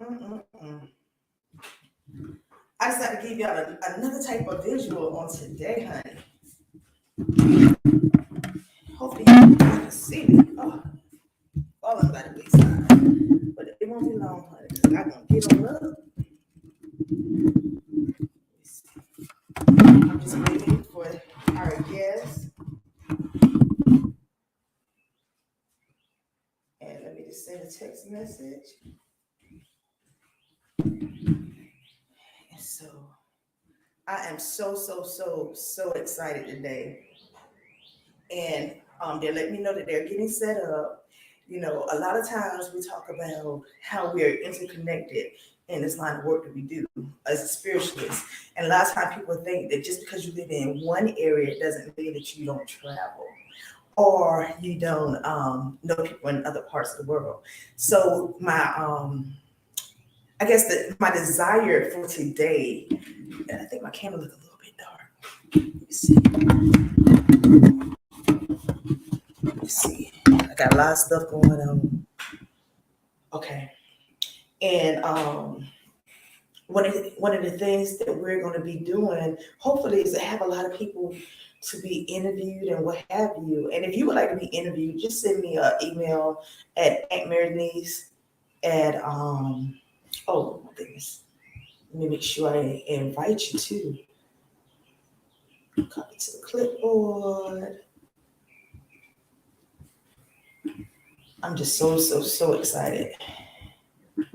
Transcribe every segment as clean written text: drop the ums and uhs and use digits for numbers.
Mm-mm-mm. I decided to give y'all another type of visual on today, honey. Hopefully you can see me. Oh, falling by the wayside. But it won't be long, honey, because I'm going to get on up. I'm just waiting for our guests. And let me just send a text message. And so I am so excited today. And they're letting me know that they're getting set up. You know, a lot of times we talk about how we are interconnected in this line of work that we do as a spiritualist. And a lot of times people think that just because you live in one area doesn't mean that you don't travel or you don't know people in other parts of the world. So I guess that my desire for today, and I think my camera looks a little bit dark. Let me see. Let's see. I got a lot of stuff going on. Okay. And one of the things that we're going to be doing, hopefully, is to have a lot of people to be interviewed and what have you. And if you would like to be interviewed, just send me an email at auntmaryniece at oh my goodness. Let me make sure I invite you too. Copy to the clipboard. I'm just so excited. You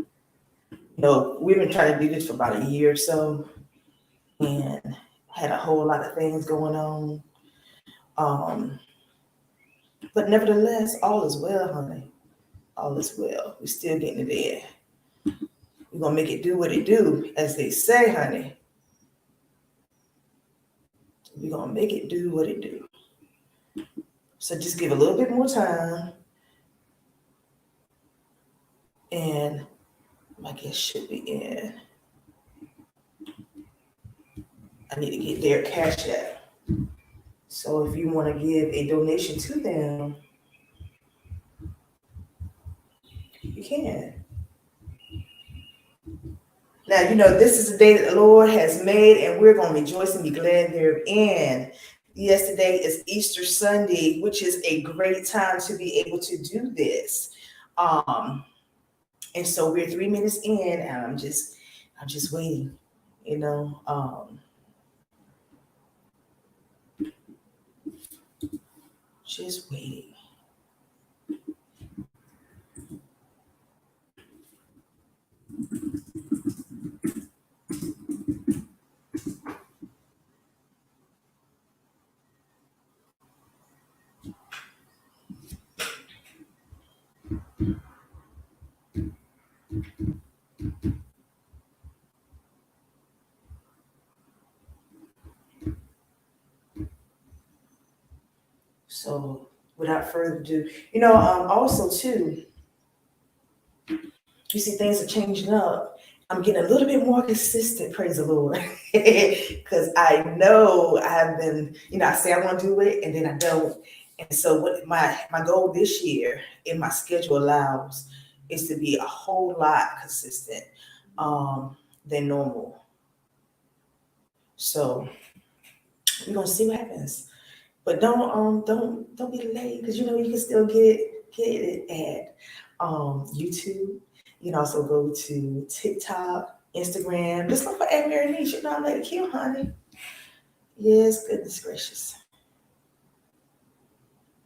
know, we've been trying to do this for about a year or so, and had a whole lot of things going on. But nevertheless, all is well, honey. All is well. We're still getting it there. We're gonna make it do what it do, as they say, honey. We're gonna make it do what it do. So just give a little bit more time, and my guest should be in. I need to get their cash app. So if you want to give a donation to them, you can. Now, you know, this is the day that the Lord has made, and we're going to rejoice and be glad therein. Yesterday is Easter Sunday, which is a great time to be able to do this. And so we're 3 minutes in, and I'm just waiting, you know, just waiting. So without further ado, you know, also too, you see things are changing up. I'm getting a little bit more consistent, praise the Lord. Because I know I have been, you know, I say I want to do it and then I don't. And so what my goal this year, and my schedule allows, is to be a whole lot consistent than normal. So we're gonna see what happens. But don't be late, because you know you can still get it at YouTube. You can also go to TikTok, Instagram. Just look for Aunt Mary Niche. You know, I'm like, cute, honey. Yes, goodness gracious.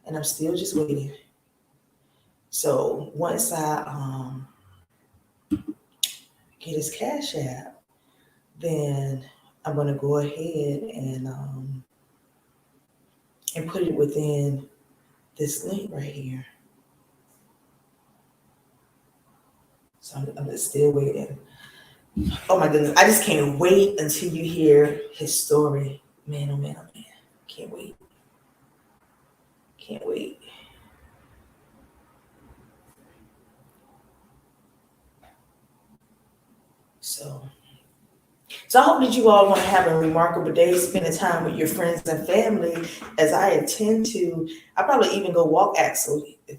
And I'm still just waiting. So once I get his cash app, then I'm gonna go ahead and put it within this link right here. So I'm just still waiting. Oh my goodness, I just can't wait until you hear his story. Man, oh man, oh man. Can't wait. Can't wait. So I hope that you all want to have a remarkable day, spending time with your friends and family, as I intend to. I probably even go walk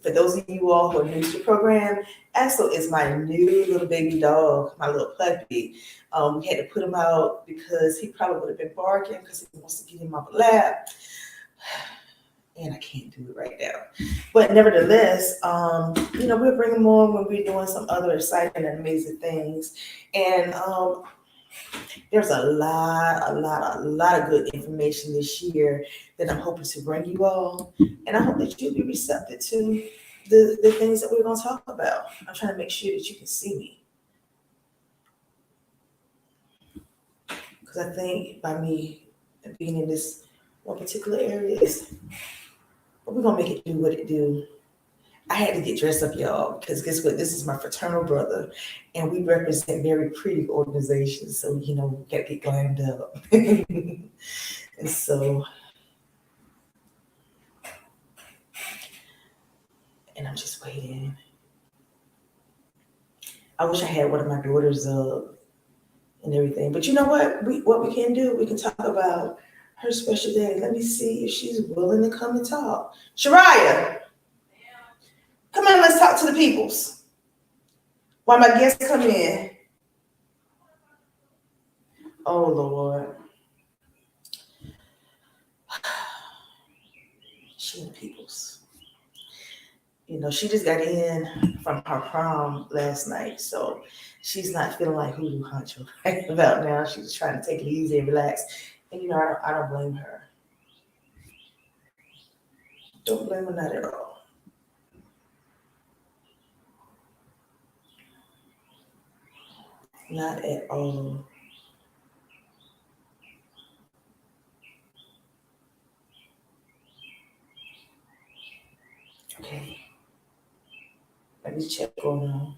for those of you all who are new to the program, Axel is my new little baby dog, my little puppy. We had to put him out because he probably would have been barking because he wants to get him off the lap. And I can't do it right now. But nevertheless, we'll bring him on when we're doing some other exciting and amazing things. And there's a lot of good information this year that I'm hoping to bring you all. And I hope that you'll be receptive to the things that we're going to talk about. I'm trying to make sure that you can see me. Because I think by me being in this one particular area, we're going to make it do what it do. I had to get dressed up, y'all, because guess what? This is my fraternal brother, and we represent very pretty organizations. So, we got to get glammed up. And so, and I'm just waiting. I wish I had one of my daughters up and everything. But you know what? What we can do, we can talk about her special day. Let me see if she's willing to come and talk. Shariah, come on, let's talk to the peoples while my guests come in. Oh, Lord. She and the peoples. She just got in from her prom last night, so she's not feeling like hoodoo honcho right about now. She's trying to take it easy and relax. And, I don't blame her. Don't blame her, not at all. Not at all. Okay. Let me check going on.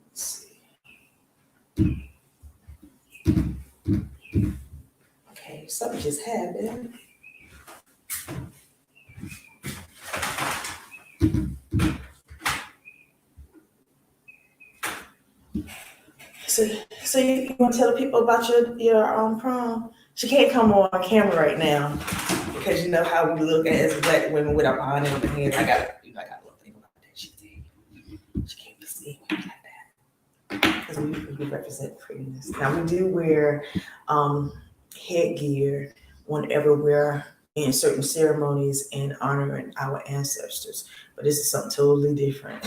Let's see. Okay, something just happened. So you want to tell the people about your prom? She can't come on camera right now because you know how we look at as black women with our behind in the hands. I got a little thing about that. She can't be seen like that because we represent prettiness. Now we do wear headgear whenever we're in certain ceremonies and honoring our ancestors, but this is something totally different.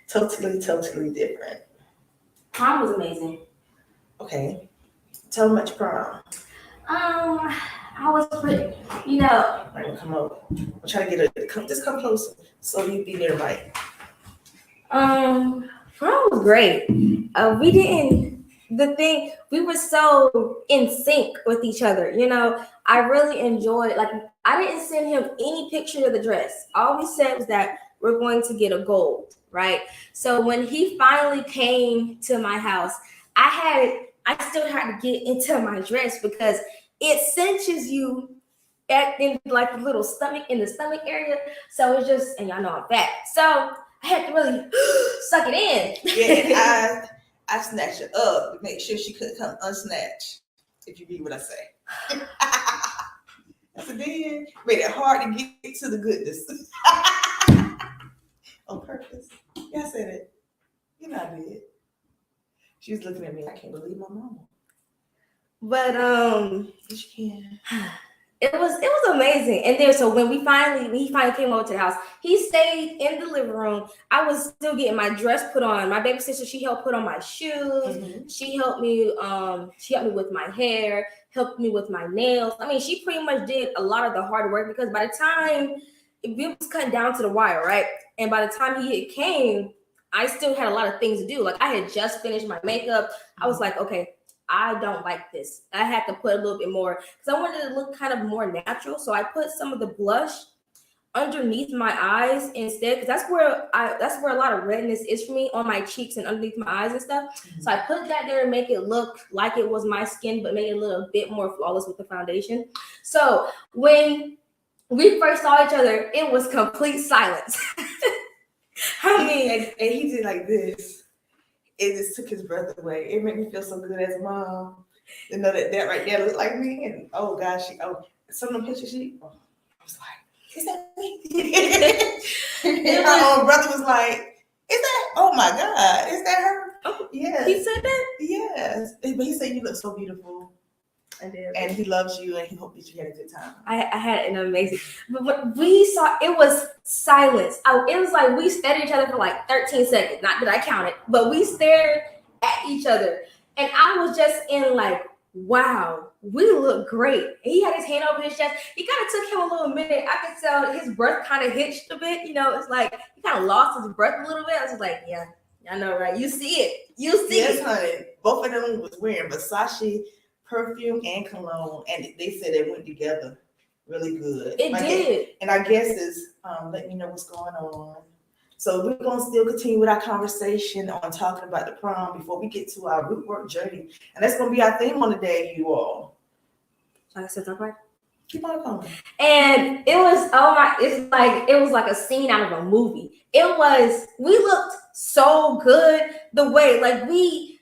Totally different. Prom was amazing. Okay. Tell them about your prom. I was pretty, Right, come over. I'm trying to get just come closer so you be near the mic. Prom was great. We were so in sync with each other. I really enjoyed, I didn't send him any picture of the dress. All we said was that we're going to get a gold, right? So when he finally came to my house, I still had to get into my dress because it cinches you in like the little stomach, in the stomach area. So it's just, and y'all know I'm fat. So I had to really suck it in. Yeah, and I snatched her up to make sure she couldn't come unsnatched, if you read what I say. So then made it hard to get to the goodness. On purpose. Yeah, I said it. I did. She was looking at me. I can't believe my mama. But yes, you can. It was amazing. And then so when he finally came over to the house, he stayed in the living room. I was still getting my dress put on. My baby sister, she helped put on my shoes. Mm-hmm. She helped me with my hair, helped me with my nails. I mean, she pretty much did a lot of the hard work because by the time it was cutting down to the wire, right? And by the time he came, I still had a lot of things to do. Like I had just finished my makeup. I was like, okay, I don't like this. I had to put a little bit more because I wanted it to look kind of more natural. So I put some of the blush underneath my eyes instead, because that's where a lot of redness is for me, on my cheeks and underneath my eyes and stuff. Mm-hmm. So I put that there to make it look like it was my skin, but make it a little bit more flawless with the foundation. So when we first saw each other, it was complete silence. I mean, and he did like this. It just took his breath away. It made me feel so good as a mom. You know that right there looked like me, and oh gosh, some of the pictures I was like, is that me? And my own brother was like, is that? Oh my God, is that her? Oh, yes. He said that? Yes, but he said you look so beautiful. I did. And he loves you, and he hoped that you had a good time. I had an amazing, but what we saw, it was silence. It was like we stared at each other for like 13 seconds. Not that I counted, but we stared at each other. And I was just in like, wow, we look great. And he had his hand over his chest. It kind of took him a little minute. I could tell his breath kind of hitched a bit. You know, it's like he kind of lost his breath a little bit. I was just like, yeah, I know, right? You see it. You see it. Yes, honey. Both of them was wearing Versace perfume and cologne, and they said they went together really good. It did. And our guest is letting me know what's going on. So we're going to still continue with our conversation on talking about the prom before we get to our Rootwork Journey. And that's going to be our theme on the day, you all. Like I said, right? Keep on going. And it was, it was like a scene out of a movie. We looked so good the way,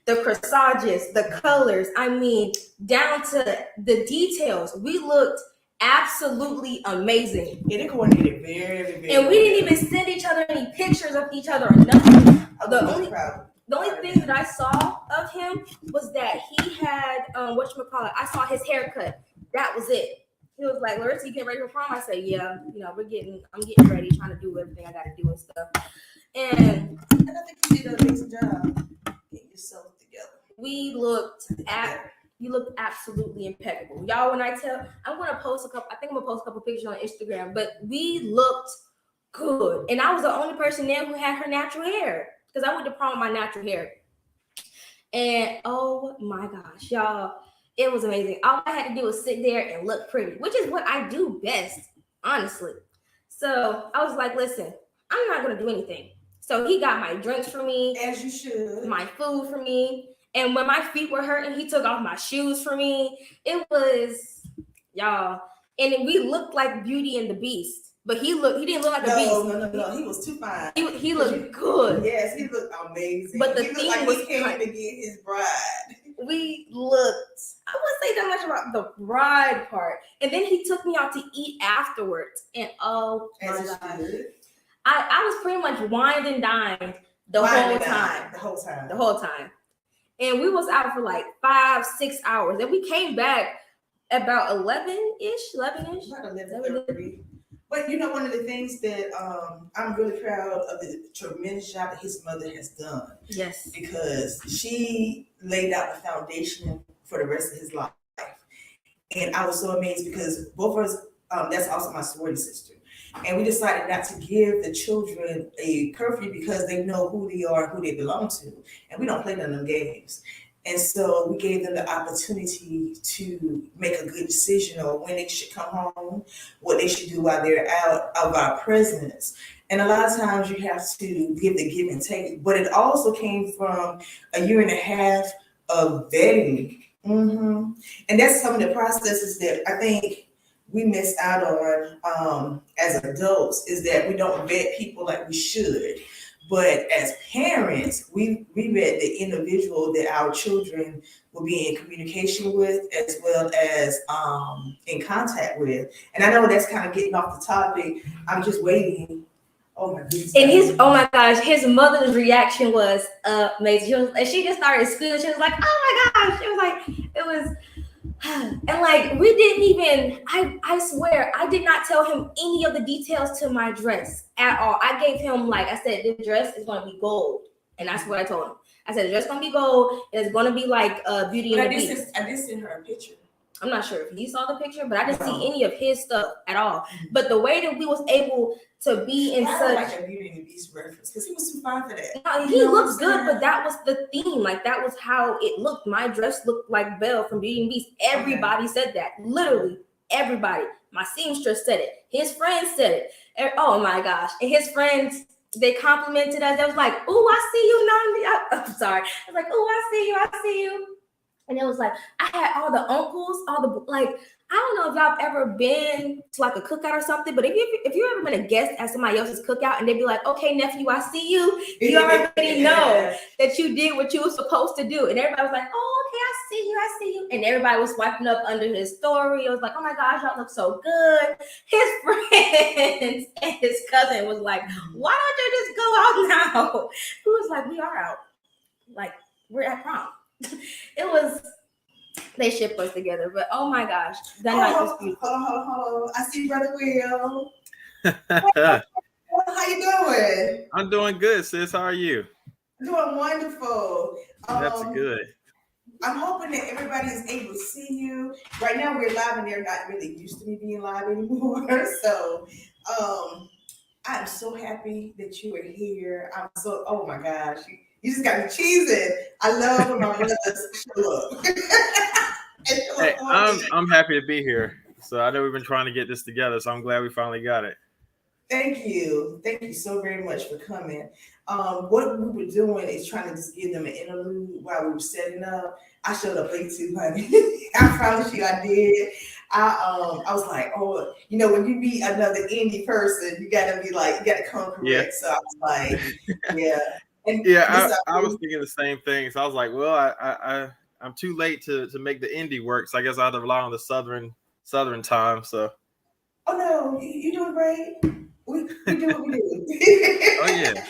the corsages, the colors, I mean, down to the details. We looked absolutely amazing. Yeah, they coordinated very, very And we didn't even send each other any pictures of each other or nothing. The only thing that I saw of him was that he had, I saw his haircut. That was it. He was like, Larissa, you getting ready for prom? I said, yeah, I'm getting ready, trying to do everything I got to do and stuff. And I think you did an amazing job getting yourself together. You looked absolutely impeccable. Y'all, when I'm going to post I think I'm going to post a couple pictures on Instagram, but we looked good. And I was the only person there who had her natural hair because I went to prom with my natural hair. And oh my gosh, y'all, it was amazing. All I had to do was sit there and look pretty, which is what I do best, honestly. So I was like, listen, I'm not going to do anything. So he got my drinks for me. As you should. My food for me. And when my feet were hurting, he took off my shoes for me. It was, y'all. And we looked like Beauty and the Beast. But he didn't look like a beast. No. He was too fine. He looked good. Yes, he looked amazing. But he looked like he came to get his bride. We looked, I wouldn't say that much about the bride part. And then he took me out to eat afterwards. And oh my gosh. I was pretty much wined and dined the whole time. And we was out for like 5-6 hours. And we came back about 11-ish. About 11:30. But you know, one of the things that I'm really proud of the tremendous job that his mother has done. Yes. Because she laid out the foundation for the rest of his life. And I was so amazed because both of us, that's also my sorority sister. And we decided not to give the children a curfew because they know who they are, who they belong to. And we don't play none of them games. And so we gave them the opportunity to make a good decision on when they should come home, what they should do while they're out of our presence. And a lot of times you have to give the give and take. But it also came from a year and a half of vetting. Mm-hmm. And that's some of the processes that I think we miss out on as adults, is that we don't vet people like we should. But as parents, we vet the individual that our children will be in communication with, as well as in contact with. And I know that's kind of getting off the topic. I'm just waiting. Oh my goodness. And oh my gosh, his mother's reaction was amazing. She just started squealing. She was like, oh my gosh. It was and like we didn't even, I swear, I did not tell him any of the details to my dress at all. I gave him, like I said, the dress is going to be gold. And that's what I told him. I said, the dress is going to be gold. And it's going to be like Beauty and the Beast. I did send her a picture. I'm not sure if he saw the picture, but I didn't see any of his stuff at all. But the way that we was able to be in such, like a Beauty and the Beast reference because he was too fine for that. No, he looked good, but that was the theme. Like that was how it looked. My dress looked like Belle from Beauty and the Beast. Everybody said that. Literally everybody. My seamstress said it. His friends said it. Oh my gosh! And his friends, they complimented us. They was like, "Oh, I see you, Nandi." I'm sorry. I was like, "Oh, I see you." And it was like, I had all the uncles, I don't know if y'all have ever been to like a cookout or something, but if you ever been a guest at somebody else's cookout and they'd be like, okay, nephew, I see you. You already know that you did what you were supposed to do. And everybody was like, oh, okay, I I see you? And everybody was swiping up under his story. It was like, oh my gosh, y'all look so good. His friends and his cousin was like, why don't you just go out now? He was like, we are out. Like, we're at prom. They shipped us together. But oh my gosh, that night was beautiful. I see Brother Will. How you doing? I'm doing good, sis. How are you? Doing wonderful. That's good. I'm hoping that everybody is able to see you. Right now we're live and they're not really used to me being live anymore. So I'm so happy that you are here. Oh my gosh. You just got me cheesing. I love when my brothers show up. Hey, I'm happy to be here. So I know we've been trying to get this together, so I'm glad we finally got it. Thank you. Thank you so very much for coming. What we were doing is trying to just give them an interlude while we were setting up. I showed up late too, honey. I promise you I did. I was like, oh, you know, when you meet another indie person, you gotta come correct. Yeah. So I was like, yeah. And I was thinking the same thing. So I was like, well, I'm too late to make the indie work. So I guess I have to rely on the southern time. So oh no, you're doing great. We do what we do. Oh yeah.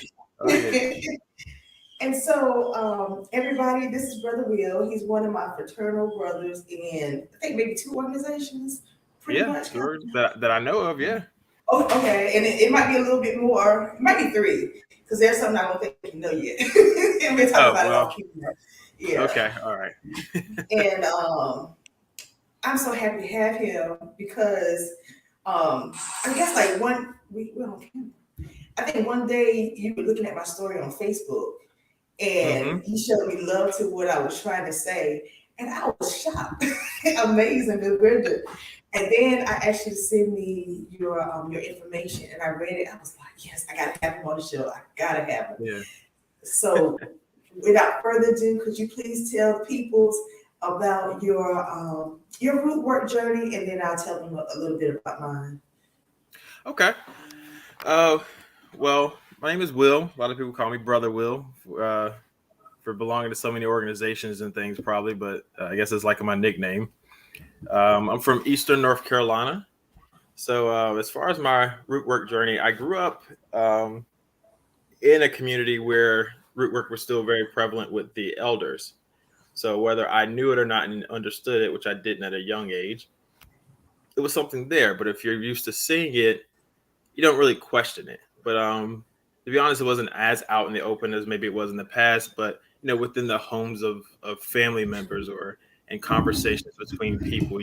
And so, everybody, this is Brother Will. He's one of my fraternal brothers in, I think, maybe 2 organizations. Pretty much. Sure. That I know of, yeah. Oh, okay. And it might be a little bit more, it might be 3, because there's something I don't think you know yet. And we're talking about it off camera. Yeah. Okay, all right. And I'm so happy to have him because I guess like we're on camera. I think one day you were looking at my story on Facebook and you showed me love to what I was trying to say. And I was shocked, amazing, bewildered. And then I asked you to send me your information and I read it. I was like, yes, I gotta have him on the show. I gotta have him. Yeah. So without further ado, could you please tell the people about your Rootwork journey, and then I'll tell them a little bit about mine. Okay. Well, my name is Will. A lot of people call me Brother Will for belonging to so many organizations and things, probably, but I guess it's like my nickname. I'm from Eastern North Carolina. So as far as my Rootwork journey, I grew up in a community where Rootwork was still very prevalent with the elders. So whether I knew it or not and understood it, which I didn't at a young age, it was something there. But if you're used to seeing it, you don't really question it. But to be honest, it wasn't as out in the open as maybe it was in the past. But within the homes of family members or in conversations between people,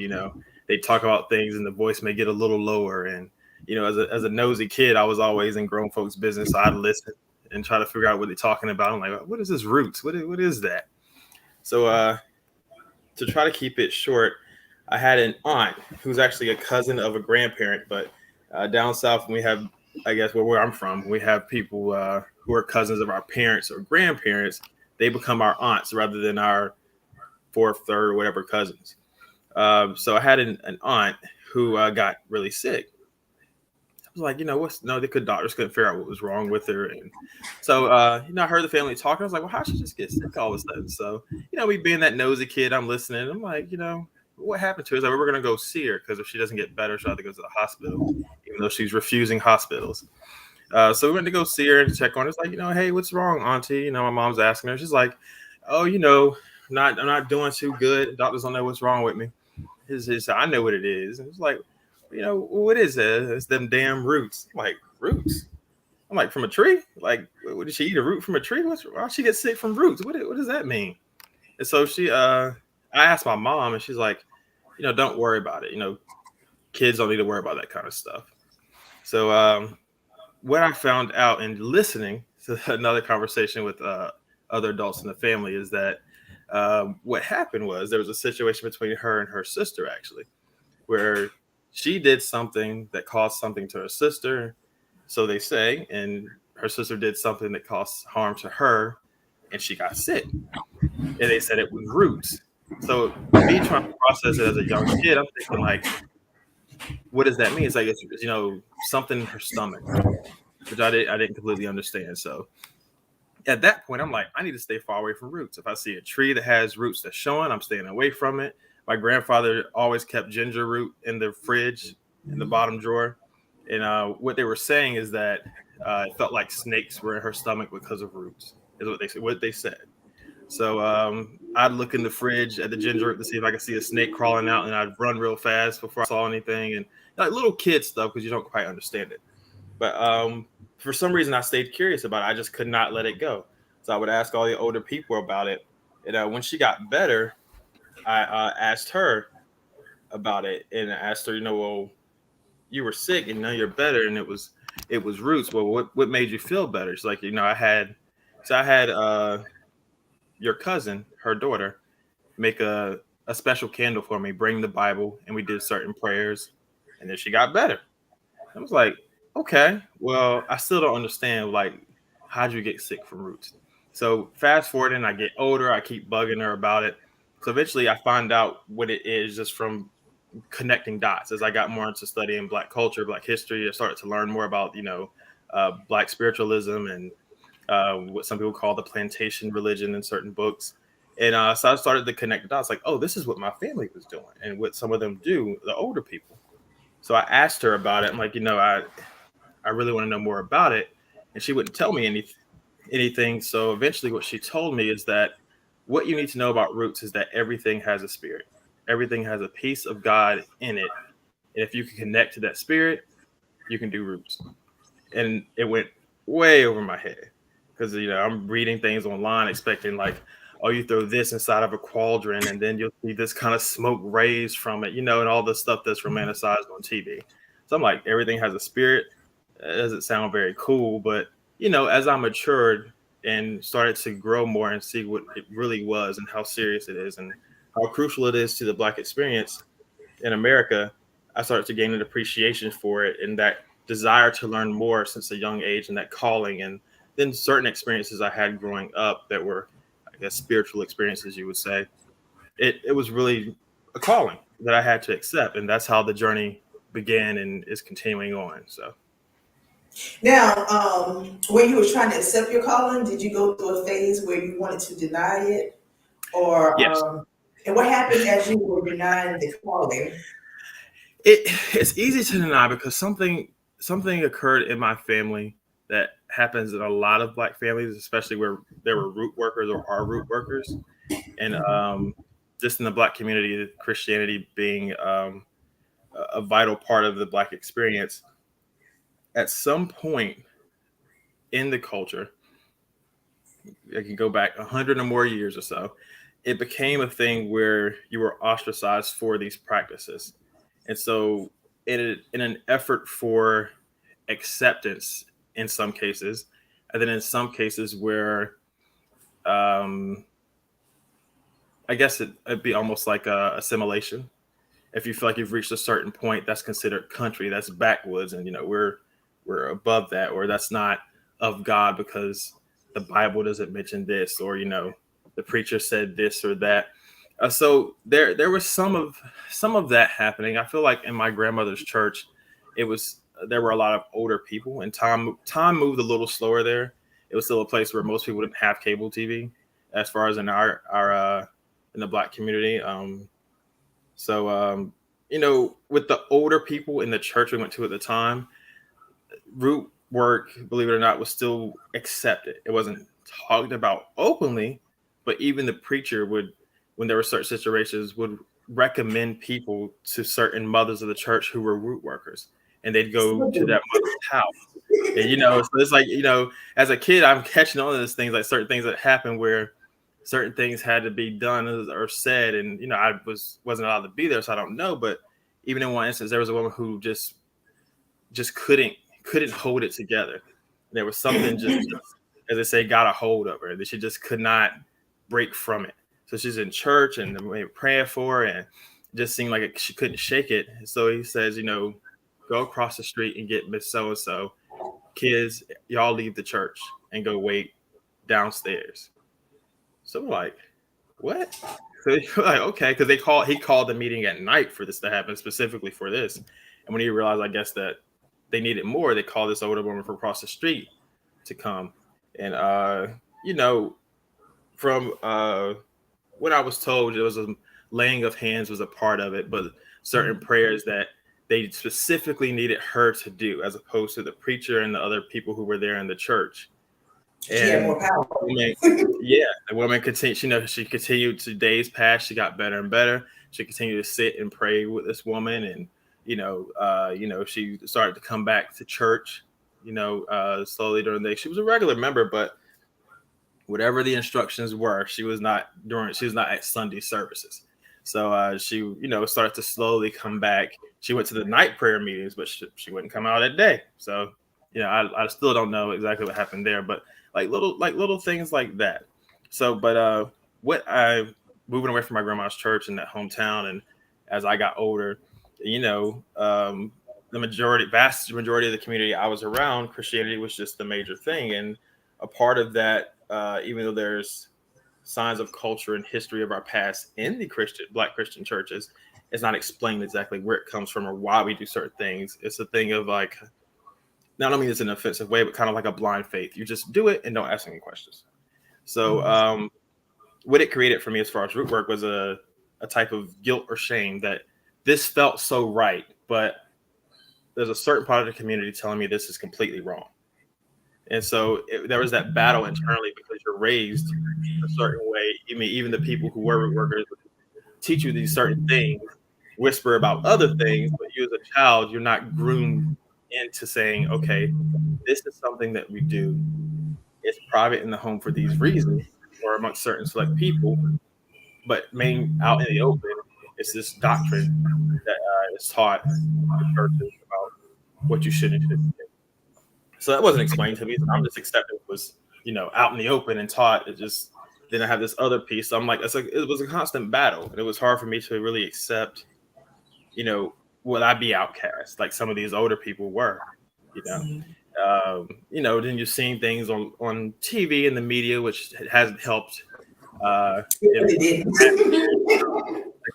they talk about things and the voice may get a little lower. And as a nosy kid, I was always in grown folks' business. So I'd listen and try to figure out what they're talking about. I'm like, what is this roots? What is that? So to try to keep it short, I had an aunt who's actually a cousin of a grandparent. But down south, we have, I guess, where I'm from, we have people who are cousins of our parents or grandparents. They become our aunts rather than our 4th, 3rd, or whatever cousins. So I had an aunt who got really sick. I was like, doctors couldn't figure out what was wrong with her. And so, I heard the family talking. I was like, well, how she just get sick all of a sudden? So, me being that nosy kid, I'm listening. I'm like, what happened to her? Like, we're going to go see her because if she doesn't get better, she'll have to go to the hospital, even though she's refusing hospitals. So we went to go see her and check on her. It's like, hey, what's wrong, Auntie? My mom's asking her. She's like, oh, I'm not doing too good. Doctors don't know what's wrong with me. I know what it is. And it's like, what is it? It's them damn roots. I'm like, roots? I'm like, from a tree? Like, what, did she eat a root from a tree? Why she get sick from roots? What does that mean? And so I asked my mom, and she's like, don't worry about it. Kids don't need to worry about that kind of stuff. So what I found out in listening to another conversation with other adults in the family is that what happened was there was a situation between her and her sister, actually, where she did something that caused something to her sister, so they say, and her sister did something that caused harm to her, and she got sick. And they said it was roots. So me trying to process it as a young kid, I'm thinking like, what does that mean? It's like it's something in her stomach, which I didn't completely understand. So at that point, I'm like, I need to stay far away from roots. If I see a tree that has roots that's showing, I'm staying away from it. My grandfather always kept ginger root in the fridge in the bottom drawer. And what they were saying is that it felt like snakes were in her stomach because of roots, is what they said. So I'd look in the fridge at the ginger root to see if I could see a snake crawling out, and I'd run real fast before I saw anything, and like little kid stuff because you don't quite understand it. But for some reason, I stayed curious about it. I just could not let it go. So I would ask all the older people about it. And when she got better, I asked her about it, and I asked her, well, you were sick and now you're better, and it was roots. Well, what made you feel better? She's like, I had your cousin, her daughter, make a special candle for me, bring the Bible, and we did certain prayers, and then she got better. I was like, okay, well, I still don't understand, like, how'd you get sick from roots? So fast forward, and I get older, I keep bugging her about it. So eventually I find out what it is just from connecting dots. As I got more into studying Black culture, Black history, I started to learn more about, Black spiritualism and what some people call the plantation religion in certain books. And so I started to connect the dots, like, oh, this is what my family was doing and what some of them do, the older people. So I asked her about it. I'm like, I really want to know more about it. And she wouldn't tell me anything. So eventually what she told me is that what you need to know about roots is that everything has a spirit. Everything has a piece of God in it. And if you can connect to that spirit, you can do roots. And it went way over my head because, I'm reading things online expecting like, oh, you throw this inside of a cauldron and then you'll see this kind of smoke rays from it, and all the stuff that's romanticized on TV. So I'm like, everything has a spirit. It doesn't sound very cool, but as I matured and started to grow more and see what it really was and how serious it is and how crucial it is to the Black experience in America, I started to gain an appreciation for it and that desire to learn more since a young age and that calling. And then certain experiences I had growing up that were, I guess, spiritual experiences, you would say, it was really a calling that I had to accept. And that's how the journey began and is continuing on. So. Now, when you were trying to accept your calling, did you go through a phase where you wanted to deny it, or Yes. and what happened as you were denying the calling? It's easy to deny because something occurred in my family that happens in a lot of Black families, especially where there were root workers or are root workers, and just in the Black community, Christianity being a vital part of the Black experience. At some point in the culture, I can go back 100 or more years or so, it became a thing where you were ostracized for these practices. And so in an effort for acceptance in some cases, and then in some cases where I guess it'd be almost like a assimilation. If you feel like you've reached a certain point, that's considered country, that's backwoods, and we're above that, or that's not of God because the Bible doesn't mention this, or the preacher said this or that. So there was some of that happening. I feel like in my grandmother's church, there were a lot of older people, and time moved a little slower there. It was still a place where most people didn't have cable TV, as far as in our in the Black community. So with the older people in the church we went to at the time, root work, believe it or not, was still accepted. It wasn't talked about openly, but even the preacher would, when there were certain situations, would recommend people to certain mothers of the church who were root workers, and they'd go to that mother's house. And so it's like, as a kid, I'm catching on to these things, like certain things that happened where certain things had to be done or said, and I wasn't allowed to be there, so I don't know. But even in one instance, there was a woman who just couldn't hold it together. There was something just as they say, got a hold of her, that she just could not break from it. So she's in church and we were praying for her, and it just seemed like she couldn't shake it. So he says, go across the street and get Miss So-and-so. Kids, y'all leave the church and go wait downstairs. So we're like, what? So we're like, okay, because he called the meeting at night for this to happen, specifically for this. And when he realized, I guess, that they needed more, they called this older woman from across the street to come. And you know, from when I was told there was a laying of hands was a part of it, but certain prayers that they specifically needed her to do, as opposed to the preacher and the other people who were there in the church. She had And more power. yeah, the woman continued. She continued to days past. She got better and better. She continued to sit and pray with this woman, and she started to come back to church. Slowly during the day. She was a regular member, but whatever the instructions were, she was not at Sunday services. So she started to slowly come back. She went to the night prayer meetings, but she wouldn't come out that day. So I still don't know exactly what happened there, but little things like that. So what I moving away from my grandma's church in that hometown, and as I got older, the vast majority of the community I was around, Christianity was just the major thing. And a part of that, even though there's signs of culture and history of our past in the Black Christian churches, it's not explained exactly where it comes from or why we do certain things. It's a thing of like, not only is it an offensive way, but kind of like a blind faith. You just do it and don't ask any questions. So what it created for me as far as root work was a type of guilt or shame that this felt so right, but there's a certain part of the community telling me this is completely wrong. And so there was that battle internally, because you're raised a certain way. Even the people who were root workers would teach you these certain things, whisper about other things, but you as a child, you're not groomed into saying, okay, this is something that we do. It's private in the home for these reasons, or amongst certain select people, but out in the open, it's this doctrine that is taught in the churches about what you should and shouldn't do. So that wasn't explained to me. So I'm just accepting it was, out in the open and taught. It just then I have this other piece. So I'm like, it was a constant battle, and it was hard for me to really accept, would I be outcast like some of these older people were, Then you're seeing things on TV and the media, which hasn't helped. The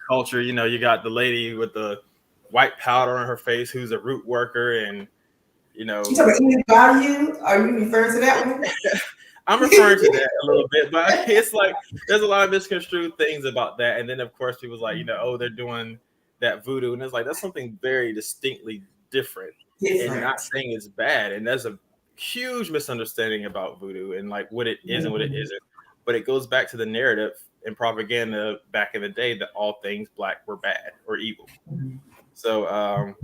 culture, you got the lady with the white powder on her face who's a root worker, and You talking about English value? Are you referring to that one? I'm referring to that a little bit, but it's like there's a lot of misconstrued things about that. And then of course people's like, they're doing that voodoo, and it's like that's something very distinctly different. And not saying it's bad. And there's a huge misunderstanding about voodoo and like what it is and what it isn't. But it goes back to the narrative and propaganda back in the day that all things Black were bad or evil. So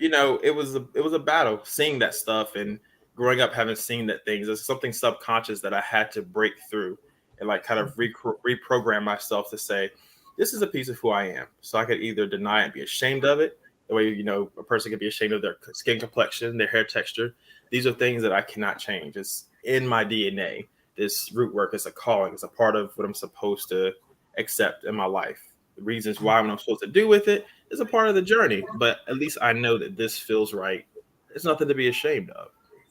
it was a battle seeing that stuff, and growing up having seen that things. It's something subconscious that I had to break through and like kind of reprogram myself to say, this is a piece of who I am. So I could either deny and be ashamed of it, the way, a person could be ashamed of their skin complexion, their hair texture. These are things that I cannot change. It's in my DNA. This root work is a calling. It's a part of what I'm supposed to accept in my life. The reasons why what I'm supposed to do with it is a part of the journey. But at least I know that this feels right. It's nothing to be ashamed of.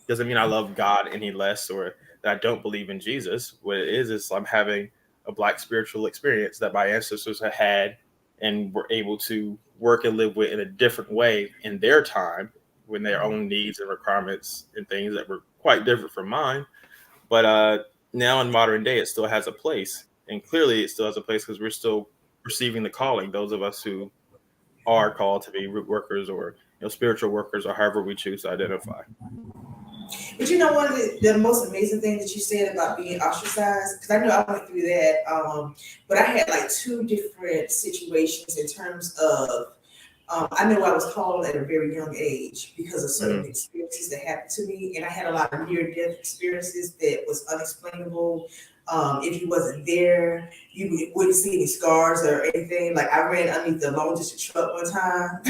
Doesn't mean I love God any less or that I don't believe in Jesus. What it is I'm having a Black spiritual experience that my ancestors have had and were able to work and live with in a different way in their time, when their own needs and requirements and things that were quite different from mine. But now in modern day, it still has a place. And clearly it still has a place because we're still receiving the calling. Those of us who are called to be root workers or spiritual workers, or however we choose to identify. But one of the most amazing things that you said about being ostracized, because I know I went through that, but I had like two different situations in terms of, I know I was called at a very young age because of certain experiences that happened to me, and I had a lot of near-death experiences that was unexplainable. If you wasn't there, you wouldn't see any scars or anything. Like I ran underneath the long distance truck one time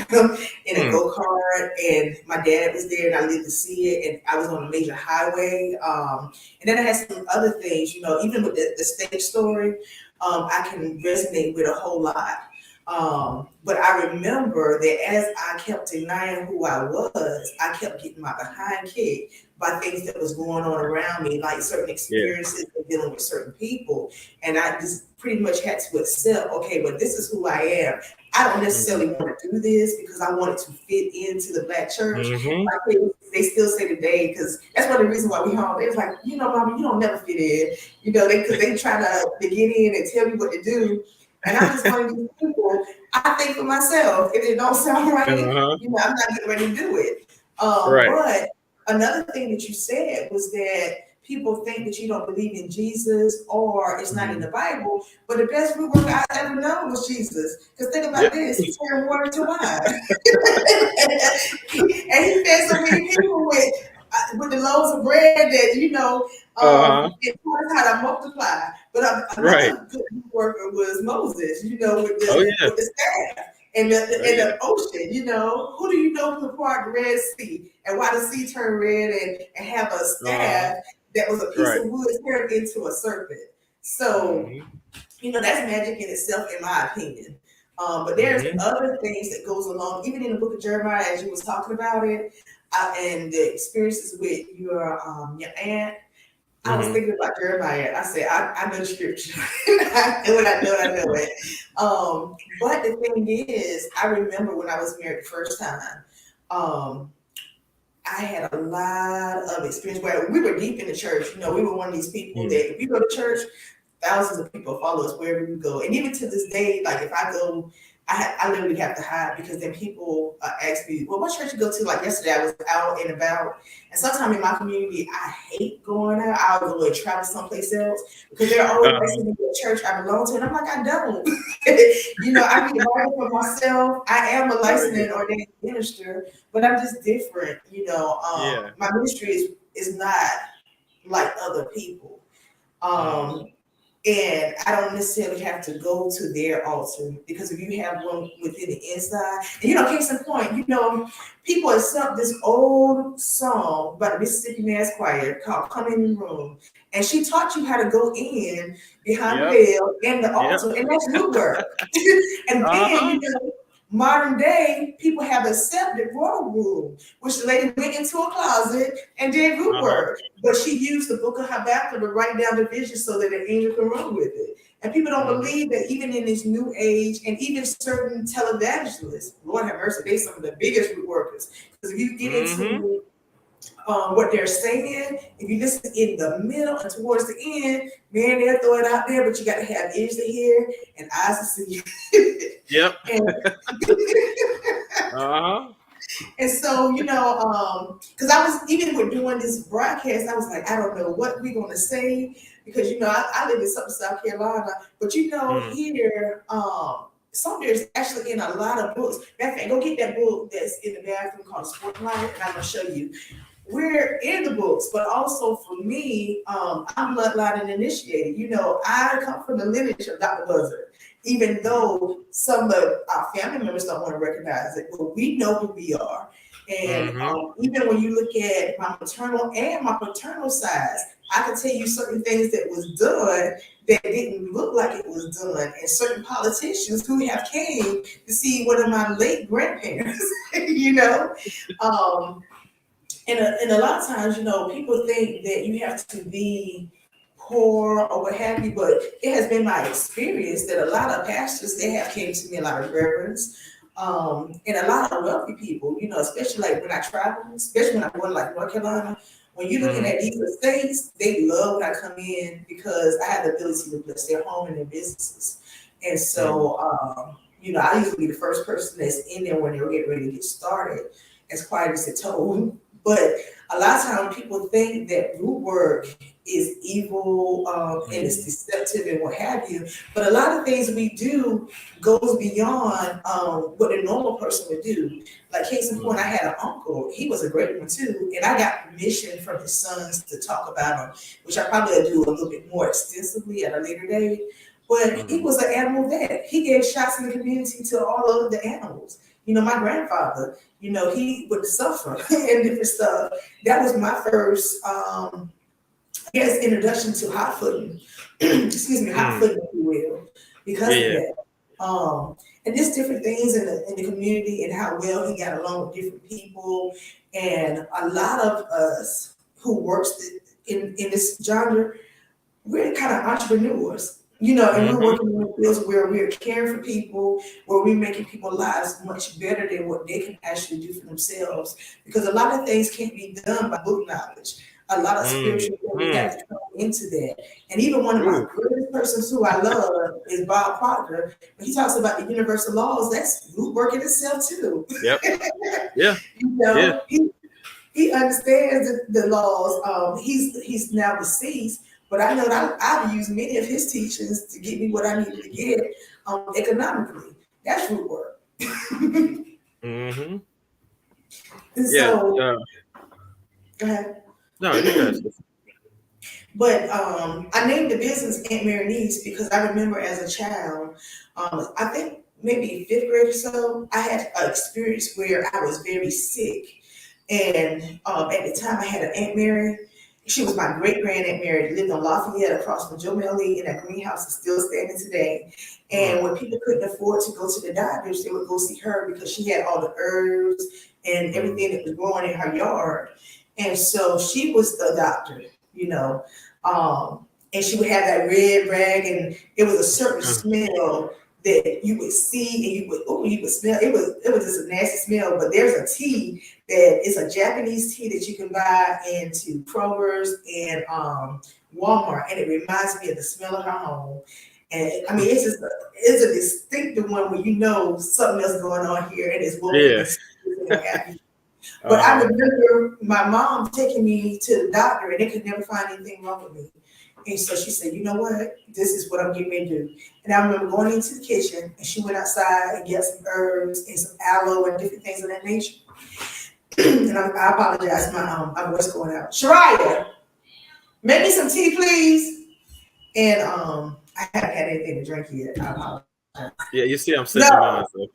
in a go-kart, and my dad was there, and I lived to see it. And I was on a major highway. And then I had some other things, even with the stage story, I can resonate with a whole lot. But I remember that as I kept denying who I was, I kept getting my behind kicked by things that was going on around me, like certain experiences and dealing with certain people. And I just pretty much had to accept, okay, but this is who I am. I don't necessarily want to do this because I wanted to fit into the Black church. Like they still say today, because that's one of the reasons why we home. They was like, Mama, you don't never fit in. Because they try to get in and tell me what to do. And I'm just one of these people. I think for myself, if it don't sound right, I'm not getting ready to do it. But another thing that you said was that people think that you don't believe in Jesus or it's not in the Bible. But the best root work I ever known was Jesus. Because think about this, he turned water to wine. And he fed so many people with the loaves of bread that, it taught us how to multiply. But another good worker was Moses, with the staff and the ocean. Who do you know who part the Red Sea and why the sea turned red and have a staff that was a piece of wood turned into a serpent? So, that's magic in itself, in my opinion. But there's other things that goes along, even in the book of Jeremiah, as you was talking about it, and the experiences with your aunt. I was thinking about Jeremiah. I said, I know the scripture. I know it. But the thing is, I remember when I was married the first time, I had a lot of experience where we were deep in the church. We were one of these people that if you go to church, thousands of people follow us wherever we go. And even to this day, like if I go, I literally have to hide because then people ask me, well, what church you go to? Like yesterday, I was out and about. And sometimes in my community, I hate going out. I'll go and travel someplace else because they're always asking me what church I belong to. And I'm like, I don't. I read the Bible for myself. I am a licensed and ordained minister, but I'm just different. My ministry is not like other people. And I don't necessarily have to go to their altar because if you have one within the inside, and case in point, people accept this old song by the Mississippi Mass Choir called "Come in the Room," and she taught you how to go in behind the veil and the altar, and that's root work. And then modern day people have accepted royal rule, which the lady went into a closet and did root work, but she used the book of Habakkuk to write down the vision so that an angel can run with it. And people don't believe that even in this new age, and even certain televangelists, Lord have mercy, they're some of the biggest root workers. Because if you get into what they're saying, if you listen in the middle and towards the end, man, they'll throw it out there, but you got to have ears to hear and eyes to see. And so, because I was, even with doing this broadcast, I was like, I don't know what we're going to say, because, I live in South Carolina, but, here, Sumner is actually in a lot of books. Matter of fact, go get that book that's in the bathroom called Sport Life, and I'm going to show you. We're in the books, but also for me, I'm bloodline and initiated. I come from the lineage of Dr. Buzzard, even though some of our family members don't want to recognize it, but we know who we are. And even when you look at my maternal and my paternal sides, I can tell you certain things that was done that didn't look like it was done, and certain politicians who have came to see one of my late grandparents, And a lot of times, people think that you have to be poor or what have you, but it has been my experience that a lot of pastors, they have came to me, a lot of reverends, and a lot of wealthy people, especially like when I travel, especially when I'm going to like North Carolina, when you're looking at these estates, they love when I come in because I have the ability to bless their home and their businesses. And so, I usually be the first person that's in there when they're getting ready to get started, as quiet as it told. But a lot of times people think that root work is evil and it's deceptive and what have you. But a lot of things we do goes beyond what a normal person would do. Like case in point, I had an uncle. He was a great one too. And I got permission from his sons to talk about him, which I probably will do a little bit more extensively at a later date. But he was an animal vet. He gave shots in the community to all of the animals. My grandfather, he would suffer and different stuff. That was my first, introduction to hot footing. Excuse me, hot footing, if you will, because of that. and just different things in the community and how well he got along with different people. And a lot of us who works in this genre, we're kind of entrepreneurs, and we're working in fields where we're caring for people, where we're making people's lives much better than what they can actually do for themselves. Because a lot of things can't be done by book knowledge. A lot of spiritual things have to come into that. And even one of my greatest persons who I love is Bob Proctor. When he talks about the universal laws, that's root work in itself too. Yep. Yeah. He understands the laws. He's now deceased, but I know that I've used many of his teachings to get me what I needed to get economically. That's root work. Mm-hmm. And so, go ahead. No, you guys. But I named the business Aunt Mary Needs because I remember as a child, I think maybe 5th grade or so, I had an experience where I was very sick. And at the time I had an Aunt Mary. She was my great-grand Aunt Mary, lived on Lafayette across from Joe Melly, and that greenhouse is still standing today. And when people couldn't afford to go to the doctors, they would go see her because she had all the herbs and everything that was growing in her yard. And so she was the doctor, and she would have that red rag, and it was a certain smell that you would see, and you would smell. It was just a nasty smell. But there's a tea that is a Japanese tea that you can buy into Kroger's and Walmart, and it reminds me of the smell of her home. And I mean, it's a distinctive one where something else going on here, and it's woken. But I remember my mom taking me to the doctor, and they could never find anything wrong with me. And so she said, you know what? This is what I'm getting ready to do. And I remember going into the kitchen, and she went outside and got some herbs and some aloe and different things of that nature. And I apologize, my voice going out. Shariah, make me some tea, please. And I haven't had anything to drink yet. I apologize. Yeah, you see, I'm sitting on. So.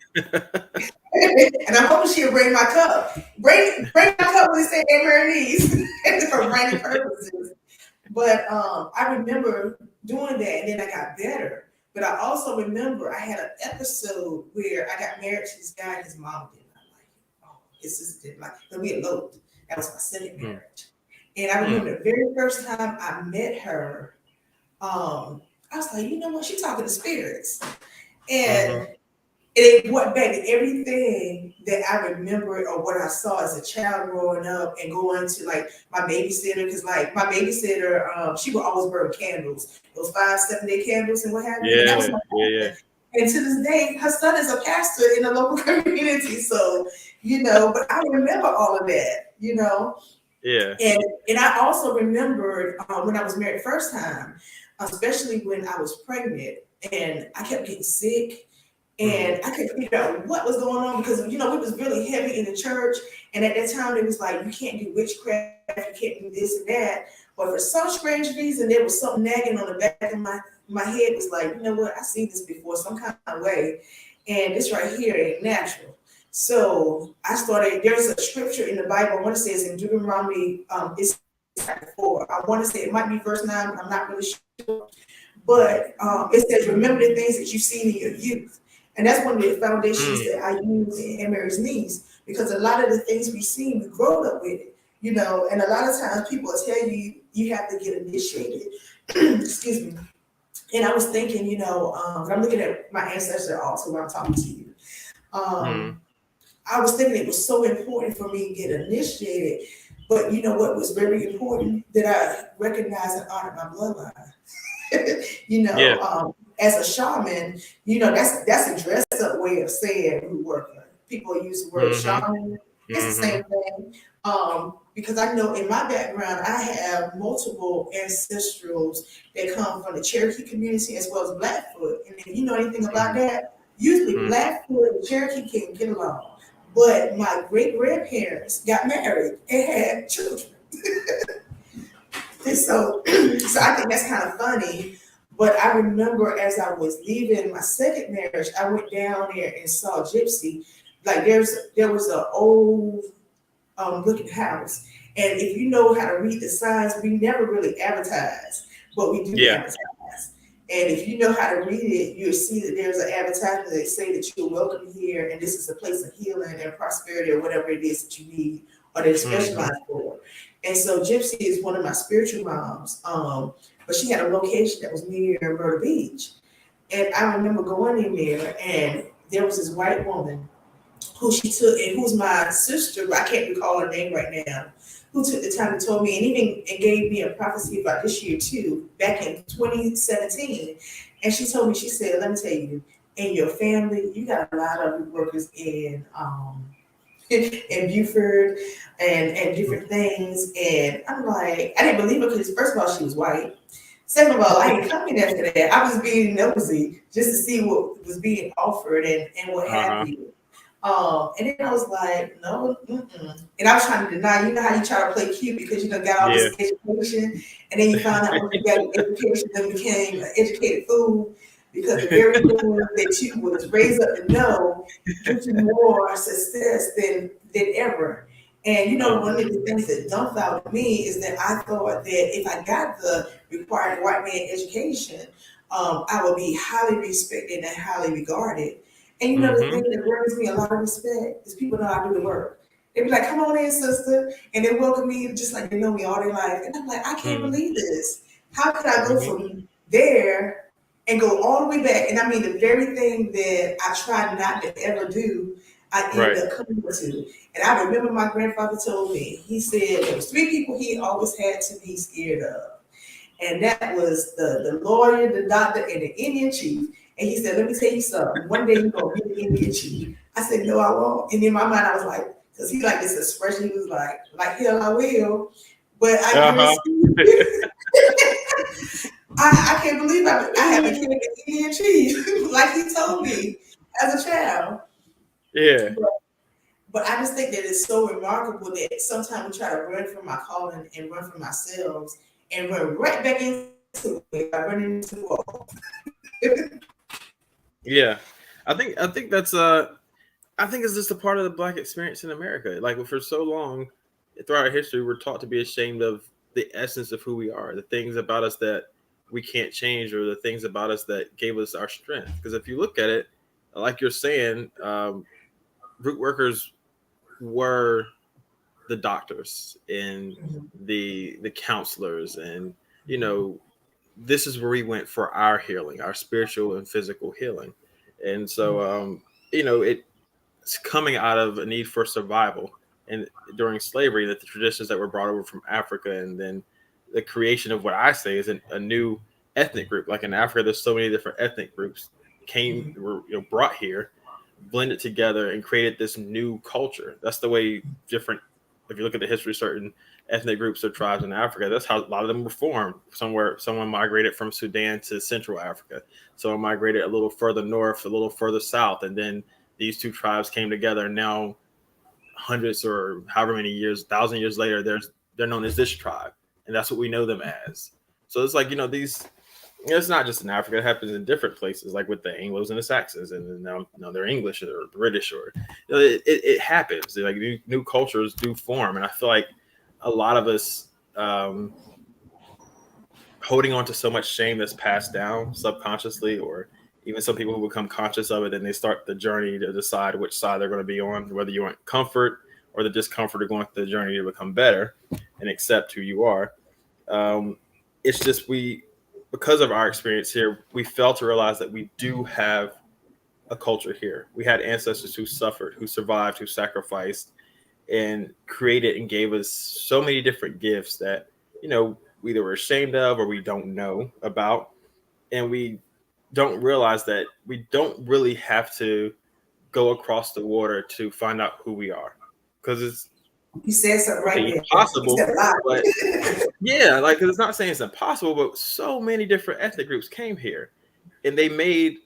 And I'm hoping she'll bring my cup. Bring my cup when they say Aunt Mary Needs for random purposes. But I remember doing that, and then I got better. But I also remember I had an episode where I got married to this guy, and his mom did not like it. Oh, his sister didn't like it. But we eloped. That was my second marriage. And I remember the very first time I met her, I was like, you know what? She's talking to spirits. And it brought back everything that I remembered or what I saw as a child growing up and going to like my babysitter, because like my babysitter, she would always burn candles, those 5-7 day candles and what have you. Yeah. And to this day, her son is a pastor in the local community. So, but I remember all of that, Yeah. And I also remembered when I was married first time, especially when I was pregnant and I kept getting sick. And I couldn't figure out what was going on because, we was really heavy in the church. And at that time, it was like, you can't do witchcraft, you can't do this and that. But for some strange reason, there was something nagging on the back of my head. Was like, you know what? I've seen this before some kind of way. And this right here ain't natural. So I started, there's a scripture in the Bible, I want to say it's in Deuteronomy, it's 4. I want to say it might be verse 9, but I'm not really sure. But it says, remember the things that you've seen in your youth. And that's one of the foundations that I use in Aunt Mary's Needs, because a lot of the things we've seen, we grown up with it, and a lot of times people will tell you, you have to get initiated. Excuse me. And I was thinking, I'm looking at my ancestor also when I'm talking to you. I was thinking it was so important for me to get initiated, but what was very important that I recognized and honored my bloodline. As a shaman, that's a dressed up way of saying root worker. People use the word shaman. It's the same thing. Because I know in my background, I have multiple ancestrals that come from the Cherokee community as well as Blackfoot. And if you know anything about that, usually Blackfoot and Cherokee can get along. But my great grandparents got married and had children. And so I think that's kind of funny. But I remember as I was leaving my second marriage, I went down there and saw Gypsy. Like there was an old looking house. And if you know how to read the signs, we never really advertise, but we do advertise. And if you know how to read it, you'll see that there's an advertisement that say that you're welcome here and this is a place of healing and prosperity or whatever it is that you need or that it's specialized for. And so Gypsy is one of my spiritual moms. But she had a location that was near Myrtle Beach. And I remember going in there and there was this white woman who she took and who's my sister, but I can't recall her name right now, who took the time and told me and even and gave me a prophecy about this year too, back in 2017. And she told me, she said, let me tell you, in your family, you got a lot of workers in Buford and different things. And I'm like, I didn't believe her because first of all, she was white. Second of all, I didn't come in after that. I was being nosy just to see what was being offered and what have you. And then I was like, no, and I was trying to deny. You know how you try to play cute because you done got all this education, and then you found out when you got an education, then became an educated fool because the very thing that you was raised up to know gives you more success than ever. And you know, one of the things that dumbfounded me is that I thought that if I got the required white man education, I would be highly respected and highly regarded. And you know, the thing that brings me a lot of respect is people know I do the work. They be like, come on in, sister. And they welcome me just like they know me all their life. And I'm like, I can't believe this. How could I go from there and go all the way back? And I mean, the very thing that I tried not to ever do, I ended up coming to. And I remember my grandfather told me, he said there was 3 people he always had to be scared of. And that was the lawyer, the doctor, and the Indian chief. And he said, let me tell you something. One day you're going to be the Indian chief. I said, no, I won't. And in my mind, I was like, because he like this expression, he was like hell, I will. But I I can't believe I haven't killed an Indian chief like he told me as a child. Yeah. But I just think that it's so remarkable that sometimes we try to run from our calling and run from ourselves and run right back into it by running into the wall. Yeah, I think that's I think it's just a part of the Black experience in America. Like for so long throughout our history, we're taught to be ashamed of the essence of who we are, the things about us that we can't change, or the things about us that gave us our strength. Because if you look at it, like you're saying, root workers were the doctors and the counselors, and you know, this is where we went for our healing, our spiritual and physical healing. And so, you know, it's coming out of a need for survival. And during slavery, that the traditions that were brought over from Africa, and then the creation of what I say is a new ethnic group. Like in Africa, there's so many different ethnic groups were brought here, blended together, and created this new culture. That's the way different. If you look at the history of certain ethnic groups or tribes in Africa, that's how a lot of them were formed. Someone migrated from Sudan to Central Africa. Someone migrated a little further north, a little further south, and then these 2 tribes came together. And now, hundreds or however many years, 1,000 years later, they're known as this tribe, and that's what we know them as. So it's like, you know, these. It's not just in Africa; it happens in different places, like with the Anglos and the Saxons, and now they're English or British, or you know, it happens. Like new cultures do form, and I feel like a lot of us holding on to so much shame that's passed down subconsciously, or even some people who become conscious of it, and they start the journey to decide which side they're going to be on, whether you want comfort or the discomfort of going through the journey to become better and accept who you are. It's just because of our experience here, we fail to realize that we do have a culture here. We had ancestors who suffered, who survived, who sacrificed, and created and gave us so many different gifts that, you know, we either we're ashamed of or we don't know about. And we don't realize that we don't really have to go across the water to find out who we are. Because it's You said something right there. Possible, but yeah, like, because it's not saying it's impossible, but so many different ethnic groups came here, and they made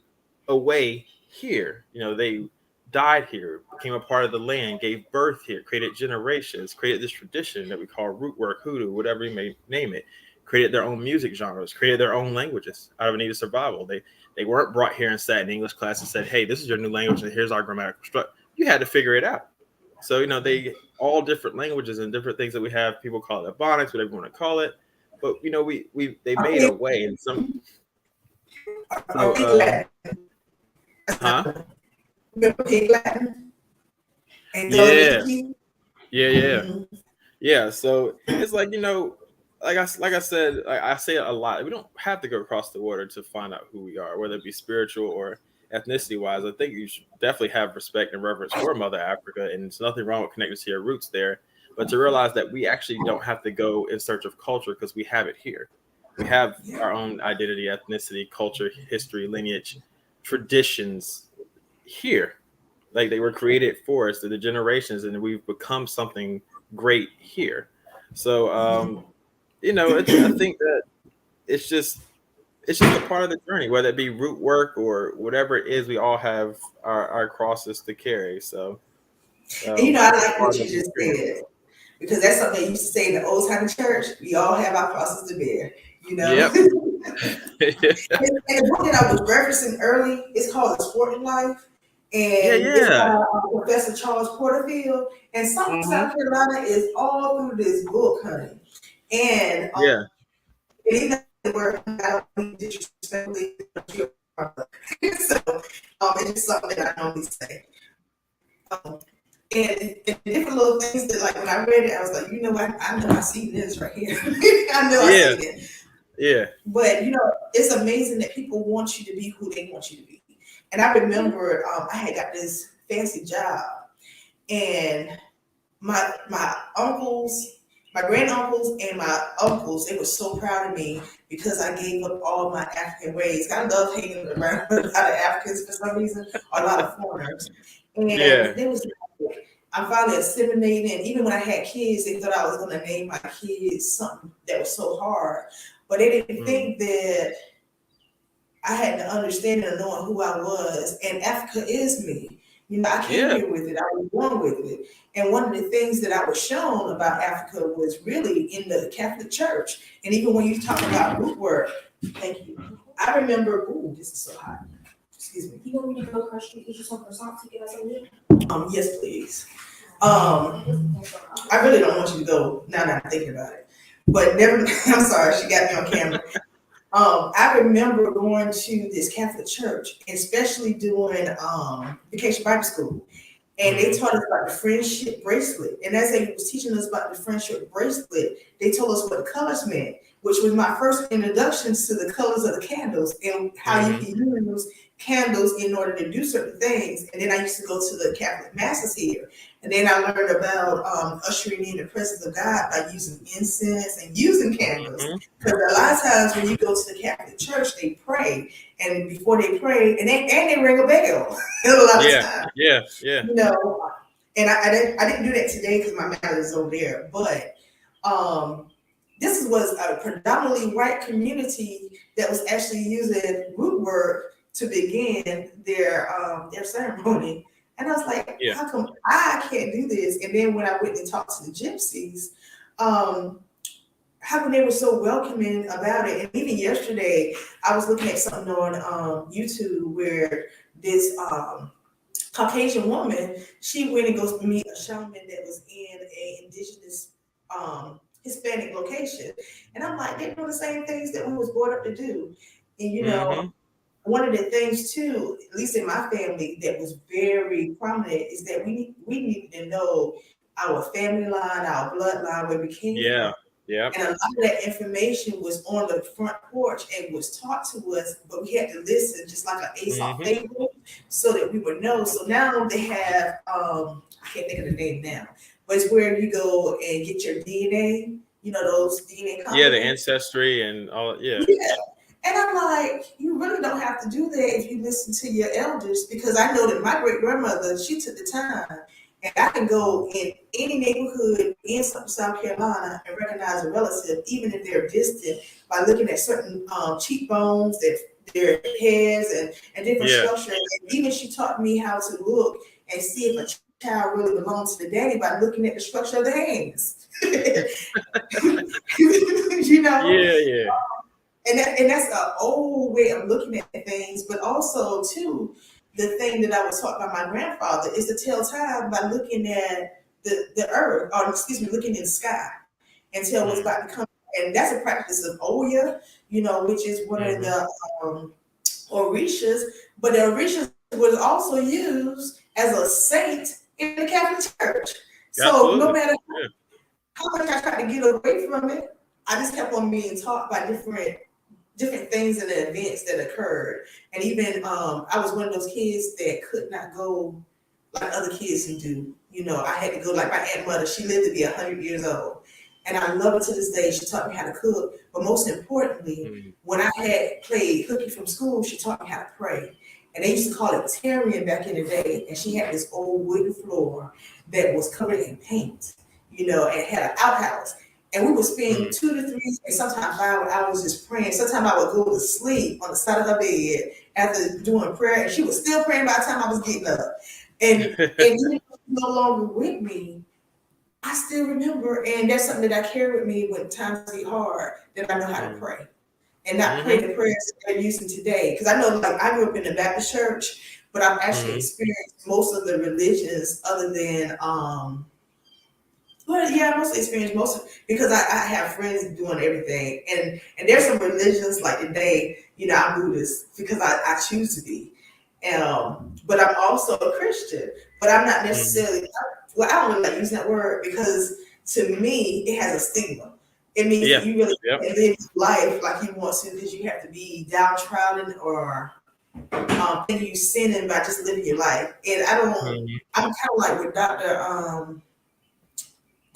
a way here. You know, they died here, became a part of the land, gave birth here, created generations, created this tradition that we call root work, hoodoo, whatever you may name it. Created their own music genres, created their own languages out of a need of survival. They weren't brought here and sat in English class and said, "Hey, this is your new language, and here's our grammatical structure." You had to figure it out. So, you know, they all different languages and different things that we have. People call it phonics, whatever you want to call it. But, you know, they made a way. And Are we So, Latin? huh? Remember Pig Latin? And Yeah, Gullah yeah. Mhm. Yeah, so it's like, like I said, I say it a lot. We don't have to go across the water to find out who we are, whether it be spiritual or ethnicity wise. I think you should definitely have respect and reverence for Mother Africa, and there's nothing wrong with connecting to your roots there. But to realize that we actually don't have to go in search of culture because we have it here. We have Yeah. our own identity, ethnicity, culture, history, lineage, traditions here. Like they were created for us through the generations, and we've become something great here. So, I think that it's just it's just a part of the journey, whether it be root work or whatever it is. We all have our crosses to carry. So, And it's I just like part what of you the just experience. said because that's something they used to say in the old time church. We all have our crosses to bear, Yep. And the book that I was referencing early is called The Sporting Life, Yeah, and it's by yeah, Professor Charles Porterfield. And South Mm-hmm. Carolina is all through this book, honey. And yeah, and even where I don't mean disrespectfully, so it's just something that I normally say. Um, and different little things that, like, when I read it, I was like, I know I see this right here. I know I see yeah, it. yeah. But it's amazing that people want you to be who they want you to be. And I remember I had got this fancy job, and my uncles, my granduncles, and my uncles, they were so proud of me because I gave up all my African ways. I love hanging around with a lot of Africans for some reason, or a lot of foreigners. And Yeah. they was like, I finally assimilated. And even when I had kids, they thought I was going to name my kids something that was so hard. But they didn't Mm. think that I had the understanding of knowing who I was, and Africa is me. I came Yeah. here with it. I was born with it. And one of the things that I was shown about Africa was really in the Catholic Church. And even when you talk about root work, thank you. I remember, ooh, this is so hot. Excuse me. You want me to go across the street, get you some croissants to get us a meal? Yes, please. I really don't want you to go now that I'm thinking about it. But never, I'm sorry, she got me on camera. I remember going to this Catholic church, especially doing vacation Bible school. And they taught us about the friendship bracelet. And as they was teaching us about the friendship bracelet, they told us what the colors meant, which was my first introductions to the colors of the candles and how you can use candles in order to do certain things. And then I used to go to the Catholic masses here. And then I learned about ushering in the presence of God by using incense and using candles. Mm-hmm. Because a lot of times when you go to the Catholic church, they pray. And before they pray, and they ring a bell a lot of times. Yeah. Yeah. And I didn't do that today because my mallet is over there. But this was a predominantly white community that was actually using root work to begin their ceremony. And I was like, Yeah. how come I can't do this? And then when I went and talked to the gypsies, how come they were so welcoming about it? And even yesterday, I was looking at something on YouTube where this Caucasian woman, she went and goes to meet a shaman that was in a indigenous Hispanic location. And I'm like, they're doing the same things that we was brought up to do. And one of the things too, at least in my family, that was very prominent is that we needed to know our family line, our bloodline, where we came Yeah. from. Yeah. And a lot of that information was on the front porch and was taught to us, but we had to listen just like an Aesop fable so that we would know. So now they have, I can't think of the name now, but it's where you go and get your DNA, those DNA companies. Yeah, the ancestry and all. Yeah. Yeah. And I'm like, you really don't have to do that if you listen to your elders, because I know that my great grandmother, she took the time. And I can go in any neighborhood in South Carolina and recognize a relative, even if they're distant, by looking at certain cheekbones, their heads, and different structures. And even she taught me how to look and see if a child really belongs to the daddy by looking at the structure of the hands. Yeah. And that's an old way of looking at things, but also too, the thing that I was taught by my grandfather is to tell time by looking at the earth, or excuse me, looking in the sky and tell what's about to come and that's a practice of Oya, which is one of the Orishas. But the Orishas was also used as a saint in the Catholic Church. So Absolutely. no matter how much I tried to get away from it, I just kept on being taught by different things and the events that occurred. And even I was one of those kids that could not go like other kids who do. I had to go like my aunt mother. She lived to be 100 years old, and I love her to this day. She taught me how to cook, but most importantly, when I had played hooky from school, she taught me how to pray. And they used to call it tarrying back in the day. And she had this old wooden floor that was covered in paint, and had an outhouse. And we would spend 2 to 3, and sometimes 5 hours just praying. Sometimes I would go to sleep on the side of her bed after doing prayer, and she was still praying by the time I was getting up. And even though she's no longer with me, I still remember, and that's something that I carry with me when times get hard, that I know how to pray. And not pray the prayers that they're using today. Because I know, like, I grew up in the Baptist church, but I've actually experienced most of the religions other than I mostly experienced because I have friends doing everything, and there's some religions like today, I'm Buddhist because I choose to be, but I'm also a Christian, but I'm not necessarily. Well, I don't really like using that word because to me it has a stigma. It means that you really can't live life like you want to because you have to be downtrodden or think you sinning by just living your life. And I don't. I'm kind of like with Dr.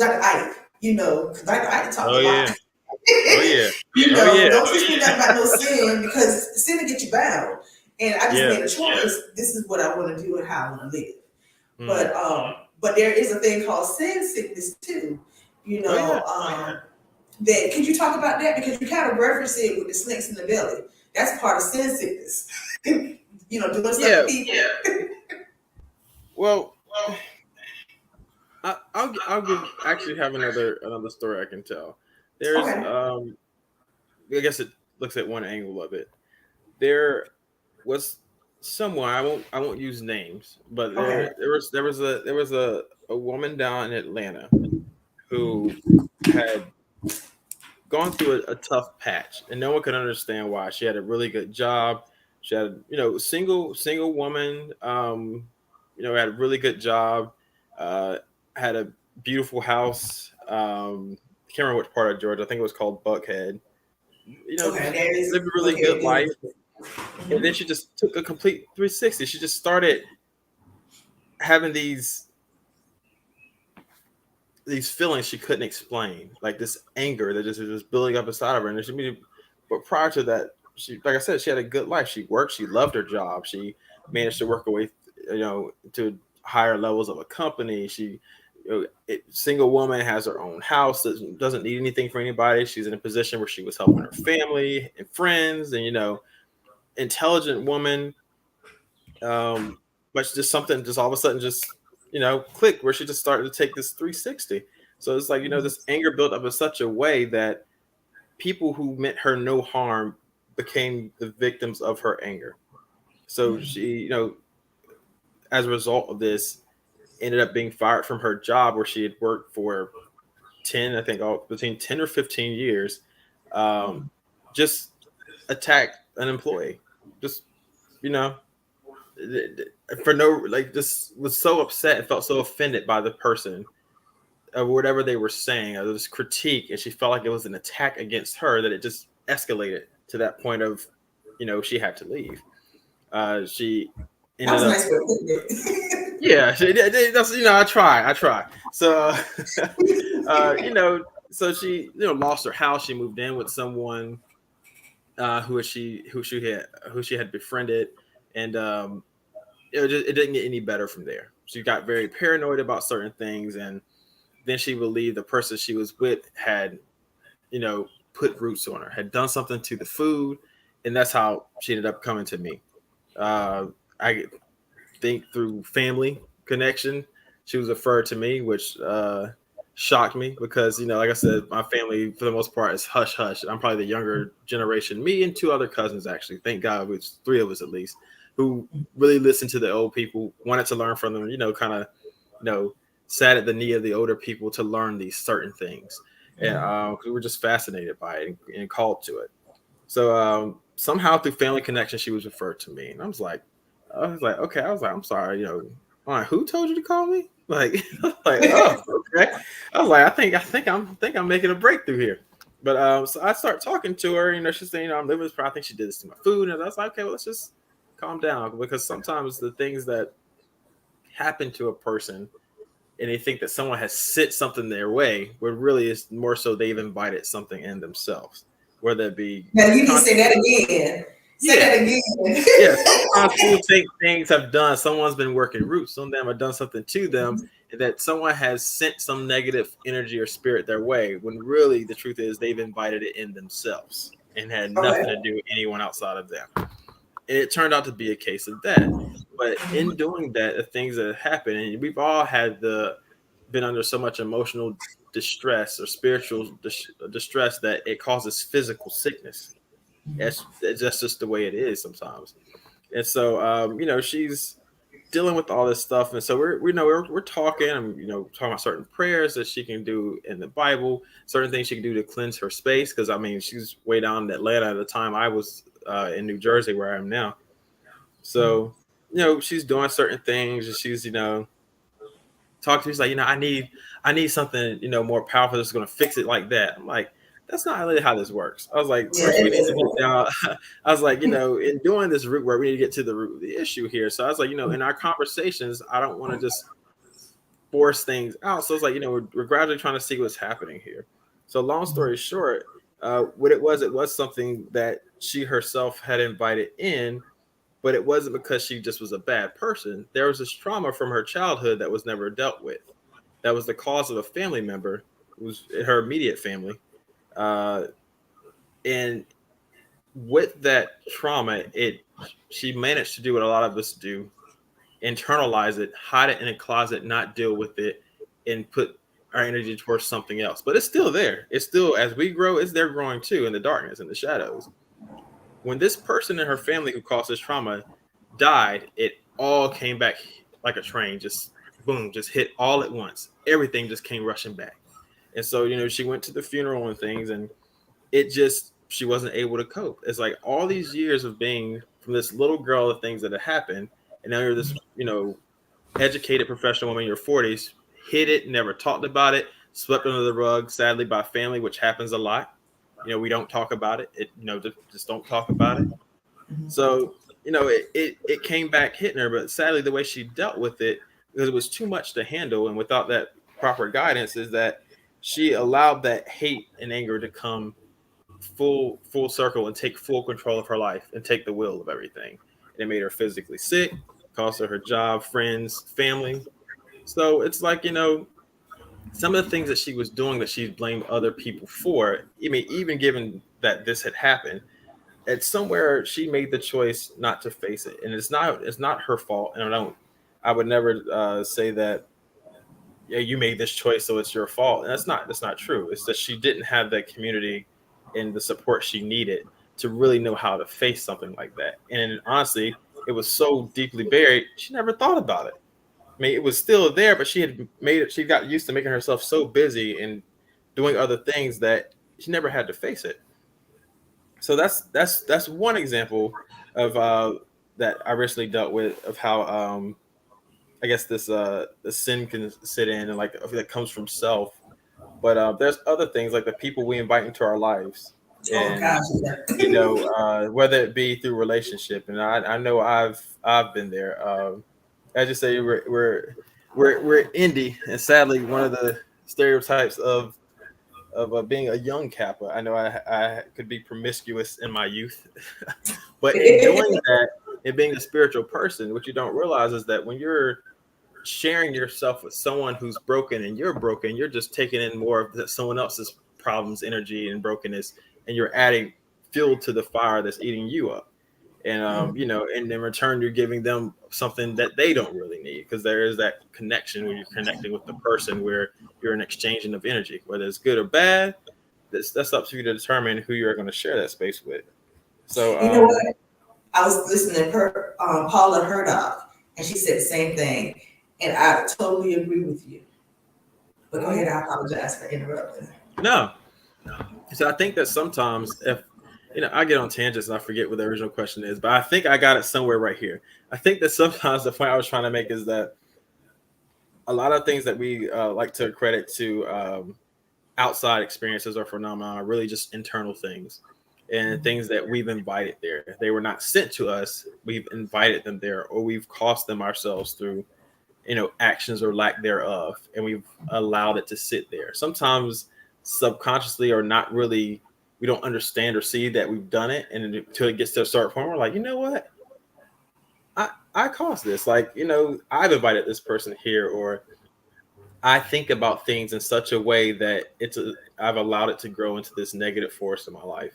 Ike, because Dr. Ike talked a lot. Don't teach me nothing about no sin because sin will get you bound. And I just made a choice. This is what I want to do and how I want to live. But there is a thing called sin sickness too. That could you talk about that because you kind of referenced it with the snakes in the belly. That's part of sin sickness. Doing stuff to people. Well. I'll actually have another story I can tell. There's I guess it looks at one angle of it. There was someone I won't use names, but there was a woman down in Atlanta who had gone through a tough patch, and no one could understand why. She had a really good job. She had single woman, had a really good job. Had a beautiful house. Can't remember which part of Georgia. I think it was called Buckhead. Lived a really good life. And then she just took a complete 360. She just started having these feelings she couldn't explain, like this anger that just was building up inside of her. And but prior to that, she, like I said, she had a good life. She worked. She loved her job. She managed to work her way, to higher levels of a company. She single woman, has her own house, doesn't need anything from anybody. She's in a position where she was helping her family and friends, and intelligent woman. But just something just all of a sudden just clicked where she just started to take this 360. So it's like this anger built up in such a way that people who meant her no harm became the victims of her anger. So she, as a result of this, ended up being fired from her job where she had worked for 10, I think, between 10 or 15 years. Just attacked an employee. Just, for just was so upset and felt so offended by the person of whatever they were saying, or this critique, and she felt like it was an attack against her that it just escalated to that point of, she had to leave. She ended up. Yeah, that's I try. So, so she lost her house. She moved in with someone who she had befriended, and it didn't get any better from there. She got very paranoid about certain things, and then she believed the person she was with had, put roots on her, had done something to the food, and that's how she ended up coming to me. I think through family connection, she was referred to me, which shocked me because, like I said, my family for the most part is hush hush. I'm probably the younger generation, me and 2 other cousins, actually. Thank God, which 3 of us at least, who really listened to the old people, wanted to learn from them, kind of, sat at the knee of the older people to learn these certain things. and 'cause we were just fascinated by it and called to it. So somehow through family connection, she was referred to me, and okay. I was like, I'm sorry, I'm like, who told you to call me? Like, like, oh, okay. I was like, I think I'm making a breakthrough here. But so I start talking to her. She's saying, I'm living this problem. I think she did this to my food, and I was like, okay, well, let's just calm down, because sometimes the things that happen to a person, and they think that someone has sent something their way, when really is more so they've invited something in themselves, whether it be. Now you can say that again. Say that again. Yeah, sometimes people think things have done. Someone's been working roots. Some of them have done something to them, and that someone has sent some negative energy or spirit their way, when really the truth is they've invited it in themselves and had nothing to do with anyone outside of them. And it turned out to be a case of that. But in doing that, the things that happen, and we've all been under so much emotional distress or spiritual distress that it causes physical sickness. That's just the way it is sometimes. And so, she's dealing with all this stuff. And so we're talking, talking about certain prayers that she can do in the Bible, certain things she can do to cleanse her space. Cause she's way down in Atlanta at the time. I was in New Jersey, where I am now. So, she's doing certain things, and she's, talking to me. She's like, I need something, more powerful that's going to fix it like that. I'm like, that's not really how this works. I was like, first we need to get down. I was like, in doing this root work, we need to get to the root of the issue here. So I was like, in our conversations, I don't want to just force things out. So it's like, we're gradually trying to see what's happening here. So long story short, what it was something that she herself had invited in, but it wasn't because she just was a bad person. There was this trauma from her childhood that was never dealt with. That was the cause of a family member, who was her immediate family. And with that trauma, she managed to do what a lot of us do: internalize it, hide it in a closet, not deal with it, and put our energy towards something else. But it's still there. It's still, as we grow, it's there growing too, in the darkness, in the shadows. When this person in her family who caused this trauma died, it all came back like a train, just boom, just hit all at once. Everything just came rushing back. And so, she went to the funeral and things, and she wasn't able to cope. It's like all these years of being from this little girl, the things that had happened, and now you're this, educated professional woman in your 40s, hid it, never talked about it, swept under the rug, sadly, by family, which happens a lot. We don't talk about it. Just don't talk about it. So, it came back hitting her, but sadly, the way she dealt with it, because it was too much to handle, and without that proper guidance, is that she allowed that hate and anger to come full circle and take full control of her life and take the will of everything. And it made her physically sick, cost her job, friends, family. So it's like, some of the things that she was doing that she blamed other people for, even given that this had happened, at somewhere she made the choice not to face it. And it's not her fault. And I would never say that, yeah, you made this choice, so it's your fault. And that's not true. It's that she didn't have that community and the support she needed to really know how to face something like that. And honestly, it was so deeply buried, she never thought about it. It was still there, but she got used to making herself so busy and doing other things that she never had to face it. So that's one example of that I recently dealt with, of how I guess this the sin can sit in, and like that comes from self. But there's other things like the people we invite into our lives, and whether it be through relationship. And I know I've been there. I just say we're indie, and sadly, one of the stereotypes of being a young Kappa. I know I could be promiscuous in my youth, but in doing that and being a spiritual person, what you don't realize is that when you're sharing yourself with someone who's broken and you're broken, you're just taking in more of someone else's problems, energy, and brokenness, and you're adding fuel to the fire that's eating you up. And and in return, you're giving them something that they don't really need, because there is that connection when you're connecting with the person, where you're an exchanging of energy, whether it's good or bad. That's up to you to determine who you're going to share that space with. So you know what? I was listening to Paula Herdock, and she said the same thing, and I totally agree with you. But go ahead. I apologize for interrupting. No. So I think that sometimes if I get on tangents and I forget what the original question is, but I think I got it somewhere right here. I think that sometimes the point I was trying to make is that a lot of things that we like to credit to outside experiences or phenomena are really just internal things and things that we've invited there. They were not sent to us. We've invited them there, or we've caused them ourselves through actions or lack thereof, and we've allowed it to sit there. Sometimes subconsciously or not really, we don't understand or see that we've done it, and until it gets to a certain point, we're like, you know what? I caused this. Like, I've invited this person here, or I think about things in such a way that I've allowed it to grow into this negative force in my life.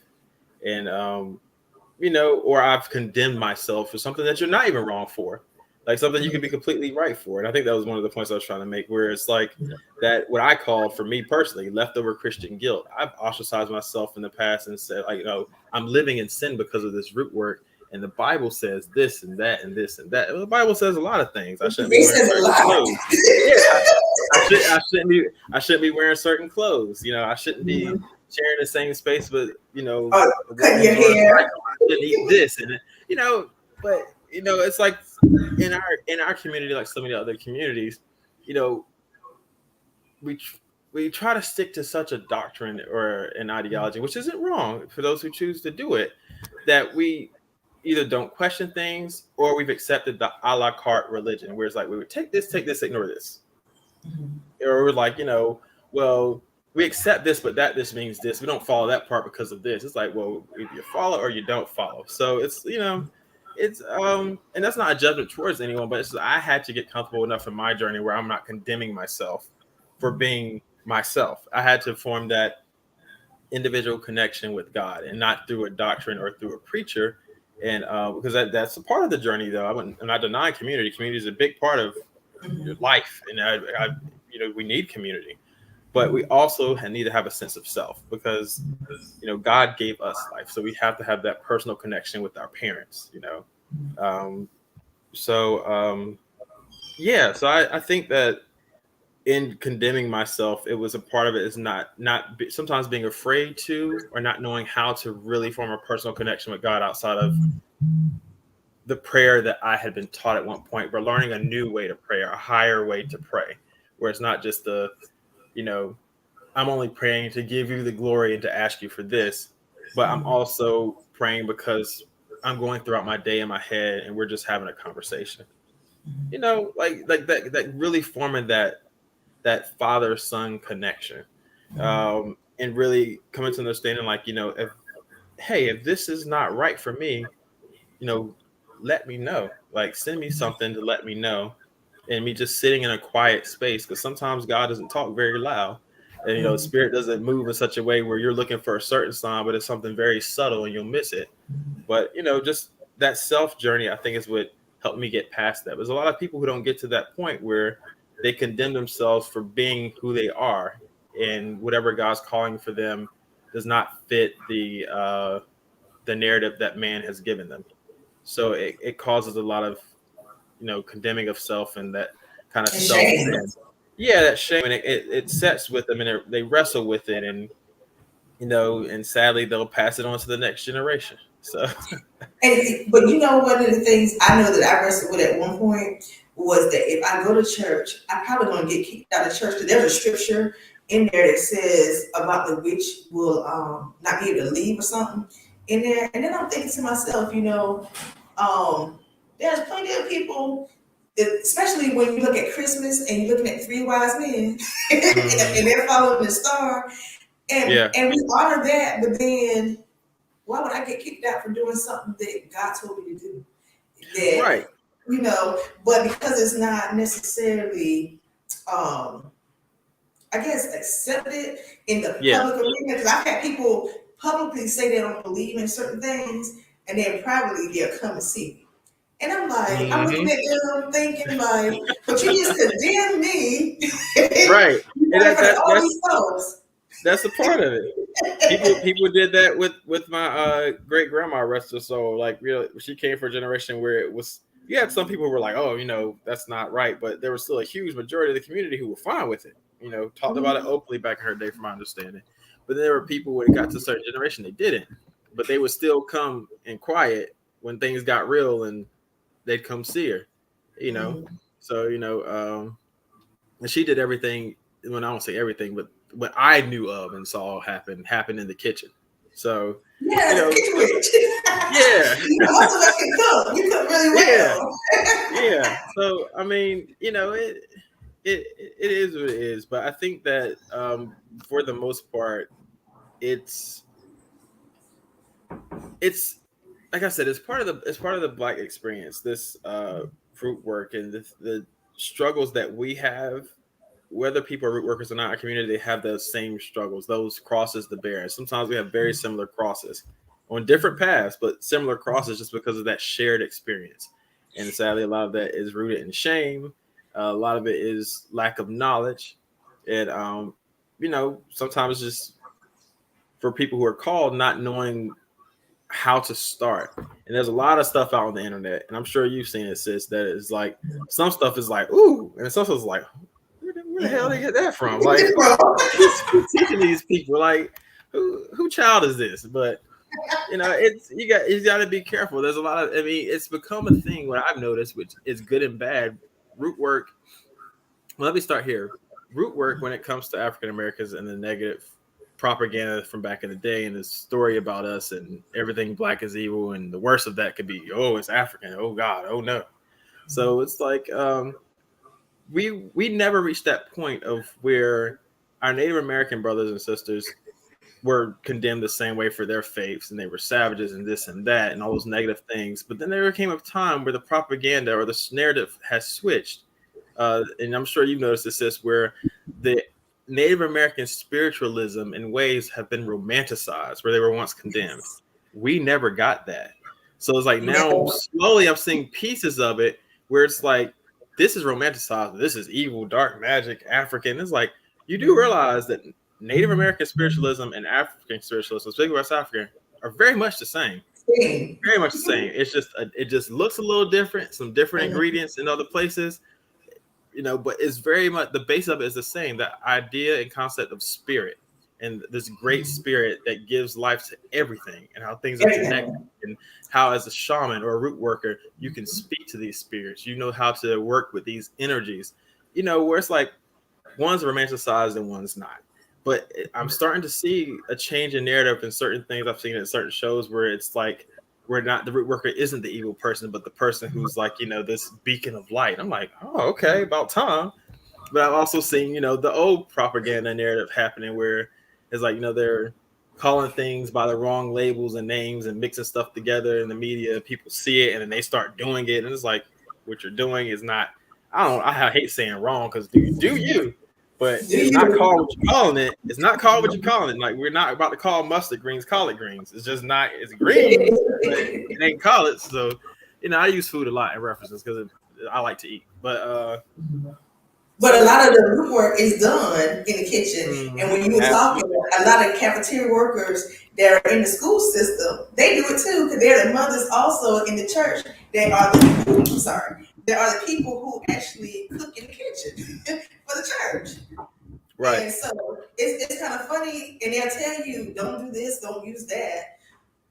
And or I've condemned myself for something that you're not even wrong for, like something you could be completely right for. And I think that was one of the points I was trying to make, where it's like that, what I called, for me personally, leftover Christian guilt. I've ostracized myself in the past and said, like, I'm living in sin because of this root work. And the Bible says this and that and this and that. The Bible says a lot of things. I shouldn't be wearing certain clothes. Yeah, I shouldn't be wearing certain clothes. I shouldn't be sharing the same space with cutting your hair. I shouldn't eat this, and but it's like in our community, like so many other communities, we try to stick to such a doctrine or an ideology, which isn't wrong for those who choose to do it, that we either don't question things, or we've accepted the a la carte religion, where it's like we would take this, ignore this. Or we're like, well, we accept this, but this means this. We don't follow that part because of this. It's like, well, either you follow or you don't follow. So it's, and that's not a judgment towards anyone, but it's just, I had to get comfortable enough in my journey where I'm not condemning myself for being myself. I had to form that individual connection with God, and not through a doctrine or through a preacher. And because that's a part of the journey, though. I'm not denying community. Community is a big part of your life, and I we need community, but we also need to have a sense of self, because God gave us life, so we have to have that personal connection with our parents. So I think that in condemning myself, it was a part of it is sometimes being afraid to, or not knowing how to really form a personal connection with God outside of the prayer that I had been taught at one point, but learning a new way to pray, a higher way to pray, where it's not just I'm only praying to give you the glory and to ask you for this, but I'm also praying because I'm going throughout my day in my head and we're just having a conversation, like that really forming that father-son connection, and really coming to understanding, like, if this is not right for me, let me know, like send me something to let me know, and me just sitting in a quiet space, because sometimes God doesn't talk very loud, and the spirit doesn't move in such a way where you're looking for a certain sign, but it's something very subtle and you'll miss it. But just that self journey, I think, is what helped me get past that. There's a lot of people who don't get to that point where they condemn themselves for being who they are, and whatever God's calling for them does not fit the narrative that man has given them. So it causes a lot of condemning of self, and that kind of self that shame, and it sets with them, and they wrestle with it, and and sadly they'll pass it on to the next generation. So but one of the things I know that I wrestled with at one point was that if I go to church, I'm probably going to get kicked out of church, because there's a scripture in there that says about the witch will not be able to leave, or something in there. And then I'm thinking to myself, there's plenty of people, especially when you look at Christmas and you're looking at three wise men and they're following the star, and we honor that, but then why would I get kicked out for doing something that God told me to do? Right. But because it's not necessarily, I guess, accepted in the public arena, because I've had people publicly say they don't believe in certain things, and then privately they'll come and see me. And I'm like, I'm looking at them thinking, like, but you just condemn me. Right. And all these folks. That's a part of it. People did that with my great grandma, rest her soul. Like, really, she came from a generation where it was, you had some people who were like, oh, that's not right, but there was still a huge majority of the community who were fine with it. Talked about it openly back in her day, from my understanding. But then there were people when it got to a certain generation, they didn't, but they would still come in quiet when things got real, and they'd come see her, you know. So and she did everything. When I don't say everything, but what I knew of and saw happened in the kitchen. So yeah, yeah, most of us can cook. You cook really well. Yeah. So I mean, it is what it is. But I think that for the most part, it's like I said, it's part of the Black experience. This fruit work and the struggles that we have, whether people are root workers or not, our community, they have those same struggles, those crosses to bear. And sometimes we have very similar crosses on different paths, but similar crosses just because of that shared experience. And sadly, a lot of that is rooted in shame. A lot of it is lack of knowledge. And, sometimes just for people who are called, not knowing how to start. And there's a lot of stuff out on the internet, and I'm sure you've seen it, sis, that is like, some stuff is like, ooh, and some stuff is like, where the hell did they get that from? Like, who's teaching these people? Like, who child is this? But it's you got to be careful. There's a lot of, I mean, it's become a thing. What I've noticed, which is good and bad, root work. Well, let me start here. Root work, when it comes to African Americans and the negative propaganda from back in the day, and the story about us and everything Black is evil, and the worst of that could be, oh, it's African, oh God, oh no. So it's like we never reached that point of where our Native American brothers and sisters were condemned the same way for their faiths, and they were savages and this and that and all those negative things. But then there came a time where the propaganda or the narrative has switched. And I'm sure you've noticed this, where the Native American spiritualism in ways have been romanticized, where they were once condemned. We never got that. So it's like now slowly I'm seeing pieces of it where it's like, this is romanticized. This is evil, dark magic, African. It's like, you do realize that Native American spiritualism and African spiritualism, especially West African, are very much the same. Very much the same. It's just it just looks a little different, some different ingredients in other places, but it's very much, the base of it is the same. The idea and concept of spirit, and this great spirit that gives life to everything, and how things are connected, and how as a shaman or a root worker, you can speak to these spirits. You know how to work with these energies, where it's like one's romanticized and one's not. But I'm starting to see a change in narrative in certain things I've seen in certain shows, where it's like, we're not, the root worker isn't the evil person, but the person who's like, this beacon of light. I'm like, oh, okay, about time. But I've also seen, the old propaganda narrative happening, where it's like, they're calling things by the wrong labels and names and mixing stuff together in the media. People see it and then they start doing it. And it's like, what you're doing is not, I hate saying wrong, because do you? But it's not called what you're calling it. It's not called what you're calling it. Like, we're not about to call mustard greens collard greens. It's just not. It's greens, but it ain't collard. So, I use food a lot in references because I like to eat. But a lot of the root work is done in the kitchen. And when you were talking, a lot of cafeteria workers that are in the school system, they do it too, because they're the mothers also in the church. They are the people. There are the people who actually cook in the kitchen for the church. Right. And so it's kind of funny, and they'll tell you, don't do this, don't use that.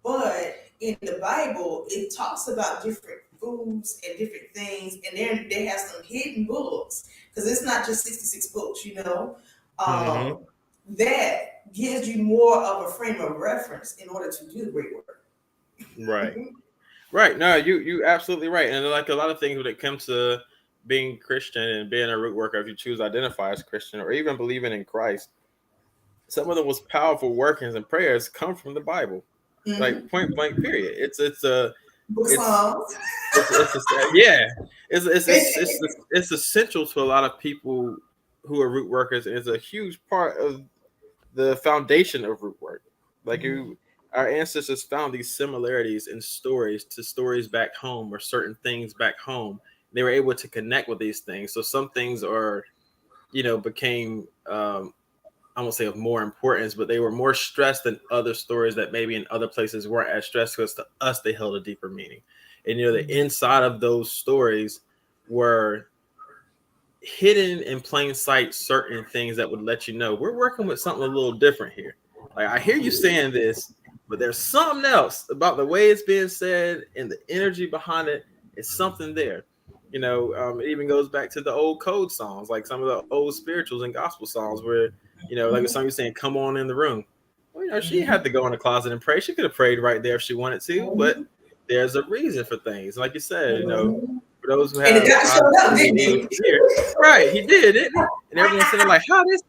But in the Bible, it talks about different foods and different things, and then they have some hidden books, because it's not just 66 books, that gives you more of a frame of reference in order to do the great work. Right. Right. No, you absolutely right. And like a lot of things when it comes to being Christian and being a root worker, if you choose to identify as Christian or even believing in Christ, some of the most powerful workings and prayers come from the Bible. Like, point blank period. It's essential to a lot of people who are root workers, and it's a huge part of the foundation of root work. Like, our ancestors found these similarities in stories to stories back home, or certain things back home. They were able to connect with these things. So some things are, became, I won't say of more importance, but they were more stressed than other stories that maybe in other places weren't as stressed, because to us, they held a deeper meaning. And, the inside of those stories were hidden in plain sight, certain things that would let you know we're working with something a little different here. Like, I hear you saying this, but there's something else about the way it's being said and the energy behind it. It's something there. It even goes back to the old code songs, like some of the old spirituals and gospel songs where, like the song you're saying, come on in the room. Well, she had to go in the closet and pray. She could have prayed right there if she wanted to, but there's a reason for things. Like you said, for those who And have the guy showed up, eyes didn't to he? hear, right? He didn't he? And everyone's sitting there like, how this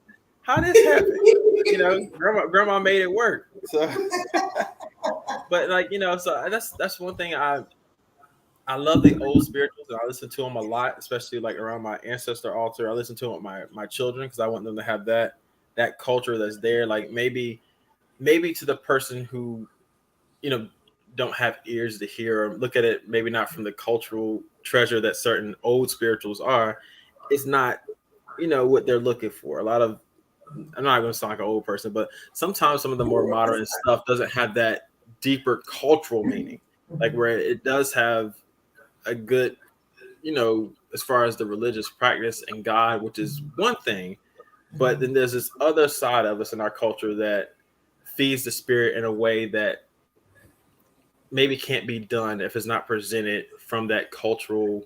happened? Grandma made it work. So, but like so that's one thing I love the old spirituals, and I listen to them a lot, especially like around my ancestor altar. I listen to them with my children because I want them to have that culture that's there. Like maybe to the person who don't have ears to hear or look at it, maybe not from the cultural treasure that certain old spirituals are. It's not what they're looking for. A lot of I'm not going to sound like an old person, but sometimes some of the more modern stuff doesn't have that deeper cultural meaning, like where it does have a good, as far as the religious practice and God, which is one thing, but then there's this other side of us in our culture that feeds the spirit in a way that maybe can't be done if it's not presented from that cultural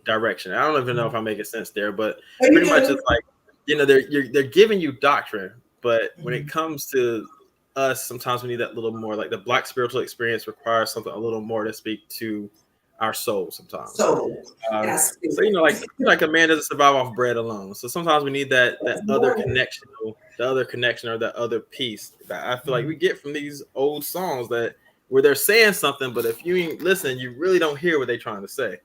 direction. I don't even know if I'm making sense there, but pretty much it's like, they're giving you doctrine, but when it comes to us, sometimes we need that little more. Like the Black spiritual experience requires something a little more to speak to our soul sometimes. So like a man doesn't survive off bread alone. So sometimes we need that other connection, or that other piece that I feel like we get from these old songs where they're saying something, but if you ain't listen, you really don't hear what they're trying to say.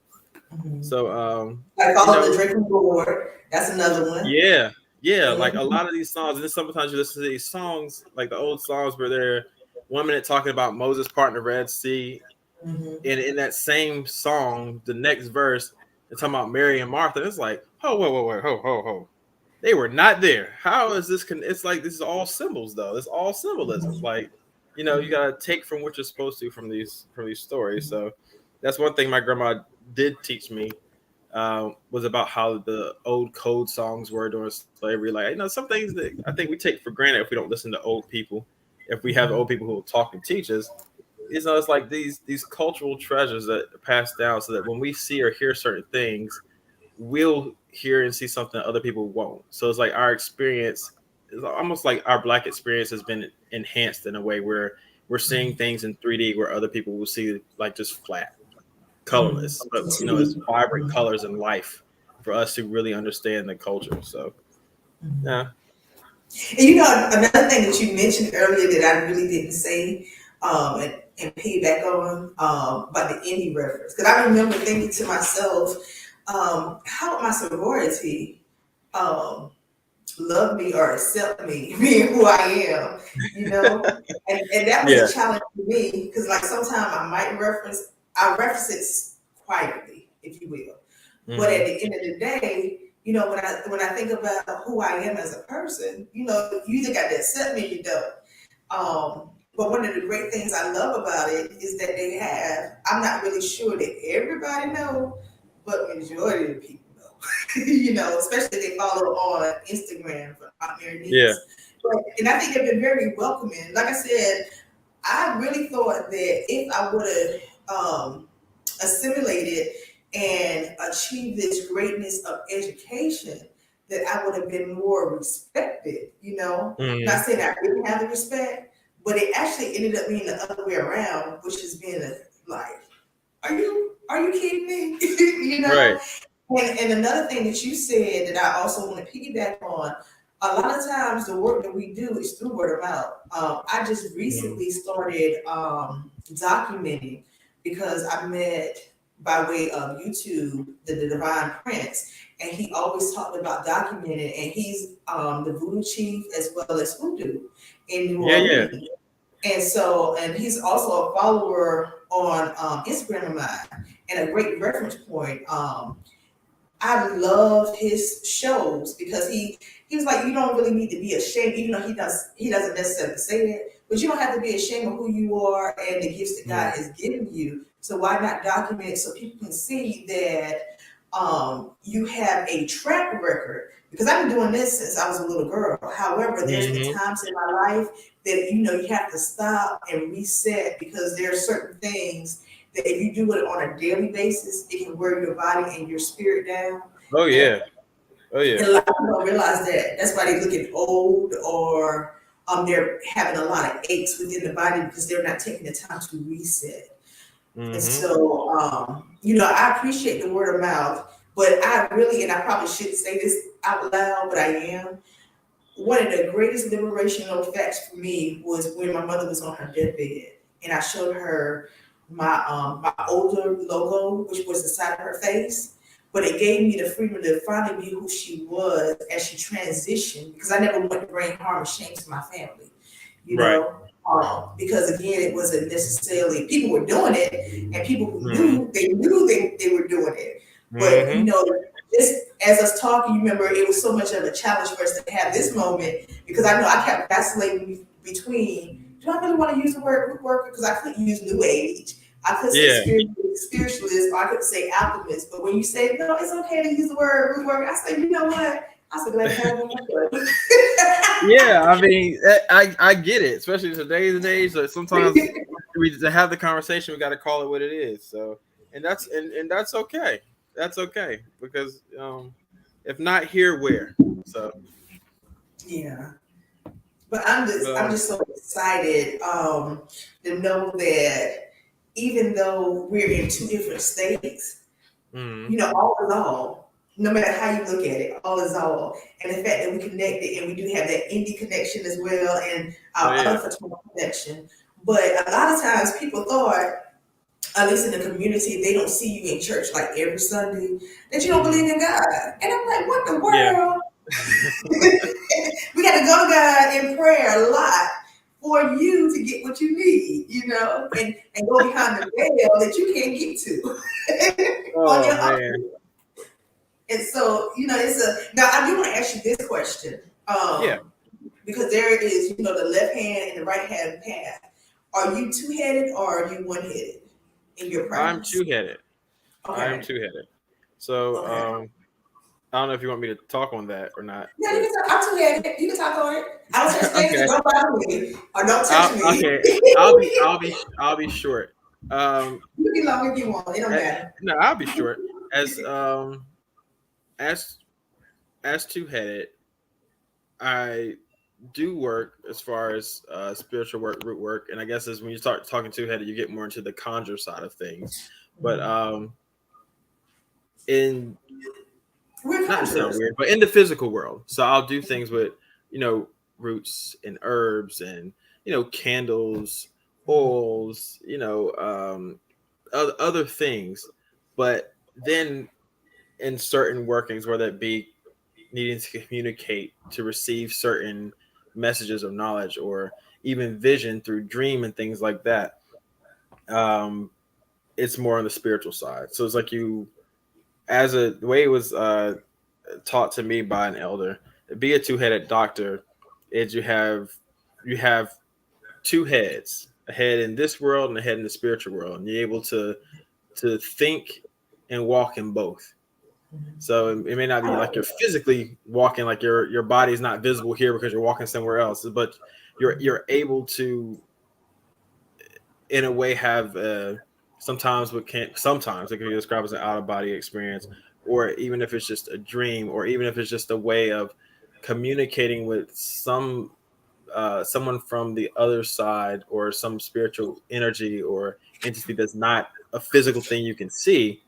So like all the drinking board, that's another one. Yeah, like a lot of these songs, and then sometimes you listen to these songs, like the old songs where they're 1 minute talking about Moses parting the Red Sea, and in that same song, the next verse, they're talking about Mary and Martha. It's like, oh, wait, ho. They were not there. How is this? It's like this is all symbols, though. It's all symbolism. Like, you gotta take from what you're supposed to from these stories. So that's one thing my grandma did teach me. Was about how the old code songs were during slavery. Like, some things that I think we take for granted if we don't listen to old people. If we have old people who will talk and teach us, it's like these cultural treasures that are passed down, so that when we see or hear certain things, we'll hear and see something that other people won't. So it's like our experience is almost like our Black experience has been enhanced in a way where we're seeing things in 3D where other people will see like just flat, colorless, but it's vibrant colors and life for us to really understand the culture. So yeah. And another thing that you mentioned earlier that I really didn't say, and piggyback on about the indie reference, because I remember thinking to myself, how would my sorority love me or accept me being who I am, and that was a challenge for me, because like sometimes I reference it quietly, if you will, but at the end of the day, when I think about who I am as a person, you either got to accept me or you don't. But one of the great things I love about it is that I'm not really sure that everybody know, but majority of the people know, especially if they follow on Instagram for Aunt Mary Niece. Yeah. And I think they've been very welcoming. Like I said, I really thought that if I would have assimilated and achieved this greatness of education, that I would have been more respected, Not saying I didn't have the respect, but it actually ended up being the other way around, which has been like, are you kidding me? Right. And another thing that you said that I also want to piggyback on, a lot of times the work that we do is through word of mouth. I just recently started documenting, because I met by way of YouTube the Divine Prince, and he always talked about documenting, and he's the voodoo chief as well as hoodoo in New Orleans. And so, and he's also a follower on Instagram of mine, and a great reference point. I love his shows because he was like, you don't really need to be ashamed, even though he doesn't necessarily say it, but you don't have to be ashamed of who you are and the gifts that God has given you. So why not document it so people can see that you have a track record? Because I've been doing this since I was a little girl. However, there's been times in my life that, you have to stop and reset, because there are certain things that if you do it on a daily basis, it can wear your body and your spirit down. Oh yeah. Oh And yeah. a lot of people don't realize that. That's why they're looking old, or they're having a lot of aches within the body because they're not taking the time to reset. And so, I appreciate the word of mouth, but I really, and I probably shouldn't say this out loud, but I am. One of the greatest liberational facts for me was when my mother was on her deathbed, and I showed her my older logo, which was the side of her face. But it gave me the freedom to finally be who she was as she transitioned, because I never wanted to bring harm or shame to my family, Right. because again, it wasn't necessarily, people were doing it, and people who knew they were doing it. But just as us talking, you remember it was so much of a challenge for us to have this moment, because I know I kept vacillating between, do I really want to use the word root worker? Because I couldn't use new age. I could say spiritualist, or I could say alchemist. But when you say, no, it's okay to use the word root worker, I say, you know what? I said, glad to have one. Yeah, I mean, I get it, especially today's age. So sometimes to have the conversation, we got to call it what it is. So, and that's okay. That's okay, because if not here, where? So Yeah. But I'm just so excited to know that even though we're in two different states, all is all. No matter how you look at it, all is all. And the fact that we connected, and we do have that indie connection as well, and our other fraternal connection. But a lot of times people thought, at least in the community, they don't see you in church like every Sunday, that you don't believe in God. And I'm like, what the world? Yeah. We got to go to God in prayer a lot for you to get what you need, and go behind the veil that you can't get to on your own. And so, now I do want to ask you this question. Because there is, the left hand and the right hand path. Are you two-headed or are you one-headed in your practice? I'm two-headed. Okay. I'm two-headed. So, I don't know if you want me to talk on that or not. No, you can talk. I'm two-headed. You can talk on it. I don't touch things. Don't bother me or don't touch me. Okay. I'll be short. You can be long if you want. It don't matter. No, I'll be short. As two-headed, I do work as far as spiritual work, root work, and I guess as when you start talking two-headed, you get more into the conjure side of things. But not to sound weird, but in the physical world, so I'll do things with roots and herbs and candles, oils, other things. But then in certain workings, whether it be needing to communicate to receive certain messages of knowledge or even vision through dream and things like that, it's more on the spiritual side. So it's like the way it was taught to me by an elder, be a two-headed doctor is you have two heads, a head in this world and a head in the spiritual world, and you're able to think and walk in both. So it may not be like you're physically walking, like your body's not visible here because you're walking somewhere else, but you're able to, in a way, have sometimes it can be described as an out of body experience, or even if it's just a dream, or even if it's just a way of communicating with someone from the other side, or some spiritual energy or entity that's not a physical thing you can see,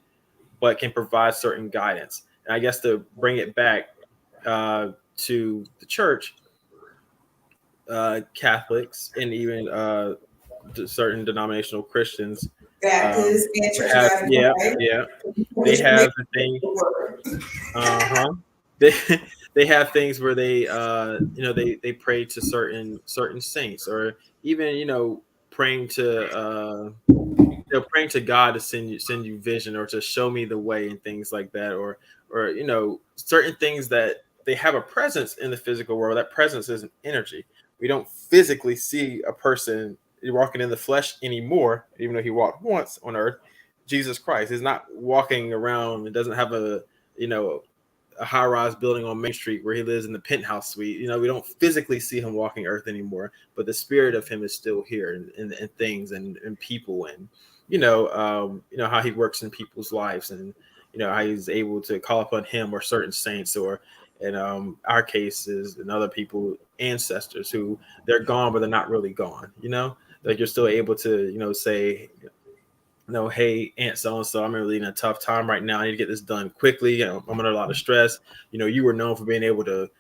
but can provide certain guidance. And I guess to bring it back to the church, Catholics and even certain denominational Christians, they have the thing. They have things where they they pray to certain saints, or even praying to praying to God to send you vision, or to show me the way, and things like that, or certain things that they have a presence in the physical world. That presence is an energy. We don't physically see a person walking in the flesh anymore, even though he walked once on earth. Jesus Christ is not walking around. It doesn't have a a high-rise building on Main Street where he lives in the penthouse suite. You know, we don't physically see him walking Earth anymore, but the spirit of him is still here in things and people, and you know how he works in people's lives, and you know how he's able to call upon him or certain saints, or in our cases and other people, ancestors who they're gone but they're not really gone. You know, like you're still able to, you know, say, no, hey, Aunt so-and-so, I'm really in a tough time right now. I need to get this done quickly. You know, I'm under a lot of stress. You know, you were known for being able to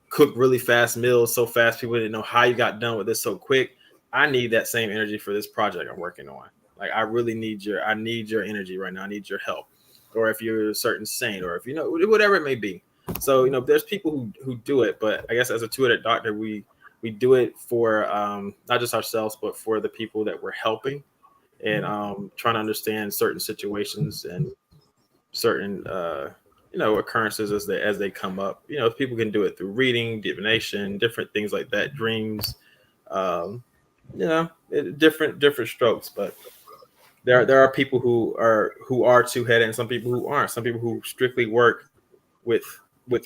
cook really fast meals so fast people didn't know how you got done with this so quick. I need that same energy for this project I'm working on. Like, I really need your energy right now. I need your help. Or if you're a certain saint, or if you know, whatever it may be. So, you know, there's people who do it, but I guess as a two-headed doctor, we do it for not just ourselves, but for the people that we're helping, and trying to understand certain situations and certain you know, occurrences as they come up. You know, people can do it through reading, divination, different things like that, dreams, you know, different strokes. But there are people who are two-headed, and some people who aren't. Some people who strictly work with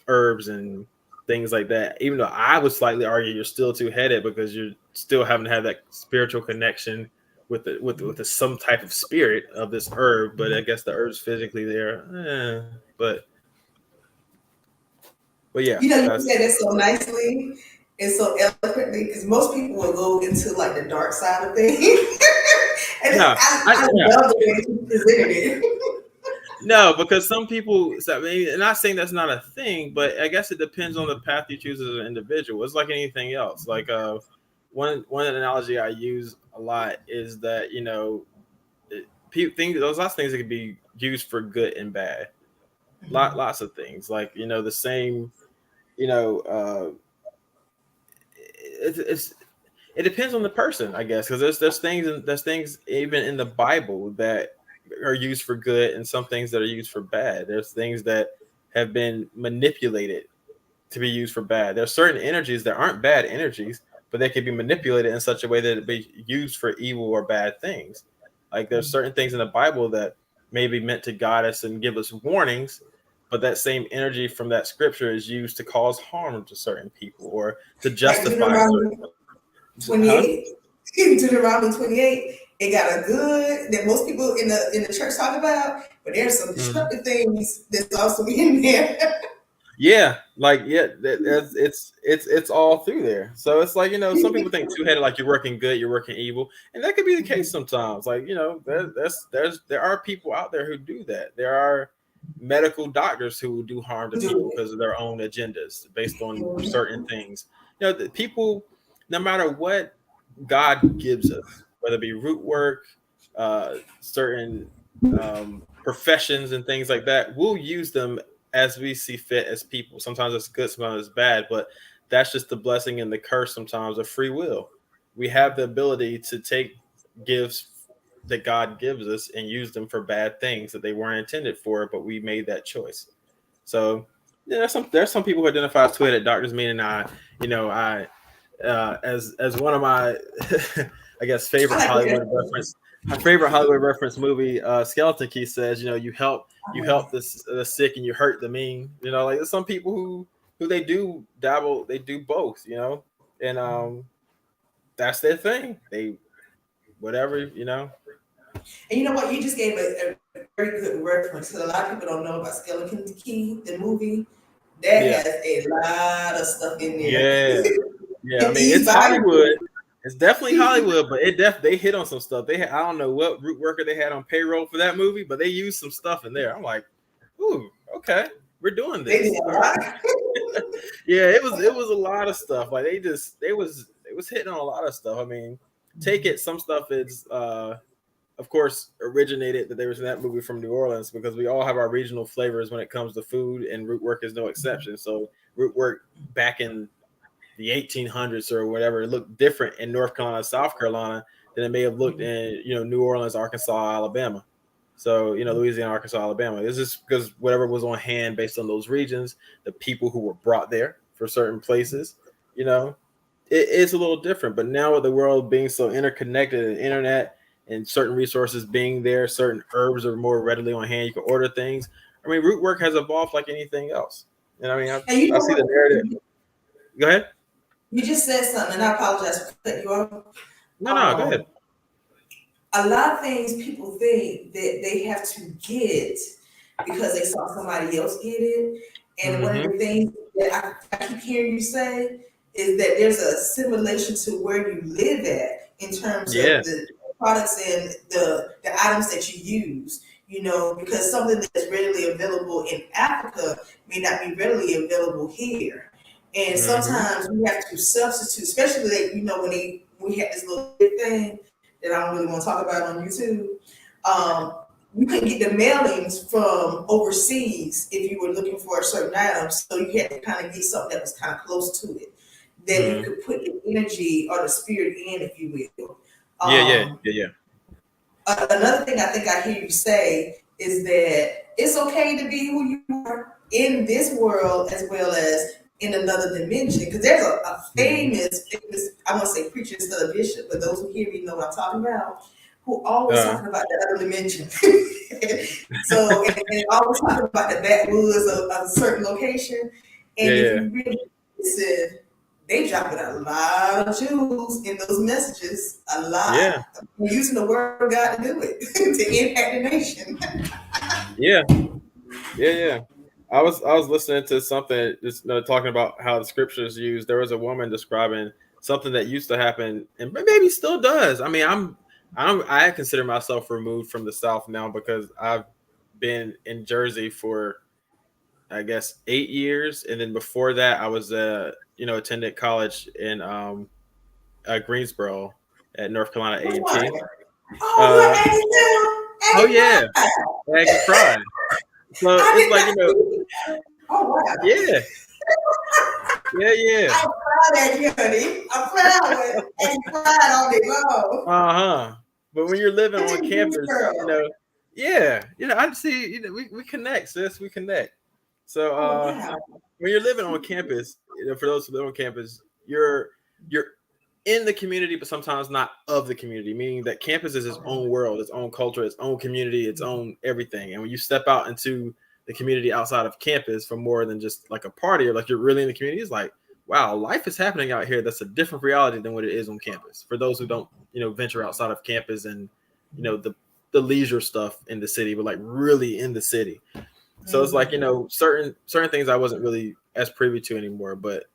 herbs and things like that. Even though I would slightly argue you're still two-headed, because you're still having to have that spiritual connection with some type of spirit of this herb. But I guess the herb's physically there. But yeah, You know, you said that so nicely and so eloquently, because most people will go into like the dark side of things. And no, I love the way you presented it. No, because some people, I mean, and not saying that's not a thing, but I guess it depends on the path you choose as an individual. It's like anything else. Like one analogy I use a lot is that, you know, those lots of things that can be used for good and bad. Lots of things, like, you know, the same, you know, it depends on the person, I guess, because there's things even in the Bible that are used for good, and some things that are used for bad. There's things that have been manipulated to be used for bad. There's certain energies that aren't bad energies, but they can be manipulated in such a way that it be used for evil or bad things. Like, there's certain things in the Bible that may be meant to guide us and give us warnings, but that same energy from that scripture is used to cause harm to certain people or to Like justify Deuteronomy certain. 28. Deuteronomy 28. It got a good that most people in the church talk about, but there's some destructive things that's also in there. Yeah, like it's all through there. So it's like, you know, some people think two-headed, like you're working good, you're working evil, and that could be the case sometimes. Like, you know, there are people out there who do that. There are medical doctors who do harm to people because of their own agendas based on certain things. You know, the people, no matter what God gives us, whether it be root work, certain professions and things like that, we'll use them as we see fit as people. Sometimes it's good, sometimes it's bad, but that's just the blessing and the curse sometimes of free will. We have the ability to take gifts that God gives us and use them for bad things that they weren't intended for, but we made that choice. So yeah, there's some people who identify as two-headed doctors, meaning as one of my I guess favorite Hollywood reference movie, Skeleton Key says, you know, you help the sick and you hurt the mean. You know, like there's some people who they do dabble, they do both, you know, and that's their thing. They whatever, you know. And you know what? You just gave a very good reference, because a lot of people don't know about Skeleton Key, the movie. That has a lot of stuff in there. Yeah. I mean, it's Hollywood. It's definitely Hollywood, but they hit on some stuff. I don't know what root worker they had on payroll for that movie, but they used some stuff in there. I'm like, ooh, okay, we're doing this. Yeah, it was a lot of stuff. Like they was hitting on a lot of stuff. I mean, take it. Some stuff is of course originated that there was in that movie from New Orleans, because we all have our regional flavors when it comes to food, and root work is no exception. So root work back in the 1800s or whatever, it looked different in North Carolina, South Carolina than it may have looked in, you know, New Orleans, Arkansas, Alabama. So, you know, Louisiana, Arkansas, Alabama. It's just because whatever was on hand based on those regions, the people who were brought there for certain places, you know, it's a little different. But now with the world being so interconnected and internet and certain resources being there, certain herbs are more readily on hand. You can order things. I mean, root work has evolved like anything else. And I mean, And you I know see what? the narrative. Go ahead. You just said something, and I apologize for cutting you off. No, go ahead. A lot of things people think that they have to get because they saw somebody else get it. And one of the things that I keep hearing you say is that there's a assimilation to where you live at in terms Yeah. of the products and the items that you use. You know, because something that's readily available in Africa may not be readily available here. And sometimes we have to substitute, especially like, you know, when we had this little thing that I don't really want to talk about on YouTube. You couldn't get the mailings from overseas if you were looking for a certain item. So you had to kind of get something that was kind of close to it, that you could put the energy or the spirit in, if you will. Yeah. Another thing I think I hear you say is that it's okay to be who you are in this world as well as in another dimension. Because there's a famous, I want to say preacher instead of bishop, but those who hear me know what I'm talking about, who always talking about the other dimension. So, and always talking about the backwoods of a certain location. And if you really listen, they dropping a lot of jewels in those messages. A lot. Yeah. We're using the word of God to do it, to impact the nation. Yeah. I was listening to something just talking about how the scriptures used. There was a woman describing something that used to happen and maybe still does. I mean, I consider myself removed from the South now because I've been in Jersey for, I guess, 8 years, and then before that, I was attended college in Greensboro at North Carolina A&T. Oh, you're Oh yeah, I can cry. So it's like oh wow. Yeah. I'm proud of you, honey. I'm proud of it. And proud all day long. But when you're living on campus, I see, we connect, sis. We connect. So when you're living on campus, for those who live on campus, you're in the community, but sometimes not of the community, meaning that campus is its own world, its own culture, its own community, its own everything. And when you step out into the community outside of campus for more than just like a party or like you're really in the community, it's like, wow, life is happening out here. That's a different reality than what it is on campus. For those who don't, venture outside of campus and, the leisure stuff in the city, but like really in the city. So it's like, certain things I wasn't really as privy to anymore, but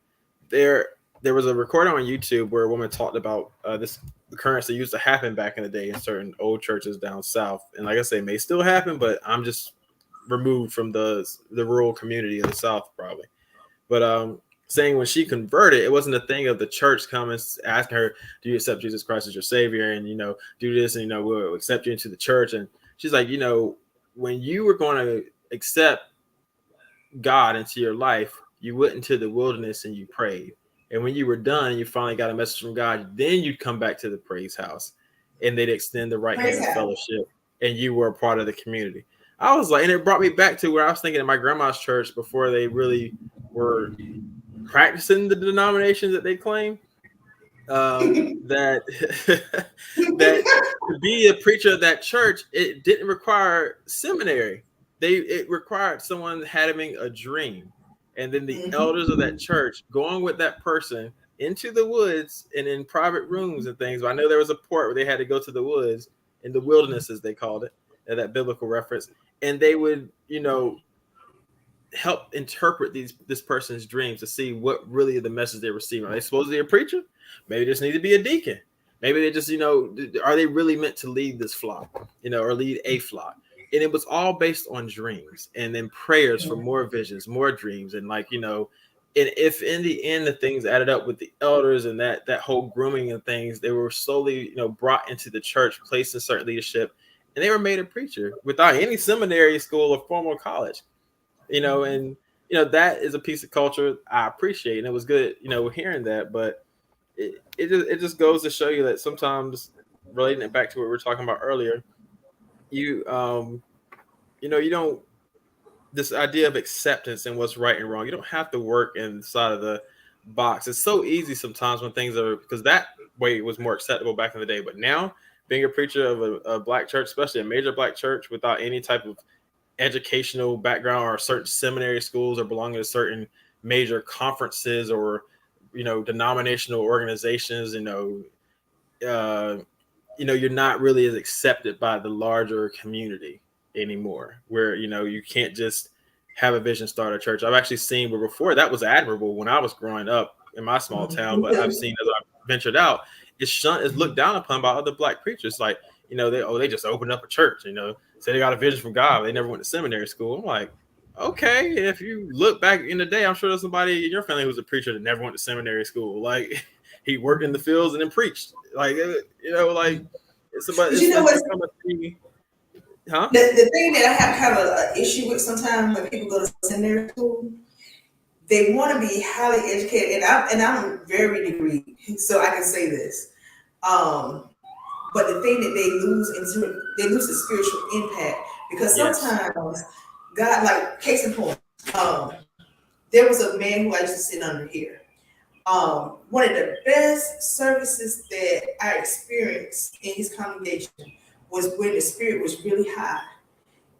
there was a recording on YouTube where a woman talked about this occurrence that used to happen back in the day in certain old churches down south. And like I say, it may still happen, but I'm just removed from the rural community in the South probably. But saying when she converted, it wasn't a thing of the church coming asking her, do you accept Jesus Christ as your savior? And, do this and, we'll accept you into the church. And she's like, when you were going to accept God into your life, you went into the wilderness and you prayed. And when you were done, you finally got a message from God, then you'd come back to the praise house and they'd extend the right hand of fellowship and you were a part of the community. I was like, and it brought me back to where I was thinking in my grandma's church before they really were practicing the denomination that they claim. That to be a preacher of that church, it didn't require seminary. It required someone having a dream, and then the elders of that church going with that person into the woods and in private rooms and things. But I know there was a port where they had to go to the woods, in the wilderness as they called it, that biblical reference, and they would help interpret this person's dreams to see what really the message they're receiving. Are they supposed to be a preacher? Maybe they just need to be a deacon. Maybe they just, are they really meant to lead this flock, or lead a flock? And it was all based on dreams and then prayers for more visions, more dreams. And and if in the end, the things added up with the elders and that whole grooming and things, they were slowly, brought into the church, placed in certain leadership, and they were made a preacher without any seminary school or formal college. And that is a piece of culture I appreciate, and it was good, hearing that. But it just goes to show you that sometimes, relating it back to what we were talking about earlier, you don't, this idea of acceptance and what's right and wrong, you don't have to work inside of the box. It's so easy sometimes when things are, because that way was more acceptable back in the day. But now, being a preacher of a black church, especially a major black church, without any type of educational background or certain seminary schools or belonging to certain major conferences or, denominational organizations, you're not really as accepted by the larger community anymore, where, you can't just have a vision, start a church. I've actually seen where before that was admirable when I was growing up in my small town, but I've seen as I've ventured out, it's looked down upon by other Black preachers. Like, they just opened up a church, say they got a vision from God. They never went to seminary school. I'm like, okay, if you look back in the day, I'm sure there's somebody in your family who's a preacher that never went to seminary school. Like, he worked in the fields and then preached. Like, like it's about, it's, it's become a thing. Huh? The thing that I have kind of an issue with sometimes when people go to seminary school, they want to be highly educated, and I'm very degree, so I can say this. But the thing that they lose the spiritual impact, because sometimes God, like case in point, there was a man who I used to sit under here. One of the best services that I experienced in his congregation was when the spirit was really high.